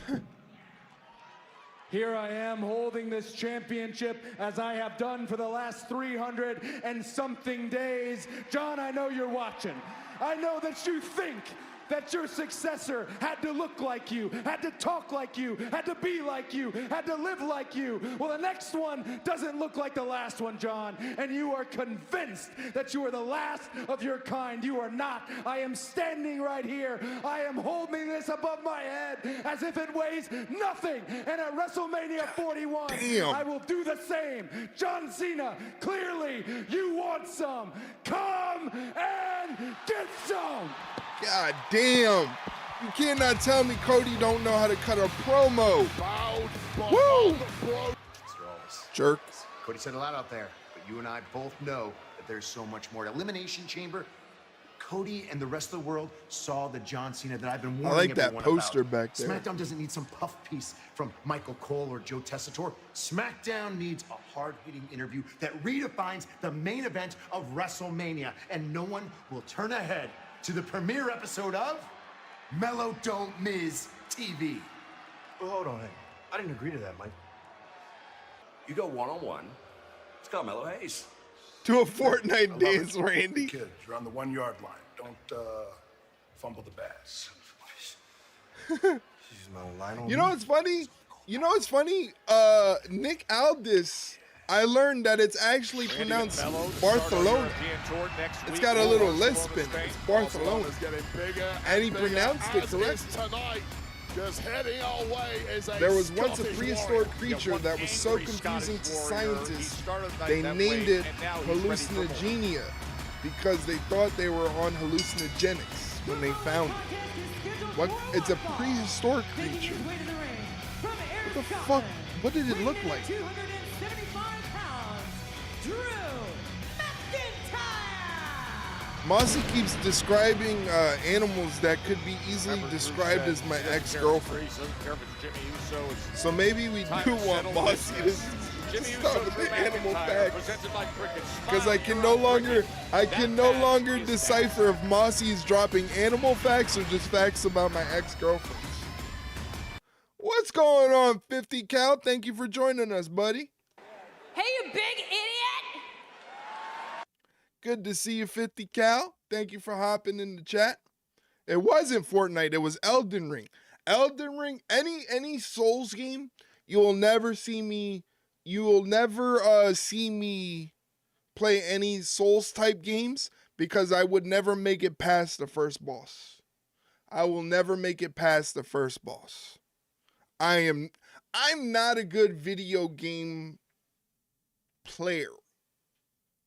Here I am holding this championship as I have done for the last 300 and something days. John, I know you're watching. I know that you think that your successor had to look like you, had to talk like you, had to be like you, had to live like you. Well, the next one doesn't look like the last one, John, and you are convinced that you are the last of your kind. You are not. I am standing right here. I am holding this above my head as if it weighs nothing. And at WrestleMania 41, I will do the same. John Cena, clearly you want some. Come and get some. God damn. You cannot tell me Cody don't know how to cut a promo. Woo! Jerk. Cody said a lot out there, but you and I both know that there's so much more. Elimination Chamber, Cody and the rest of the world saw the John Cena that I've been warning I like that everyone poster about. back there. SmackDown doesn't need some puff piece from Michael Cole or Joe Tessitore. SmackDown needs a hard-hitting interview that redefines the main event of WrestleMania, and no one will turn ahead to the premiere episode of Mellow Don't Miz TV. Well, hold on. I didn't agree to that, Mike. You go one-on-one. It's Carmelo Hayes. Do a Fortnite dance, Randy. Kids, you're on the 1 yard line. Don't fumble the bats. You know what's funny? You know what's funny? Nick Aldis, I learned that it's actually pronounced Barcelona. It's got a little lisp in it. It's Barcelona. And he pronounced it correctly. Just heading our way is a There was once a Scottish prehistoric warrior. creature that was so confusing to scientists, they named it hallucinogenia because they thought they were on hallucinogenics when they found it. What? It's a prehistoric creature. What the fuck? What did it look like? 275 pounds, Drew McIntyre. Mossy keeps describing animals that could be easily described as my ex-girlfriend. So maybe we do want Mossy to start with the animal facts. Because I can no longer decipher if Mossy is dropping animal facts or just facts about my ex-girlfriends. What's going on, 50 Cal? Thank you for joining us, buddy. Hey, you big idiot! Good to see you, 50 Cal. Thank you for hopping in the chat. It wasn't Fortnite, it was Elden Ring. Elden Ring, any Souls game, you will never see me play any Souls type games because I would never make it past the first boss. I will never make it past the first boss. I'm not a good video game player.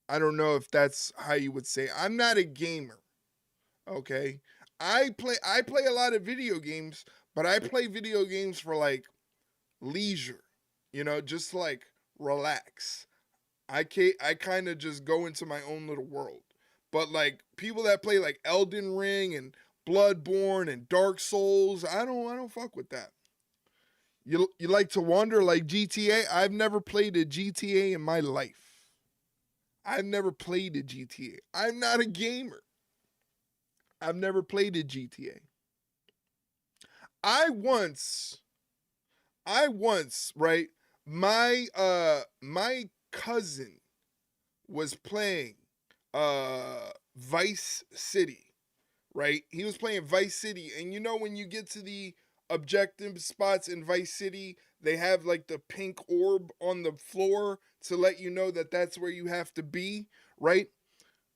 I don't know if that's how you would say. I'm not a gamer. Okay? I play a lot of video games, but I play video games for like leisure. You know, just like relax. I kind of just go into my own little world. But like people that play like Elden Ring and Bloodborne and Dark Souls, I don't fuck with that. You like to wander like GTA? I've never played a GTA in my life. I've never played a GTA. I'm not a gamer. I've never played a GTA. I once, right? My cousin was playing Vice City, right? He was playing Vice City, and you know when you get to the objective spots in Vice City, they have like the pink orb on the floor to let you know that that's where you have to be, right?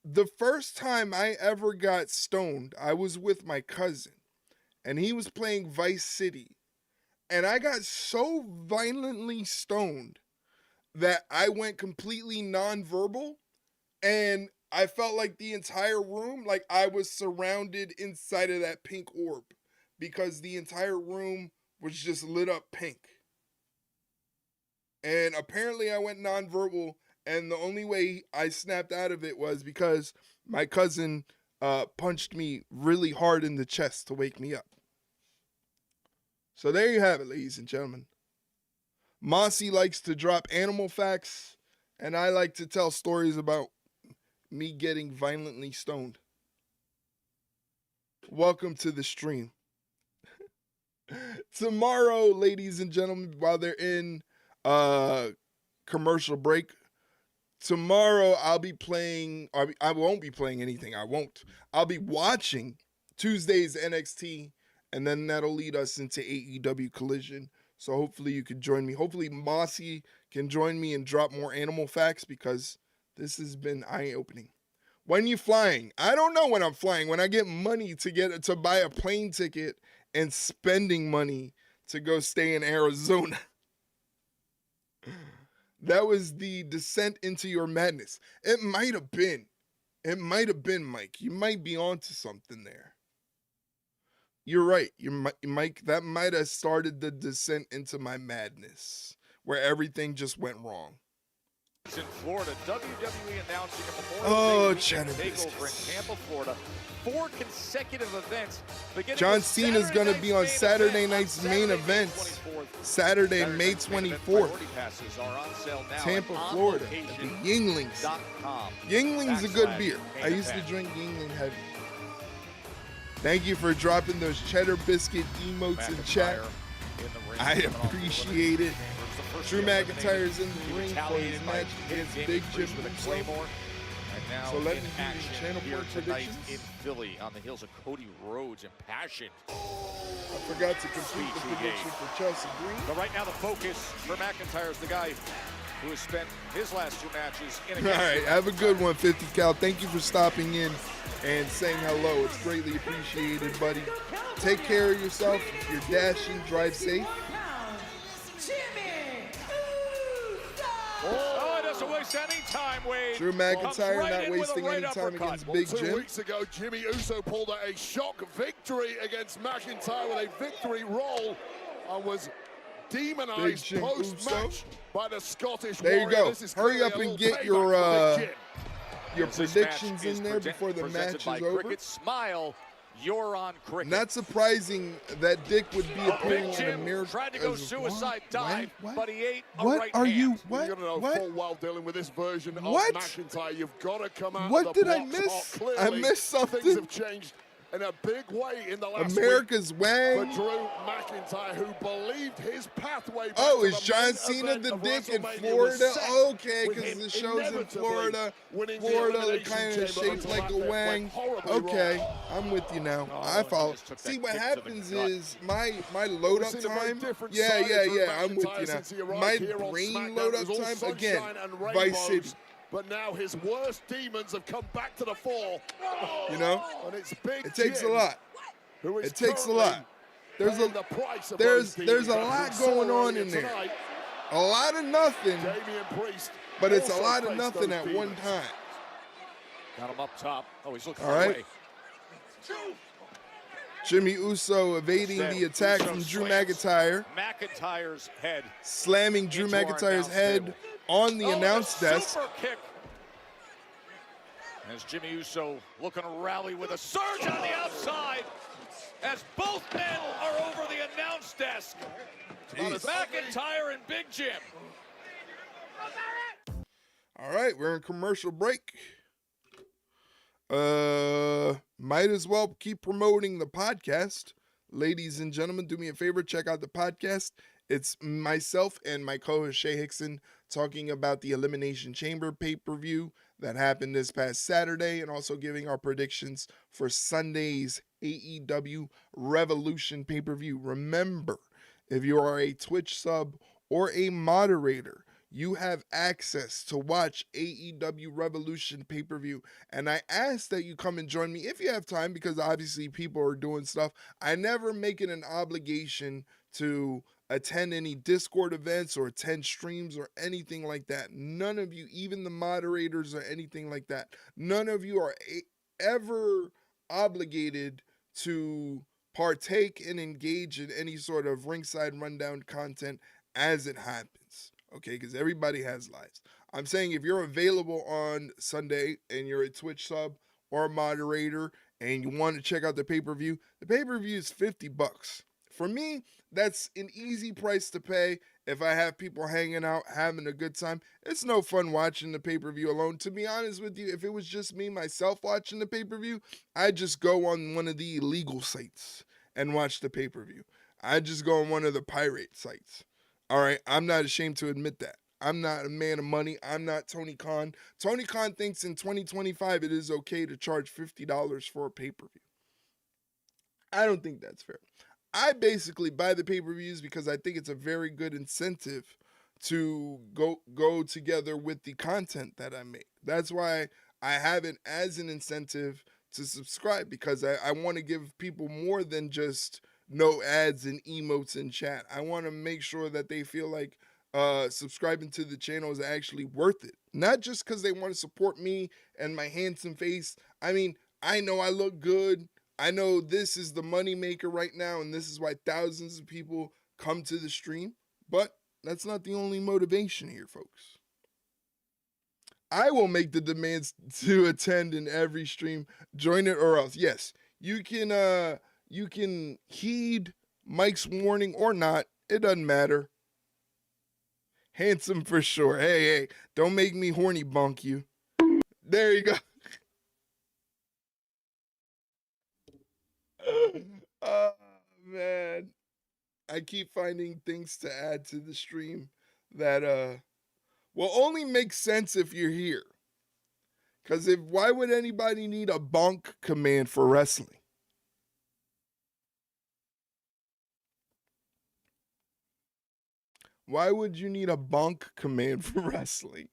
The first time I ever got stoned, I was with my cousin, and he was playing Vice City, And I got so violently stoned that I went completely nonverbal, and I felt like the entire room, like I was surrounded inside of that pink orb, because the entire room was just lit up pink. And apparently I went nonverbal, and the only way I snapped out of it was because my cousin punched me really hard in the chest to wake me up. So there you have it, ladies and gentlemen. Mossy likes to drop animal facts, and I like to tell stories about me getting violently stoned. Welcome to the stream. Tomorrow, ladies and gentlemen, while they're in commercial break, tomorrow I'll be playing, I won't be playing anything, I'll be watching Tuesday's NXT, and then that'll lead us into AEW Collision. So hopefully you can join me. Hopefully Mossy can join me and drop more animal facts, because this has been eye-opening. When you flying? I don't know when I'm flying. When I get money to buy a plane ticket and spending money to go stay in Arizona. That was the descent into your madness. It might have been. Mike. You might be onto something there. You're right. Mike, that might have started the descent into my madness, where everything just went wrong. In Florida, WWE announcing a Memorial Day Cheddar takeover in Tampa, Florida. 4 consecutive events. John Cena is going to be on Saturday night's main event. Saturday, May 24th. Tampa, Florida. At the Yinglings. Yingling's a good beer. I used to drink Yingling heavy. Thank you for dropping those cheddar biscuit emotes in chat. I appreciate it. Drew McIntyre's in the ring for his match against Big Jim Uso. So let me do these channel board predictions. In Philly on the heels of Cody Rhodes, impassioned. I forgot to complete the prediction for Chelsea Green. But right now the focus for McIntyre is the guy who has spent his last 2 matches in a All right, have a good one, 50 Cal. Thank you for stopping in and saying hello. It's greatly appreciated, buddy. Take care of yourself. If you're dashing, drive safe. Oh, it doesn't waste any time, Wade. Drew McIntyre not wasting any time against Big Jim. 2 weeks ago, Jimmy Uso pulled out a shock victory against McIntyre with a victory roll and was demonized post-match by the Scottish There you go. This Hurry up and get your predictions in there before the match is over. Cricket Smile. You're on Cricket. Not surprising that Dick would be appearing in a mirror. Tried to go suicide dive, but he ate a What right are hand. you? What? You're going to know full well dealing with this version of What? McIntyre. You've got to come out What of the did I blocks miss? hot. I Clearly, missed something. Things have changed in a big way in the last America's week Wang. for Drew McIntyre, who believed his pathway back Oh, to is the John main Cena event the of dick in WrestleMania Florida? was set, Okay, with because him the show's in inevitably Florida. winning the Florida, Elimination kind of Chamber shaped until like a that went wang. horribly Okay, wrong. I'm with you now. Oh, I follow. he just took that See, what kick to the happens gut. is my load up We've seen a very time. different Yeah, side of Drew I'm with McIntyre you since he now. arrived My here on brain SmackDown. load It up was all time again. sunshine and Vice rainbows, City. But now his worst demons have come back to the fore. You know, And it's Big it takes a Jim, lot. who is It takes a currently lot. There's paying the price of there's those there's a demons. lot We saw going on earlier in there. tonight, A lot of nothing, Damian Priest but it's a also lot of faced nothing those at demons. one time. Got him up top. Oh, he's looking All for a right. way. Jimmy Uso evading the attack from Drew McIntyre, McIntyre's head. slamming Drew Into our McIntyre's announce head table. on the Oh, announce the desk. super kick. As Jimmy Uso looking to rally with a surge on the outside, as both men are over the announce desk. Jeez. McIntyre and Big Jim. All right, we're in commercial break. Might as well keep promoting the podcast. Ladies and gentlemen, do me a favor, check out the podcast. It's myself and my co-host Shay Hickson talking about the Elimination Chamber pay-per-view that happened this past Saturday, and also giving our predictions for Sunday's AEW Revolution pay-per-view. Remember, if you are a Twitch sub or a moderator, you have access to watch AEW Revolution pay-per-view. And I ask that you come and join me if you have time, because obviously people are doing stuff. I never make it an obligation to attend any Discord events or attend streams or anything like that. None of you, even the moderators or anything like that, none of you are ever obligated to partake and engage in any sort of ringside rundown content as it happens, okay? Because everybody has lives. I'm saying if you're available on Sunday and you're a Twitch sub or a moderator and you want to check out the pay-per-view is $50. For me, that's an easy price to pay if I have people hanging out, having a good time. It's no fun watching the pay-per-view alone. To be honest with you, if it was just me, myself, watching the pay-per-view, I'd just go on one of the illegal sites and watch the pay-per-view. I'd just go on one of the pirate sites. All right, I'm not ashamed to admit that. I'm not a man of money. I'm not Tony Khan. Tony Khan thinks in 2025 it is okay to charge $50 for a pay-per-view. I don't think that's fair. I basically buy the pay-per-views because I think it's a very good incentive to go together with the content that I make. That's why I have it as an incentive to subscribe, because I want to give people more than just no ads and emotes in chat. I want to make sure that they feel like subscribing to the channel is actually worth it. Not just because they want to support me and my handsome face. I mean, I know I look good. I know this is the money maker right now, and this is why thousands of people come to the stream, but that's not the only motivation here, folks. I will make the demands to attend in every stream. Join it or else. Yes, you can heed Mike's warning or not. It doesn't matter. Handsome for sure. Hey, don't make me horny bonk you. There you go. Oh, man. I keep finding things to add to the stream that will only make sense if you're here. Because why would anybody need a bonk command for wrestling? Why would you need a bonk command for wrestling?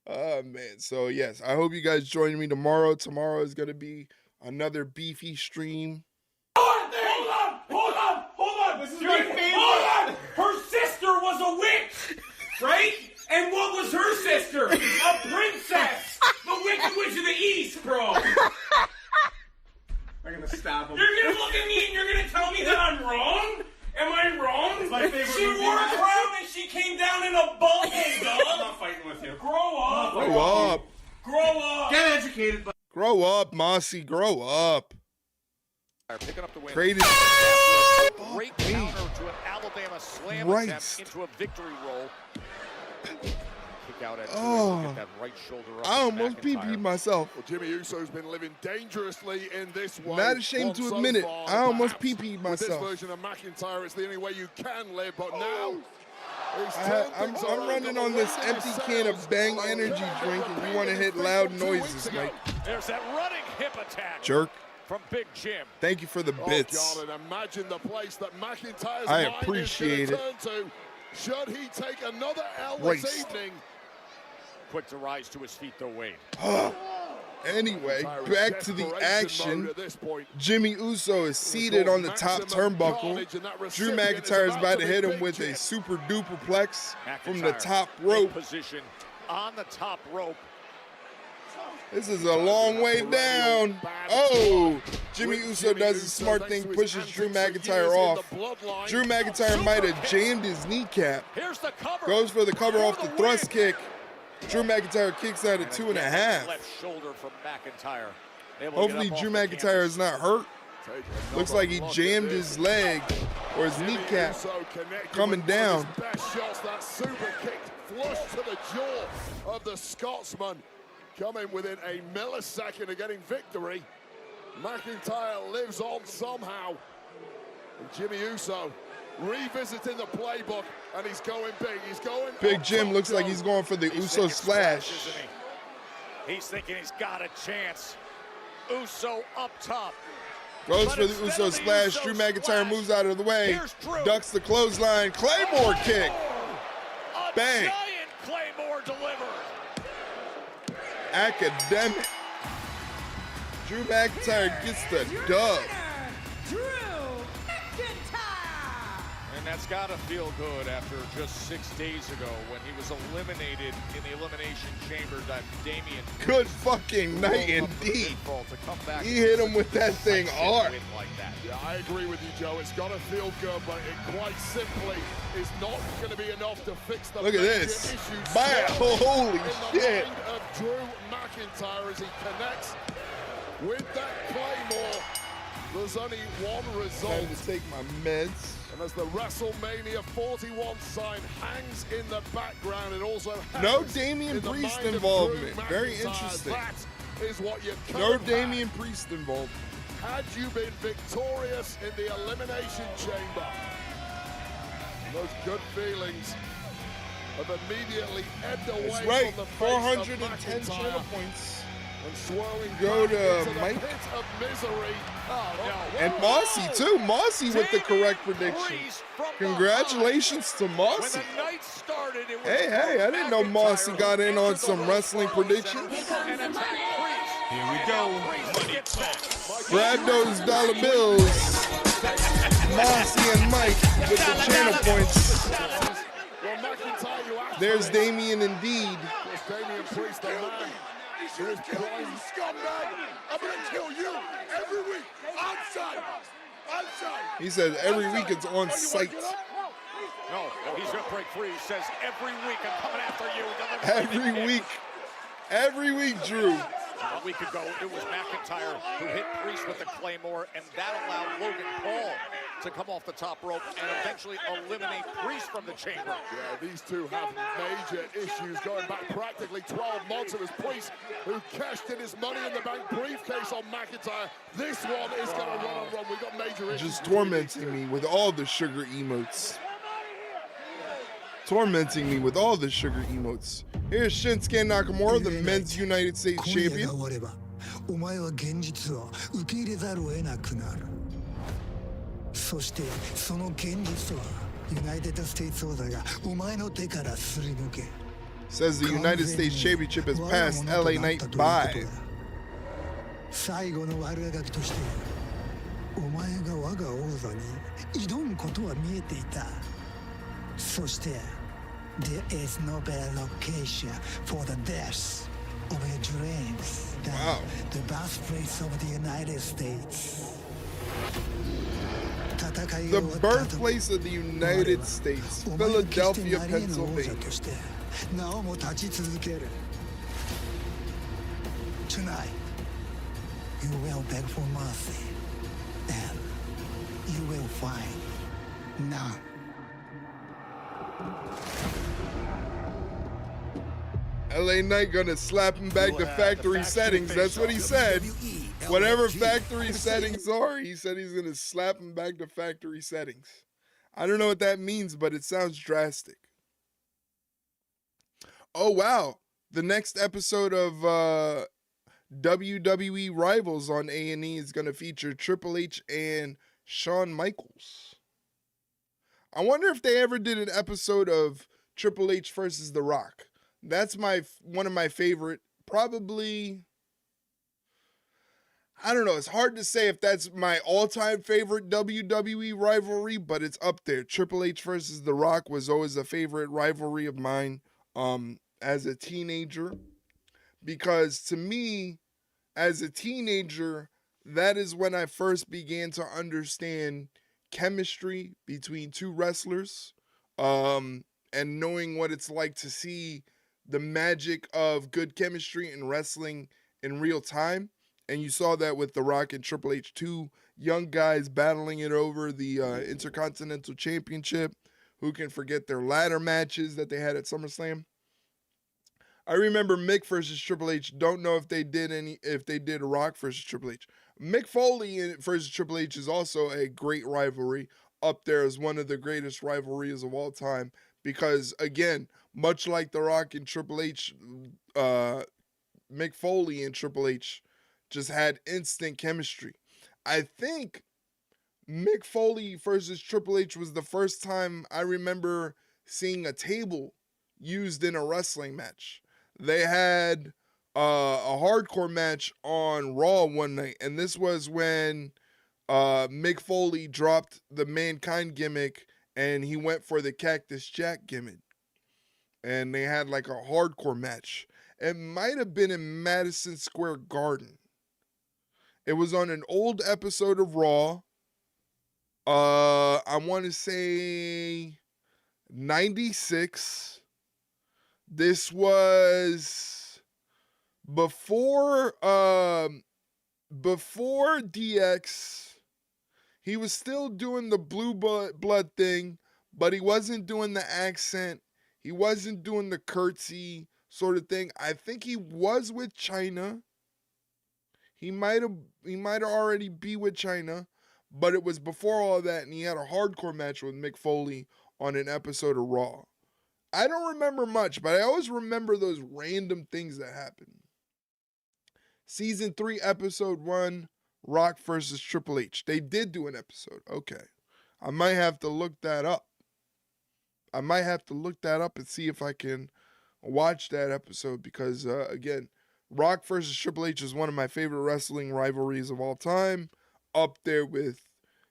Oh, man. So, yes, I hope you guys join me tomorrow. Tomorrow is going to be another beefy stream. Hold on! This is my favorite. Hold on! Her sister was a witch, right? And what was her sister? A princess! The Wicked Witch of the East, bro! I'm gonna stab him. You're gonna look at me and you're gonna tell me that I'm wrong? Am I wrong? It's my favorite she wore a crown and she came down in a bubble, dog! I'm not fighting with you. Grow up! Grow up! Grow up! Get educated, bud. Grow up, Mossy. Grow up. Picking up the win. Created great counter to an Alabama slam attempt into a victory roll. Kick out at get that right shoulder up. I almost pee-peed myself. Well, Jimmy Uso's been living dangerously in this way. Not ashamed to admit it. I almost pee-peed myself. With this version of McIntyre, it's the only way you can live, but now I'm running on this empty can of Bang energy drink, and you want to hit loud noises, Mike. There's that running hip attack. Jerk. From Big Jim. Thank you for the bits. God, and imagine the place that McIntyre's I mind appreciate is going to turn to should he take another L this evening. Quick to rise to his feet, though, Wade. Anyway, back to the action. Jimmy Uso is seated on the top turnbuckle. Drew McIntyre is about to hit him with a super duperplex from the top rope. Position on the top rope. This is a long way down. Oh, Jimmy Uso does a smart thing, pushes Drew McIntyre off. Drew McIntyre might have jammed his kneecap. Goes for the cover off the thrust kick. Drew McIntyre kicks out at 2.5. Left shoulder from McIntyre. Hopefully Drew McIntyre is not hurt. Looks like he jammed his leg or his kneecap coming down. Best shots, that super kick flush to the jaw of the Scotsman. Coming within a millisecond of getting victory. McIntyre lives on somehow. And Jimmy Uso revisiting the playbook, and he's going big. He's going Big Jim looks like he's going for the Uso splash. He's thinking he's got a chance. Uso up top. Goes for the Uso splash. Drew McIntyre moves out of the way. Ducks the clothesline. Claymore kick. Bang. Giant Claymore delivered. Academic. Drew McIntyre gets the dub. Drew McIntyre. that's got to feel good after just 6 days ago when he was eliminated in the Elimination Chamber. That Damian Good fucking night indeed. He hit him with that thing hard. Like that. Yeah, I agree with you, Joe. It's got to feel good, but it quite simply is not going to be enough to fix the Look at major this. issues. Bam. Holy in the shit. mind of Drew McIntyre as he connects with that Claymore. There's only one result. Time to take my meds. And as the WrestleMania 41 sign hangs in the background, it also hangs No Damian in the Priest mind of involvement. Drew Very McIntyre. interesting. That is what you No covered Damian Priest involved. had you been victorious in the Elimination Chamber. Those good feelings have immediately ebbed away That's right. from the face 410 of channel McIntyre. points. And swirling Go back to into the Mike. pit of misery. Oh, no. And Mossy, too. Mossy with the correct prediction. Congratulations to Mossy. Hey, I didn't know Mossy got in on some wrestling predictions. Here we go. Grab those dollar bills. Mossy and Mike with the channel points. Well, McIntyre, you have There's Damian indeed. There's Damian Priest, the man who is prime scumbag. I'm going to kill you every week. Outside. He says every week it's on site. No, he's going to break free. He says, every week I'm coming after you. Every week, Drew. A week ago, it was McIntyre who hit Priest with the Claymore, and that allowed Logan Paul to come off the top rope and eventually eliminate Priest from the chamber. Yeah, these two have major issues going back practically 12 months. It was Priest who cashed in his Money in the Bank briefcase on McIntyre. This one is going to run and run. We've got major issues. Just tormenting me with all the sugar emotes. Here's Shinsuke Nakamura, the men's United States champion. お前は現実を受け入れざるを得なくなる。そしてその現実はユナイテッド・ステイツ王座がお前の手からすり抜け。Says the United States Championship has passed LA Knight by. 最後の悪あがきとしてお前が我が王座に挑むことは見えていた。そして There is no better location for the death of your dreams than the birthplace of the United States. The birthplace of the United States, Philadelphia, Pennsylvania. Tonight, you will beg for mercy, and you will find none. LA Knight gonna slap him back to factory settings. That's what he said. Whatever factory settings are, he said he's gonna slap him back to factory settings. I don't know what that means, but it sounds drastic. Oh wow, the next episode of WWE Rivals on A&E is gonna feature Triple H and Shawn Michaels. I wonder if they ever did an episode of Triple H versus The Rock. That's one of my favorite, probably, I don't know, it's hard to say if that's my all-time favorite WWE rivalry, but it's up there. Triple H versus The Rock was always a favorite rivalry of mine as a teenager, because to me, as a teenager, that is when I first began to understand chemistry between two wrestlers, and knowing what it's like to see the magic of good chemistry in wrestling in real time. And you saw that with The Rock and Triple H, two young guys battling it over the Intercontinental Championship. Who can forget their ladder matches that they had at SummerSlam? I remember Mick versus Triple H. Don't know if they did Rock versus Triple H. Mick Foley versus Triple H is also a great rivalry, up there as one of the greatest rivalries of all time. Because again, much like The Rock and Triple H, Mick Foley and Triple H just had instant chemistry. I think Mick Foley versus Triple H was the first time I remember seeing a table used in a wrestling match. They had a hardcore match on Raw one night, and this was when Mick Foley dropped the Mankind gimmick and he went for the Cactus Jack gimmick. And they had like a hardcore match. It might have been in Madison Square Garden. It was on an old episode of Raw. I want to say 96. This was before DX. He was still doing the blue blood thing, but he wasn't doing the accent. He wasn't doing the curtsy sort of thing. I think he was with China. He might already be with China, but it was before all that, and he had a hardcore match with Mick Foley on an episode of Raw. I don't remember much, but I always remember those random things that happened. Season 3, episode 1, Rock versus Triple H. They did do an episode. Okay. I might have to look that up. And see if I can watch that episode because, again, Rock versus Triple H is one of my favorite wrestling rivalries of all time. Up there with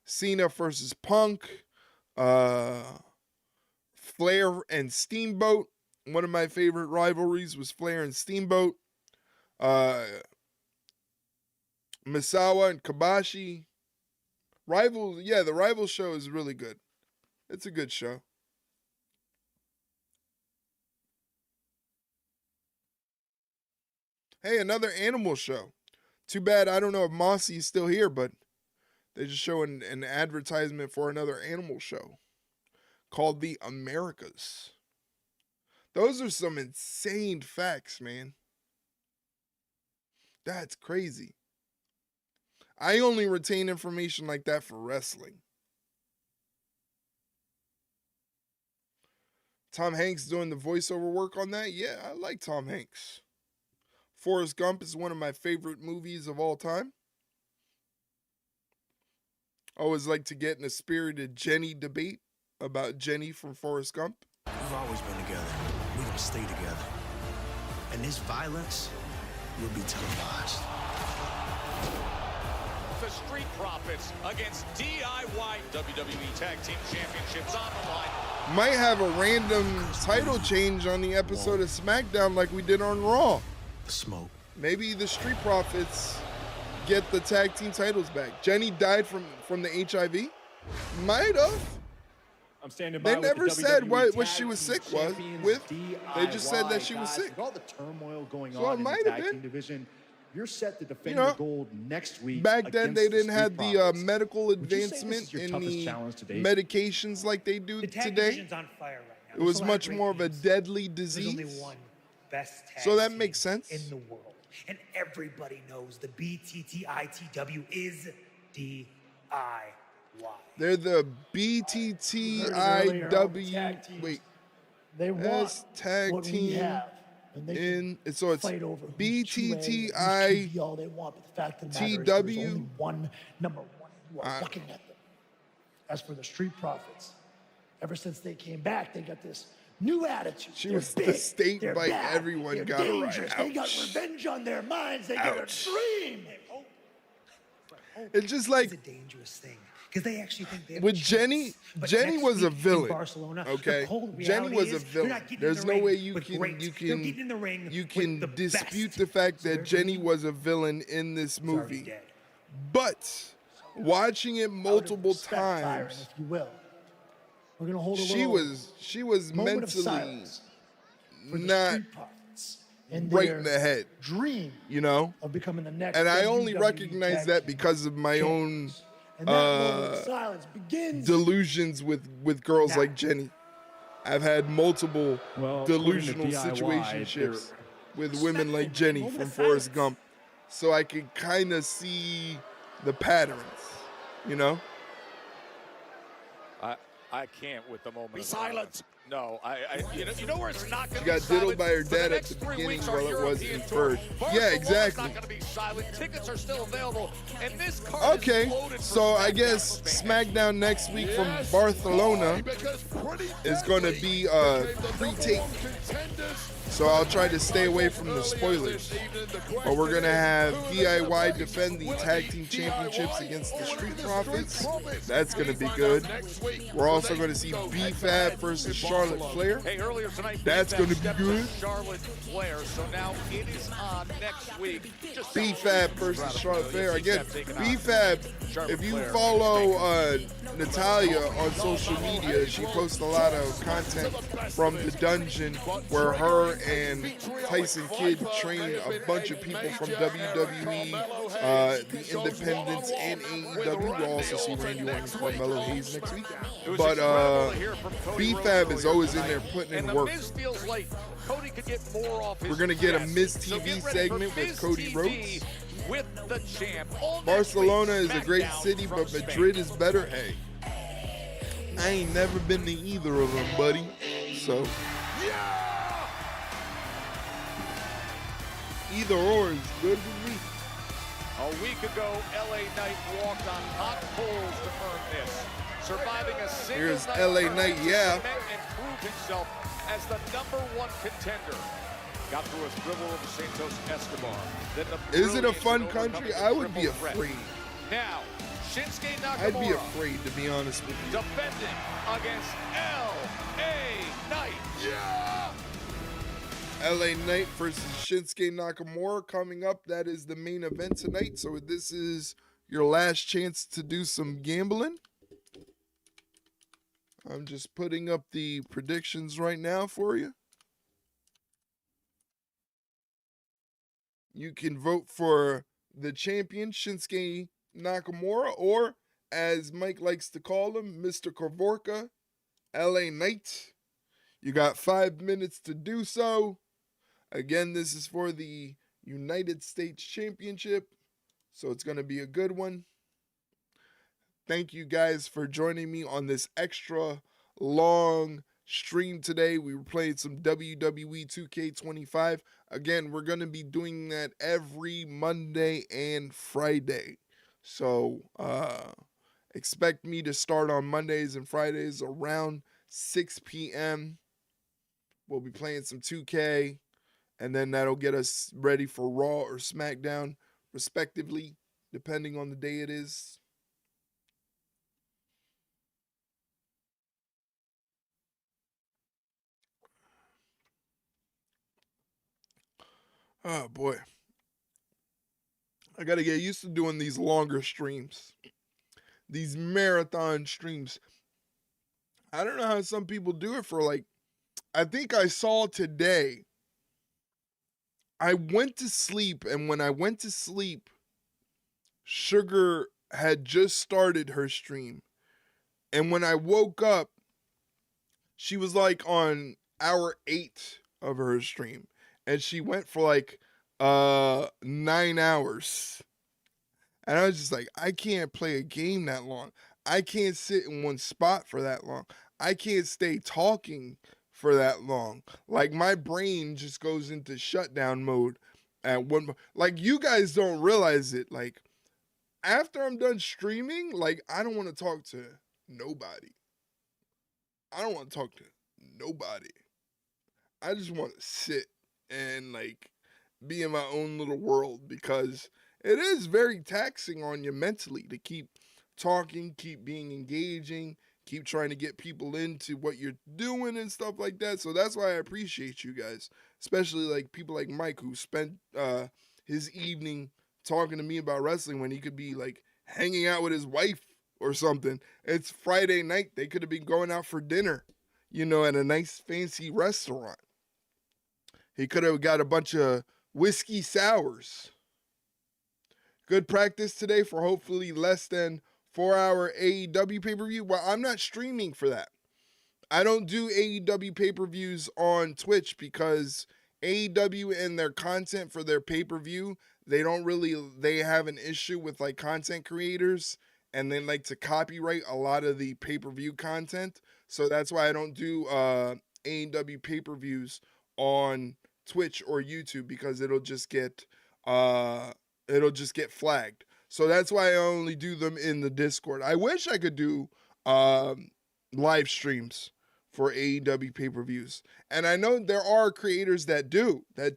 Cena versus Punk, Flair and Steamboat. One of my favorite rivalries was Flair and Steamboat. Misawa and Kobashi. The Rival show is really good. It's a good show. Hey, another animal show. Too bad I don't know if Mossy's still here, but they just showing an advertisement for another animal show called The Americas. Those are some insane facts, man. That's crazy. I only retain information like that for wrestling. Tom Hanks doing the voiceover work on that? Yeah, I like Tom Hanks. Forrest Gump is one of my favorite movies of all time. I always like to get in a spirited Jenny debate about Jenny from Forrest Gump. We've always been together. We're gonna stay together. And this violence will be televised. The Street Profits against DIY WWE Tag Team Championships on the line. Might have a random title change on the episode of SmackDown like we did on Raw. Smoke. Maybe the Street Profits get the tag team titles back. Jenny died from the HIV. Might have. I'm standing by. They never said what she was sick with. They just said that she was sick. With all the turmoil going So on it in the might have tag been. team division, you're set to defend You know, your gold next week. Back then, they didn't have the medical Would you say this is advancement your in toughest the challenge to date? medications like they do The tag today. division's on fire right now. It was There's a lot of much great more of a teams. deadly There's disease. only one best tag So that team makes sense. in the world. And everybody knows the BTTITW is DIY. They're the earlier, BTTIW. Wait. They want S tag what we team have, and they in. can So it's fight over who's 2A, BTTI. who's 2B all they want, but the fact of the matter is TW. there's only one number one. You are looking at them. As for the Street Profits, ever since they came back, they got this new attitude. She They're was big, the state they're by bad, everyone they're got it right. dangerous, They got Ouch. revenge on their minds. They got a Ouch. dream. It's just like It's a dangerous thing because they actually think they have with a chance. Jenny. But Jenny next was a week in villain. Barcelona, the Okay, cold Jenny reality was a is villain. you're not getting There's in the no ring way you with can greats. You're getting in the ring you with can the dispute best. the fact So that they're Jenny gonna- was a villain in this He's already movie. dead. But watching it Out of multiple respect, Byron, times, if you will, we're gonna hold a she little was moment of mentally silence for the not Street Profits and right their in the head. dream You know, of becoming the next. and I only WWE recognize tag that team because of my own champions. And that moment of silence begins. delusions with girls now. like Jenny. I've had multiple Well, according to delusional DIY, situationships with women Respect like them, Jenny moment from of Forrest silence. Gump, so I could kind of see the patterns, you know. I can't with the moment. Be of silent. No, you know where it's not going She to be got diddled silent? by her For the dad at next the 3 beginning weeks, while our it was European in tour. first. Yeah, Barcelona's exactly. not going to be silent. Tickets are still available, and this card Okay, is loaded for so I SmackDown guess fans. SmackDown next week from Barcelona is going to be pre-tape. So I'll try to stay away from the spoilers. But we're going to have DIY defend the tag team championships against the Street Profits. That's going to be good. We're also going to see B-Fab versus Charlotte Flair. Hey, earlier tonight, That's going to be good. Charlotte Flair, so now it is on next week. B-Fab versus Charlotte Flair. Again, B-Fab, if you follow Natalia on social media, she posts a lot of content from the dungeon where her and Tyson Kidd train a bunch of people from WWE, the Independents, and AEW. We'll also see Randy Orton and Carmelo Hayes next week. But B-Fab is always in there putting in work. We're going to get a Miz TV segment with Cody Rhodes. With the champ. Barcelona is a great city, but Madrid is better. Hey, I ain't never been to either of them, buddy. So, either or is good with me. A week ago, LA Knight walked on hot coals to earn this, surviving a single Here's night LA Knight, yeah. and proved himself as the #1 contender. Got through a dribble over Santos Escobar. Then the Is it a fun country? I would be afraid. Now, Shinsuke Nakamura. I'd be afraid, to be honest with you. Defending against LA Knight. Yeah! LA Knight versus Shinsuke Nakamura coming up. That is the main event tonight. So this is your last chance to do some gambling. I'm just putting up the predictions right now for you. You can vote for the champion, Shinsuke Nakamura, or as Mike likes to call him, Mr. Kavorka, LA Knight. You got 5 minutes to do so. Again, this is for the United States Championship, so it's going to be a good one. Thank you guys for joining me on this extra long stream today. We were playing some WWE 2K25. Again, we're going to be doing that every Monday and Friday. So expect me to start on Mondays and Fridays around 6 p.m. We'll be playing some 2K, and then that'll get us ready for Raw or SmackDown, respectively, depending on the day it is. Oh, boy. I got to get used to doing these longer streams. These marathon streams. I don't know how some people do it for I think I saw today. I went to sleep, and when I went to sleep, Sugar had just started her stream. And when I woke up, she was on hour 8 of her stream. And she went for 9 hours. And I was just I can't play a game that long. I can't sit in one spot for that long. I can't stay talking for that long. My brain just goes into shutdown mode at one. You guys don't realize it. After I'm done streaming, I don't want to talk to nobody. I don't want to talk to nobody. I just want to sit and be in my own little world, because it is very taxing on you mentally to keep talking, keep being engaging, keep trying to get people into what you're doing and stuff like that. So that's why I appreciate you guys, especially people like Mike, who spent his evening talking to me about wrestling when he could be hanging out with his wife or something. It's Friday night. They could have been going out for dinner, at a nice fancy restaurant. He could have got a bunch of whiskey sours. Good practice today for hopefully less than 4-hour AEW pay-per-view. Well, I'm not streaming for that. I don't do AEW pay-per-views on Twitch because AEW and their content for their pay-per-view, they have an issue with content creators, and they like to copyright a lot of the pay-per-view content. So that's why I don't do AEW pay-per-views on Twitch or YouTube, because it'll just get flagged. So that's why I only do them in the Discord. I wish I could do live streams for AEW pay-per-views. And I know there are creators that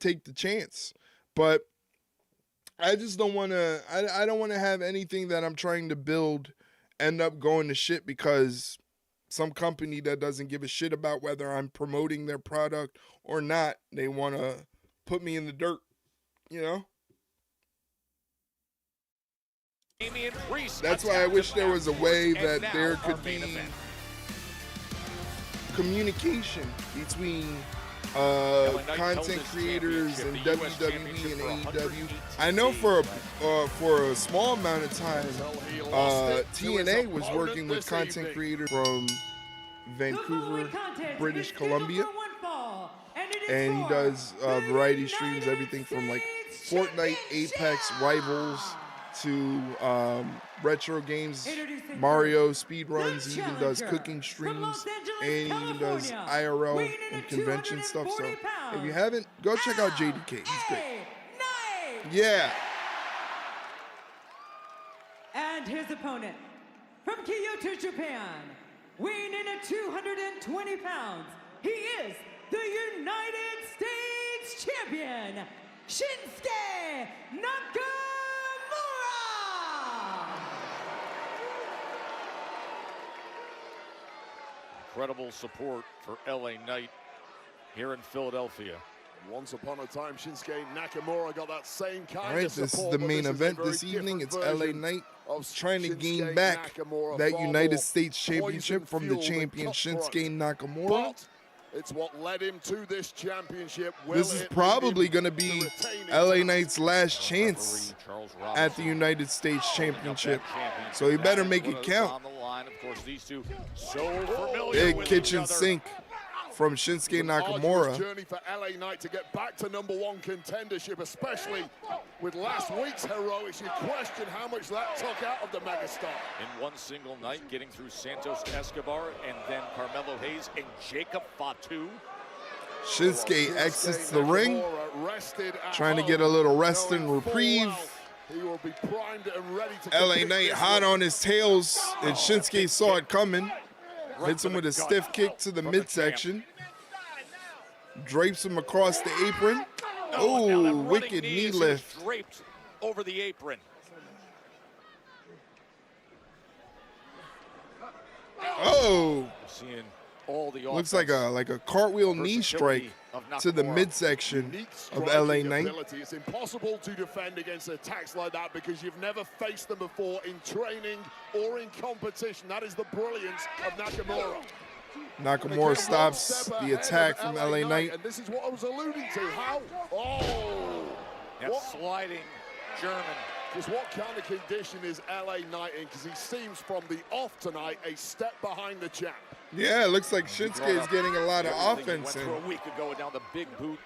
take the chance. But I just don't want to, I don't want to have anything that I'm trying to build end up going to shit because some company that doesn't give a shit about whether I'm promoting their product or not, they want to put me in the dirt, you know? That's why I wish there was a way that there could be communication between content creators and WWE and AEW. I know for a small amount of time, TNA was working with content creators from Vancouver, British Columbia, and he does variety streams, everything from like Fortnite, Apex, Rivals to retro games, Mario speedruns. He even does cooking streams, and he even does IRL and convention stuff. So if you haven't, go check out JDK. He's great. Yeah. And his opponent from Kyoto, Japan, weighing in at 220 pounds, he is the United States Champion, Shinsuke Nakamura! Incredible support for LA Knight here in Philadelphia. Once upon a time, Shinsuke Nakamura got that same kind All right, of support. this is the main event this evening. It's LA Knight trying to gain back that United States Championship from the champion Shinsuke Nakamura. It's what led him to this championship. This is probably going to be LA Knight's last chance at the United States Championship. So he better make it count. Big kitchen sink from Shinsuke Nakamura. Journey for LA Knight to get back to #1 contendership, especially with last week's heroics. You question how much that took out of the megastar. In one single night, getting through Santos Escobar and then Carmelo Hayes and Jacob Fatu. Shinsuke exits the ring, trying to get a little rest and reprieve. He will be primed and ready to LA Knight hot on his tails, and Shinsuke saw it coming. Hits him with a stiff kick to the midsection. Drapes him across the apron. Oh, wicked knee lift. Draped over the apron. Oh. Seeing all the looks like a cartwheel knee strike to the midsection of LA Knight. It's impossible to defend against attacks like that because you've never faced them before in training or in competition. That is the brilliance of Nakamura. Nakamura stops the attack from LA Knight. And this is what I was alluding to. How? Oh! That sliding German. Just what kind of condition is LA Knight in? Because he seems from the off tonight a step behind the champ. Yeah, it looks like Shinsuke is getting a lot of offense in. A week ago down the big boot.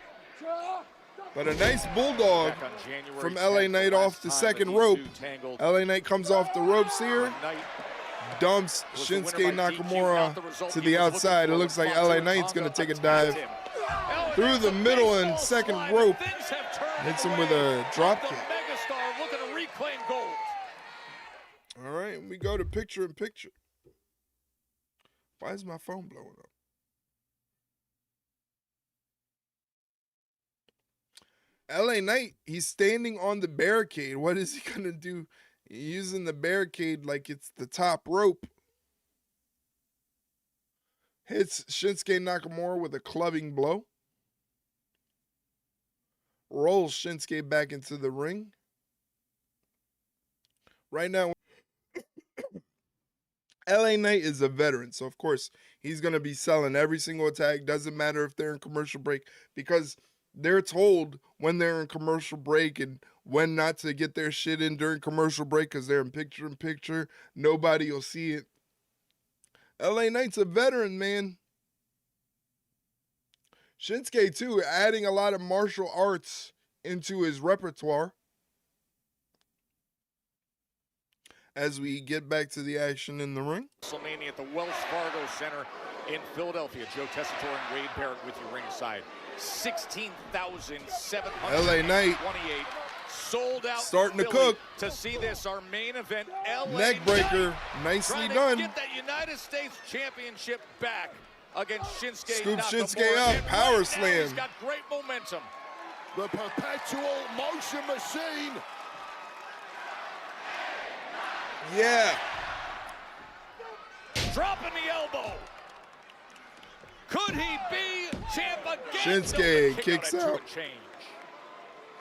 But a nice bulldog from LA Knight off the second rope. LA Knight comes off the ropes here. Dumps Shinsuke Nakamura to the outside. It looks like LA Knight's going to take a dive through the middle and second rope. Hits him with a drop kick. Looking to reclaim gold. All right, we go to picture in picture. Why is my phone blowing up? LA Knight, he's standing on the barricade. What is he going to do? Using the barricade like it's the top rope. Hits Shinsuke Nakamura with a clubbing blow. Rolls Shinsuke back into the ring. Right now, LA Knight is a veteran, so of course he's going to be selling every single attack. Doesn't matter if they're in commercial break, because they're told when they're in commercial break and when not to get their shit in during commercial break because they're in picture. Nobody will see it. LA Knight's a veteran, man. Shinsuke, too, adding a lot of martial arts into his repertoire. as we get back to the action in the ring. WrestleMania at the Wells Fargo Center in Philadelphia. Joe Tessitore and Wade Barrett with you ringside. 16,728 LA Knight sold out. Starting to Philly cook. To see this, our main event, LA Neck breaker, Knight, nicely trying done. to get that United States Championship back against Shinsuke Scoop Nakamura. Shinsuke up, And power right slam. Now he's got great momentum. The perpetual motion machine. Yeah. Dropping the elbow. Could he be champ again? Shinsuke kicks out.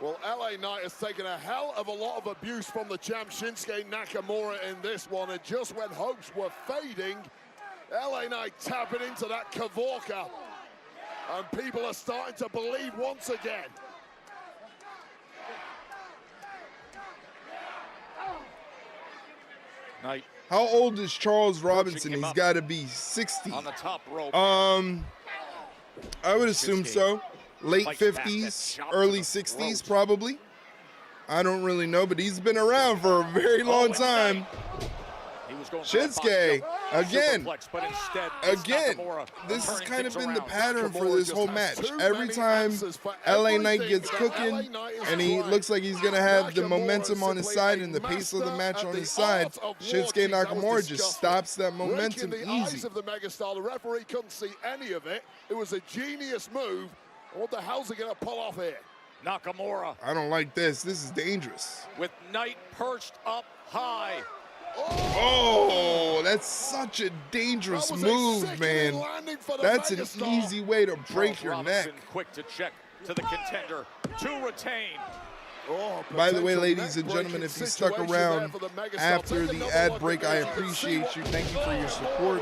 Well, LA Knight has taken a hell of a lot of abuse from the champ Shinsuke Nakamura in this one, and just when hopes were fading, LA Knight tapping into that Kavorka, and people are starting to believe once again. Knight. How old is Charles Robinson? He's got to be 60. On the top rope. I would assume so. Late 50s, early 60s, probably. I don't really know, but he's been around for a very long time. Shinsuke, again, this has kind of been the pattern for this whole match. Every time LA Knight gets cooking and he looks like he's going to have the momentum on his side and the pace of the match on his side, Shinsuke Nakamura just stops that momentum easy. Of the megastar, the referee couldn't see any of it. It was a genius move. What the hell's he going to pull off here? Nakamura. I don't like this. This is dangerous. With Knight perched up high. Oh, that's such a dangerous move, man. That's an easy way to break your neck. Quick to check to the contender to retain. By the way, ladies and gentlemen, if you stuck around after the ad break, I appreciate you. Thank you for your support.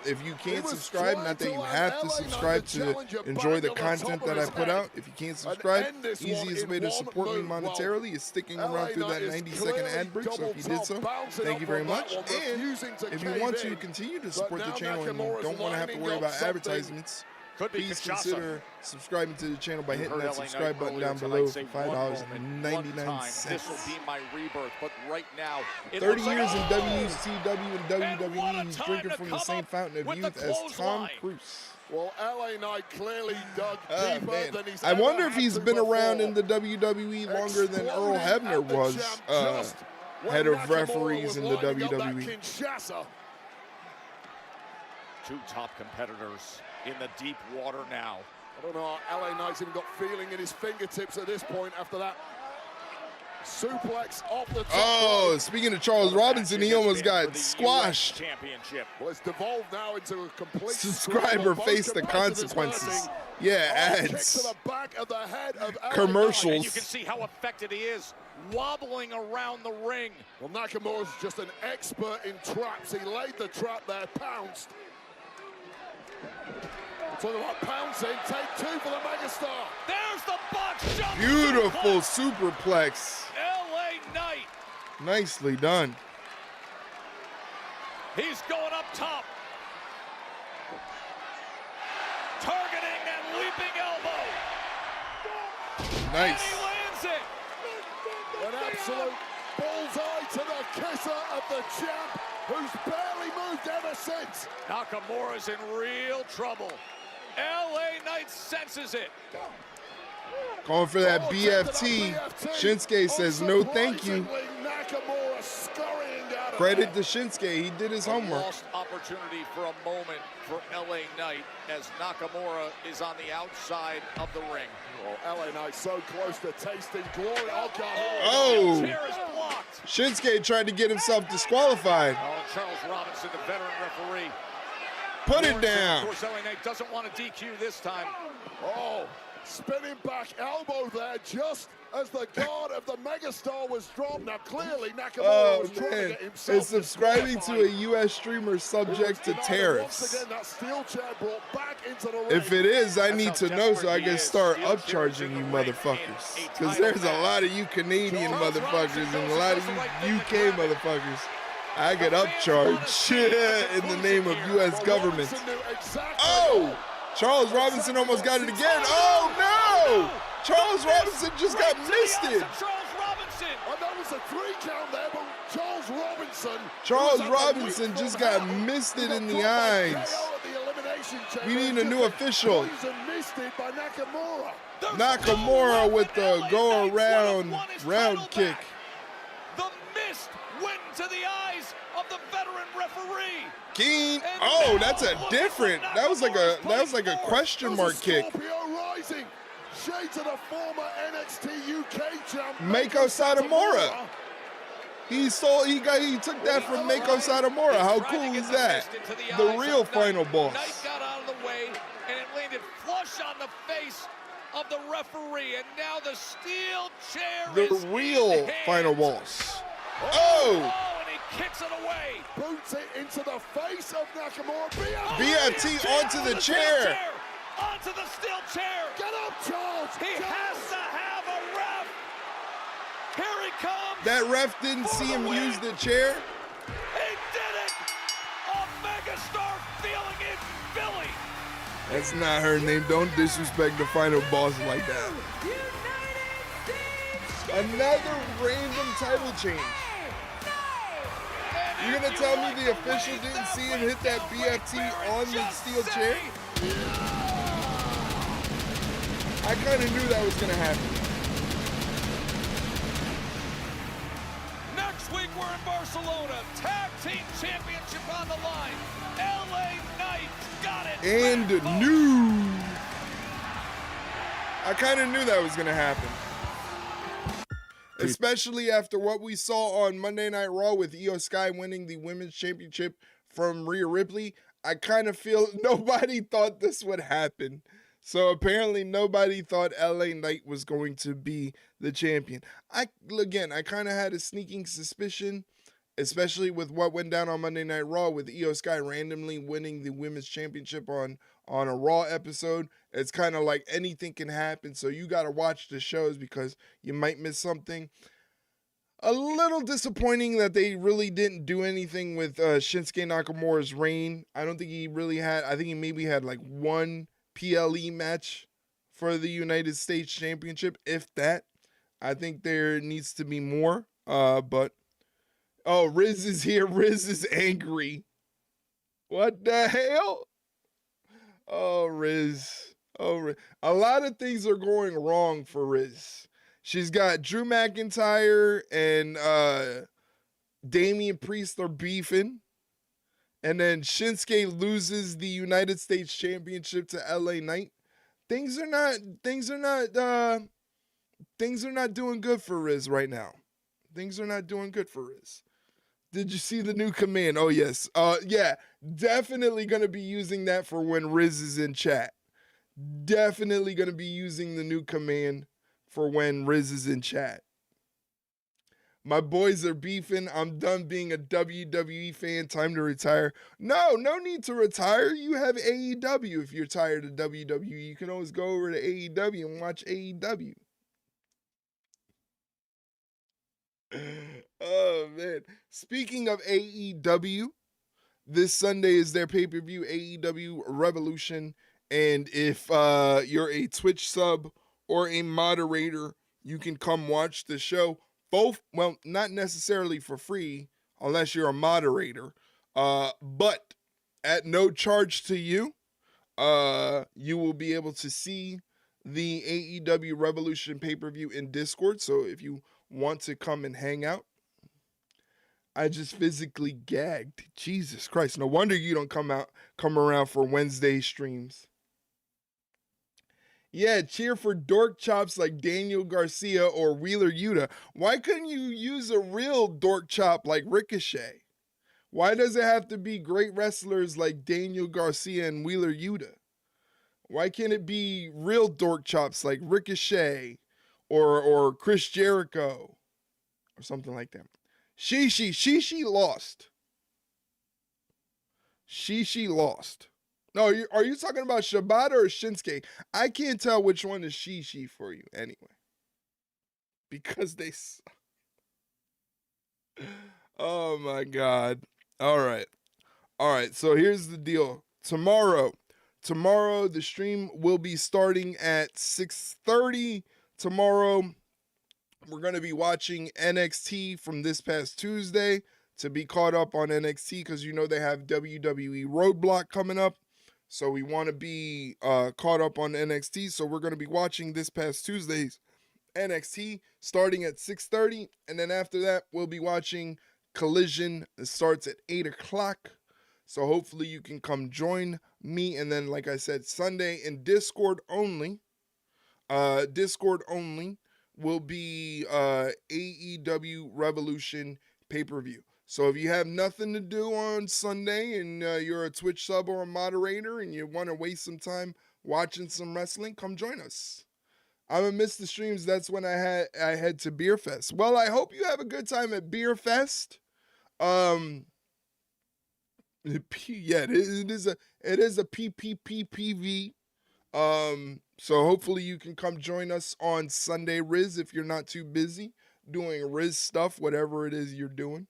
If you can't subscribe, not that you have to subscribe to enjoy the content that I put out. If you can't subscribe, easiest way to support me monetarily is sticking around through that 90-second ad break. So if you did so, thank you very much. And if you want to continue to support the channel and you don't want to have to worry about advertisements, please consider subscribing to the channel by hitting that subscribe button down below for $5.99. This will be my rebirth, but right now, 30 years in WCW and WWE, he's drinking from the same fountain of youth as Tom Cruise. Well, LA Knight clearly dug deeper than he's I wonder if he's been around in the WWE longer than Earl Hebner was head of referees in the WWE. Two top competitors in the deep water now. I don't know, LA Knight's even got feeling in his fingertips at this point after that suplex off the top. Oh, speaking of Charles Robinson, he almost got squashed. Championship. Well, it's devolved now into a complete subscriber face the consequences. Yeah, ads. To the back of the head of commercials. And you can see how effective he is, wobbling around the ring. Well, Nakamura's just an expert in traps. He laid the trap there, pounced. Talking about pouncing, take two for the megastar. There's the box jump. Beautiful superplex. LA Knight. Nicely done. He's going up top. Targeting that leaping elbow. Nice. And he lands it. An absolute bullseye to the kisser of the champ, who's barely moved ever since. Nakamura's in real trouble. LA Knight senses it. Going for that BFT. Shinsuke says no thank you. Nakamura scurrying down. Credit to Shinsuke, he did his homework. Lost opportunity for a moment for LA Knight as Nakamura is on the outside of the ring. Well, LA Knight so close to tasting glory. Oh! Chair is blocked. Shinsuke tried to get himself disqualified. Oh, Charles Robinson, the veteran referee. Put it down. Of course, LA Knight doesn't want to DQ this time. Oh, spinning back elbow there just as the guard of the megastar was dropped. Now, clearly, Nakamura was trying to get himself. It's subscribing to a U.S. streamer subject to tariffs. Once again, that steel chair brought back into the ring. If it is, I need to know so I can start upcharging you motherfuckers. Because there's a lot of you Canadian motherfuckers and a lot of you UK motherfuckers. I get upcharged in the name of U.S. government. Oh! Charles Robinson almost got it again. Oh, no! Charles Robinson just got misted. And that was a 3 count there, but Charles Robinson just got misted in the eyes. We need a new official. Nakamura with the go around round kick. The mist went to the eyes of the veteran referee. Keen. Oh, that's a different. That was like a question mark kick. Shades of the former NXT UK champ Mako Satomura. He took that from Mako Satomura. How cool is that? The real final boss. Knight got out of the way, and it landed flush on the face of the referee, and now the steel chair is the real final boss. Oh! And he kicks it away. Boots it into the face of Nakamura. BFT onto the chair. Onto the steel chair. Get up, Charles. He has to have a ref. Here he comes. That ref didn't see him use the chair. He did it. A megastar feeling in Philly. That's not her name. Don't disrespect the final boss like that. Another random title change. You're gonna tell me the official didn't see him hit that BFT on the steel chair? I kind of knew that was gonna happen. Next week we're in Barcelona. Tag Team Championship on the line. LA Knight got it. And new. I kind of knew that was gonna happen. Especially after what we saw on Monday Night Raw with Io Sky winning the Women's Championship from Rhea Ripley. I kind of feel nobody thought this would happen. So apparently nobody thought LA Knight was going to be the champion. I kind of had a sneaking suspicion, especially with what went down on Monday Night Raw with Io Sky randomly winning the Women's Championship on a Raw episode. It's kind of like anything can happen, so you got to watch the shows because you might miss something. A little disappointing that they really didn't do anything with Shinsuke Nakamura's reign. I don't think he really had, I think he maybe had like one PLE match for the United States Championship, if that. I think there needs to be more, but oh, Riz is here. Riz is angry. What the hell? Oh, Riz. Oh, Riz. A lot of things are going wrong for Riz. She's got Drew McIntyre and Damian Priest are beefing. And then Shinsuke loses the United States Championship to LA Knight. Things are not doing good for Riz right now. Things are not doing good for Riz. Did you see the new command? Oh, yes. Yeah, definitely going to be using that for when Riz is in chat. Definitely going to be using the new command for when Riz is in chat. My boys are beefing. I'm done being a WWE fan. Time to retire. No need to retire. You have AEW if you're tired of WWE. You can always go over to AEW and watch AEW. Oh, man. Speaking of AEW, this Sunday is their pay-per-view, AEW Revolution. And if you're a Twitch sub or a moderator, you can come watch the show. Both, well, not necessarily for free, unless you're a moderator. But at no charge to you, you will be able to see the AEW Revolution pay-per-view in Discord. So if you want to come and hang out, I just physically gagged. Jesus Christ. No wonder you don't come around for Wednesday streams. Yeah, cheer for dork chops like Daniel Garcia or Wheeler Yuta. Why couldn't you use a real dork chop like Ricochet? Why does it have to be great wrestlers like Daniel Garcia and Wheeler Yuta? Why can't it be real dork chops like Ricochet or Chris Jericho or something like that? Shishi lost. Shishi lost. No, are you talking about Shibata or Shinsuke? I can't tell which one is Shishi for you anyway. Because they suck. Oh my God. All right, so here's the deal. Tomorrow the stream will be starting at 6:30 tomorrow. We're going to be watching NXT from this past Tuesday to be caught up on NXT because you know they have WWE Roadblock coming up. So we want to be caught up on NXT. So we're going to be watching this past Tuesday's NXT starting at 6:30. And then after that, we'll be watching Collision. It starts at 8 o'clock. So hopefully you can come join me. And then, like I said, Sunday in Discord only. Will be AEW Revolution pay-per-view. So if you have nothing to do on Sunday and you're a Twitch sub or a moderator and you want to waste some time watching some wrestling, come join us. I'm gonna miss the streams. That's when I head to Beer Fest. Well, I hope you have a good time at Beer Fest. Yeah, it is a PPPPV. So hopefully you can come join us on Sunday, Riz, if you're not too busy doing Riz stuff, whatever it is you're doing.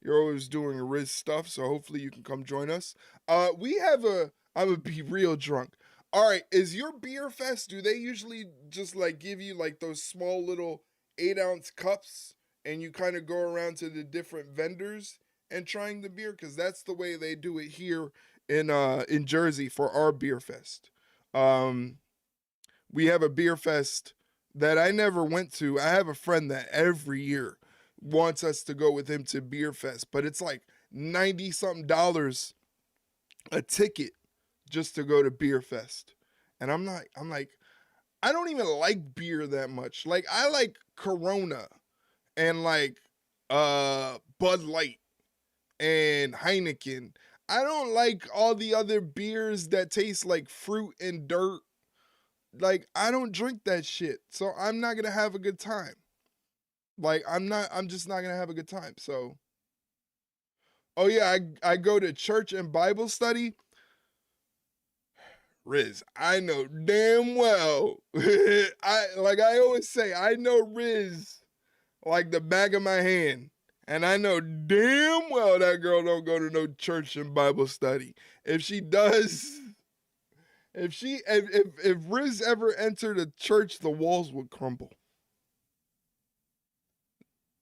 You're always doing Riz stuff, so hopefully you can come join us. I'm gonna be real drunk. All right, is your Beer Fest, do they usually just like give you like those small little 8-ounce cups and you kind of go around to the different vendors and trying the beer? Because that's the way they do it here in Jersey for our Beer Fest. We have a Beer Fest that I never went to. I have a friend that every year wants us to go with him to Beer Fest, but it's like $90-something a ticket just to go to Beer Fest. And I'm like, I don't even like beer that much. Like, I like Corona and like Bud Light and Heineken. I don't like all the other beers that taste like fruit and dirt. Like, I don't drink that shit. So I'm not going to have a good time. Like, I'm just not going to have a good time. So, oh yeah, I go to church and Bible study. Riz, I know damn well. I always say, I know Riz like the back of my hand. And I know damn well that girl don't go to no church and Bible study. If she does, if Riz ever entered a church, the walls would crumble.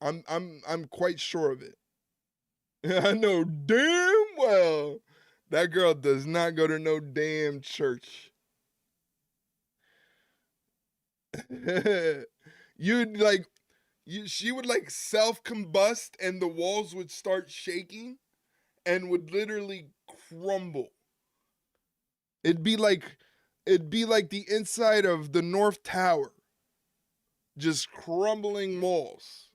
I'm quite sure of it. I know damn well that girl does not go to no damn church. She would like self-combust and the walls would start shaking and would literally crumble. It'd be like the inside of the North Tower. Just crumbling walls.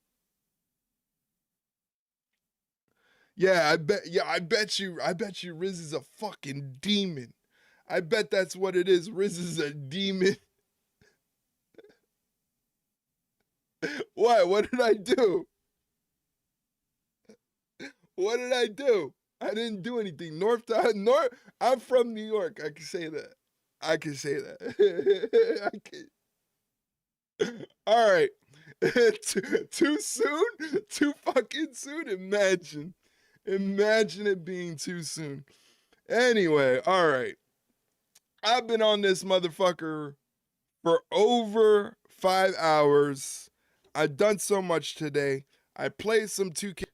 I bet you Riz is a fucking demon. I bet that's what it is. Riz is a demon. What did I do? What did I do? I didn't do anything. I'm from New York. I can say that. I can. All right. Too soon? Too fucking soon? Imagine it being too soon. Anyway, all right. I've been on this motherfucker for over 5 hours. I've done so much today. I played some 2K.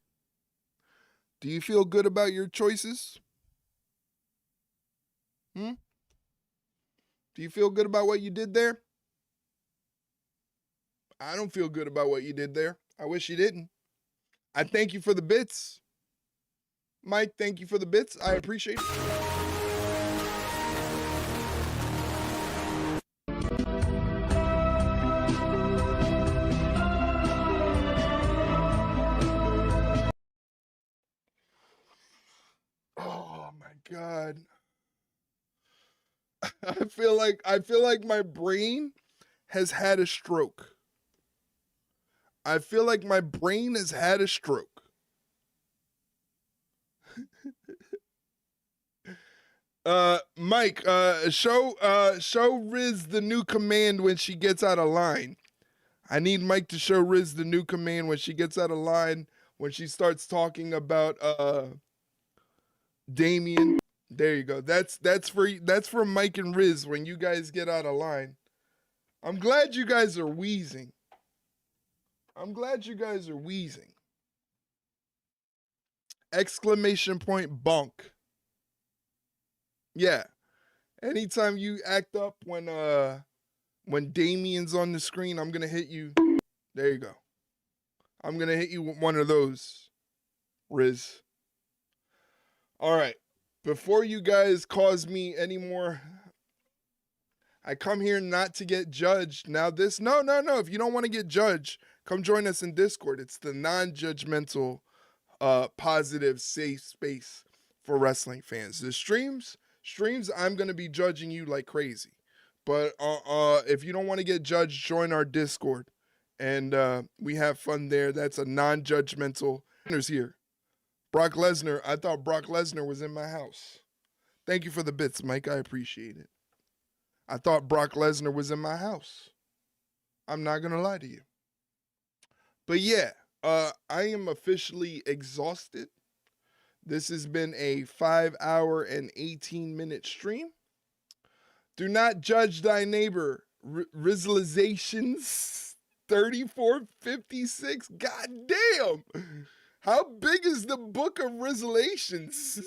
Do you feel good about your choices? Do you feel good about what you did there? I don't feel good about what you did there. I wish you didn't. I thank you for the bits. Mike, thank you for the bits. I appreciate it. Oh my God. I feel like my brain has had a stroke. I feel like my brain has had a stroke. Mike, show Riz the new command when she gets out of line. I need Mike to show Riz the new command when she gets out of line, when she starts talking about Damien. There you go. That's for Mike and Riz when you guys get out of line. I'm glad you guys are wheezing. I'm glad you guys are wheezing. Exclamation point bonk. Yeah. Anytime you act up when Damien's on the screen, I'm gonna hit you. There you go. I'm gonna hit you with one of those, Riz. All right. Before you guys cause me any more, I come here not to get judged. Now this, no. If you don't want to get judged, come join us in Discord. It's the non-judgmental, positive, safe space for wrestling fans. The streams, I'm gonna be judging you like crazy. But if you don't want to get judged, join our Discord, and we have fun there. That's a non-judgmental. Here, Brock Lesnar. I thought Brock Lesnar was in my house. Thank you for the bits, Mike. I appreciate it. I thought Brock Lesnar was in my house. I'm not gonna lie to you. But yeah, I am officially exhausted. This has been a 5-hour and 18-minute stream. Do not judge thy neighbor. Rizalizations 3456. God damn. How big is the book of Rizalations?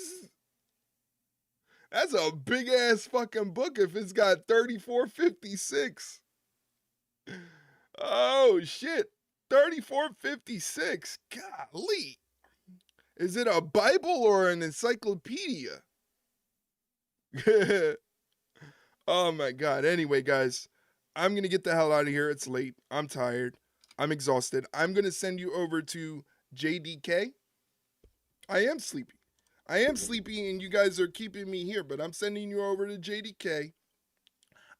That's a big ass fucking book if it's got 3456. Oh shit. 3456. Golly. Is it a Bible or an encyclopedia? Oh my God. Anyway, guys, I'm going to get the hell out of here. It's late. I'm tired. I'm exhausted. I'm going to send you over to JDK. I am sleepy. And you guys are keeping me here, but I'm sending you over to JDK.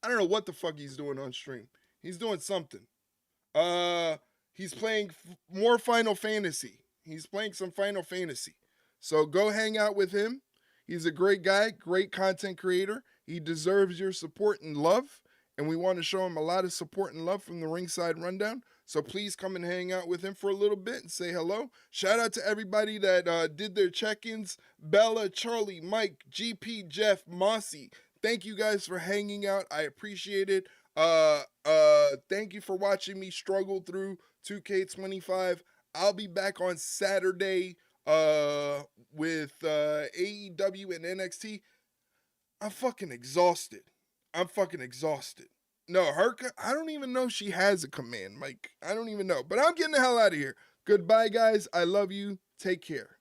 I don't know what the fuck he's doing on stream. He's doing something. He's playing more Final Fantasy. He's playing some Final Fantasy. So go hang out with him. He's a great guy, great content creator. He deserves your support and love, and we want to show him a lot of support and love from the Ringside Rundown. So please come and hang out with him for a little bit and say hello. Shout out to everybody that did their check-ins. Bella, Charlie, Mike, GP, Jeff, Mossy. Thank you guys for hanging out. I appreciate it. Thank you for watching me struggle through 2K25. I'll be back on Saturday with AEW and NXT. I'm fucking exhausted. No, I don't even know she has a command, Mike. I don't even know. But I'm getting the hell out of here. Goodbye, guys. I love you. Take care.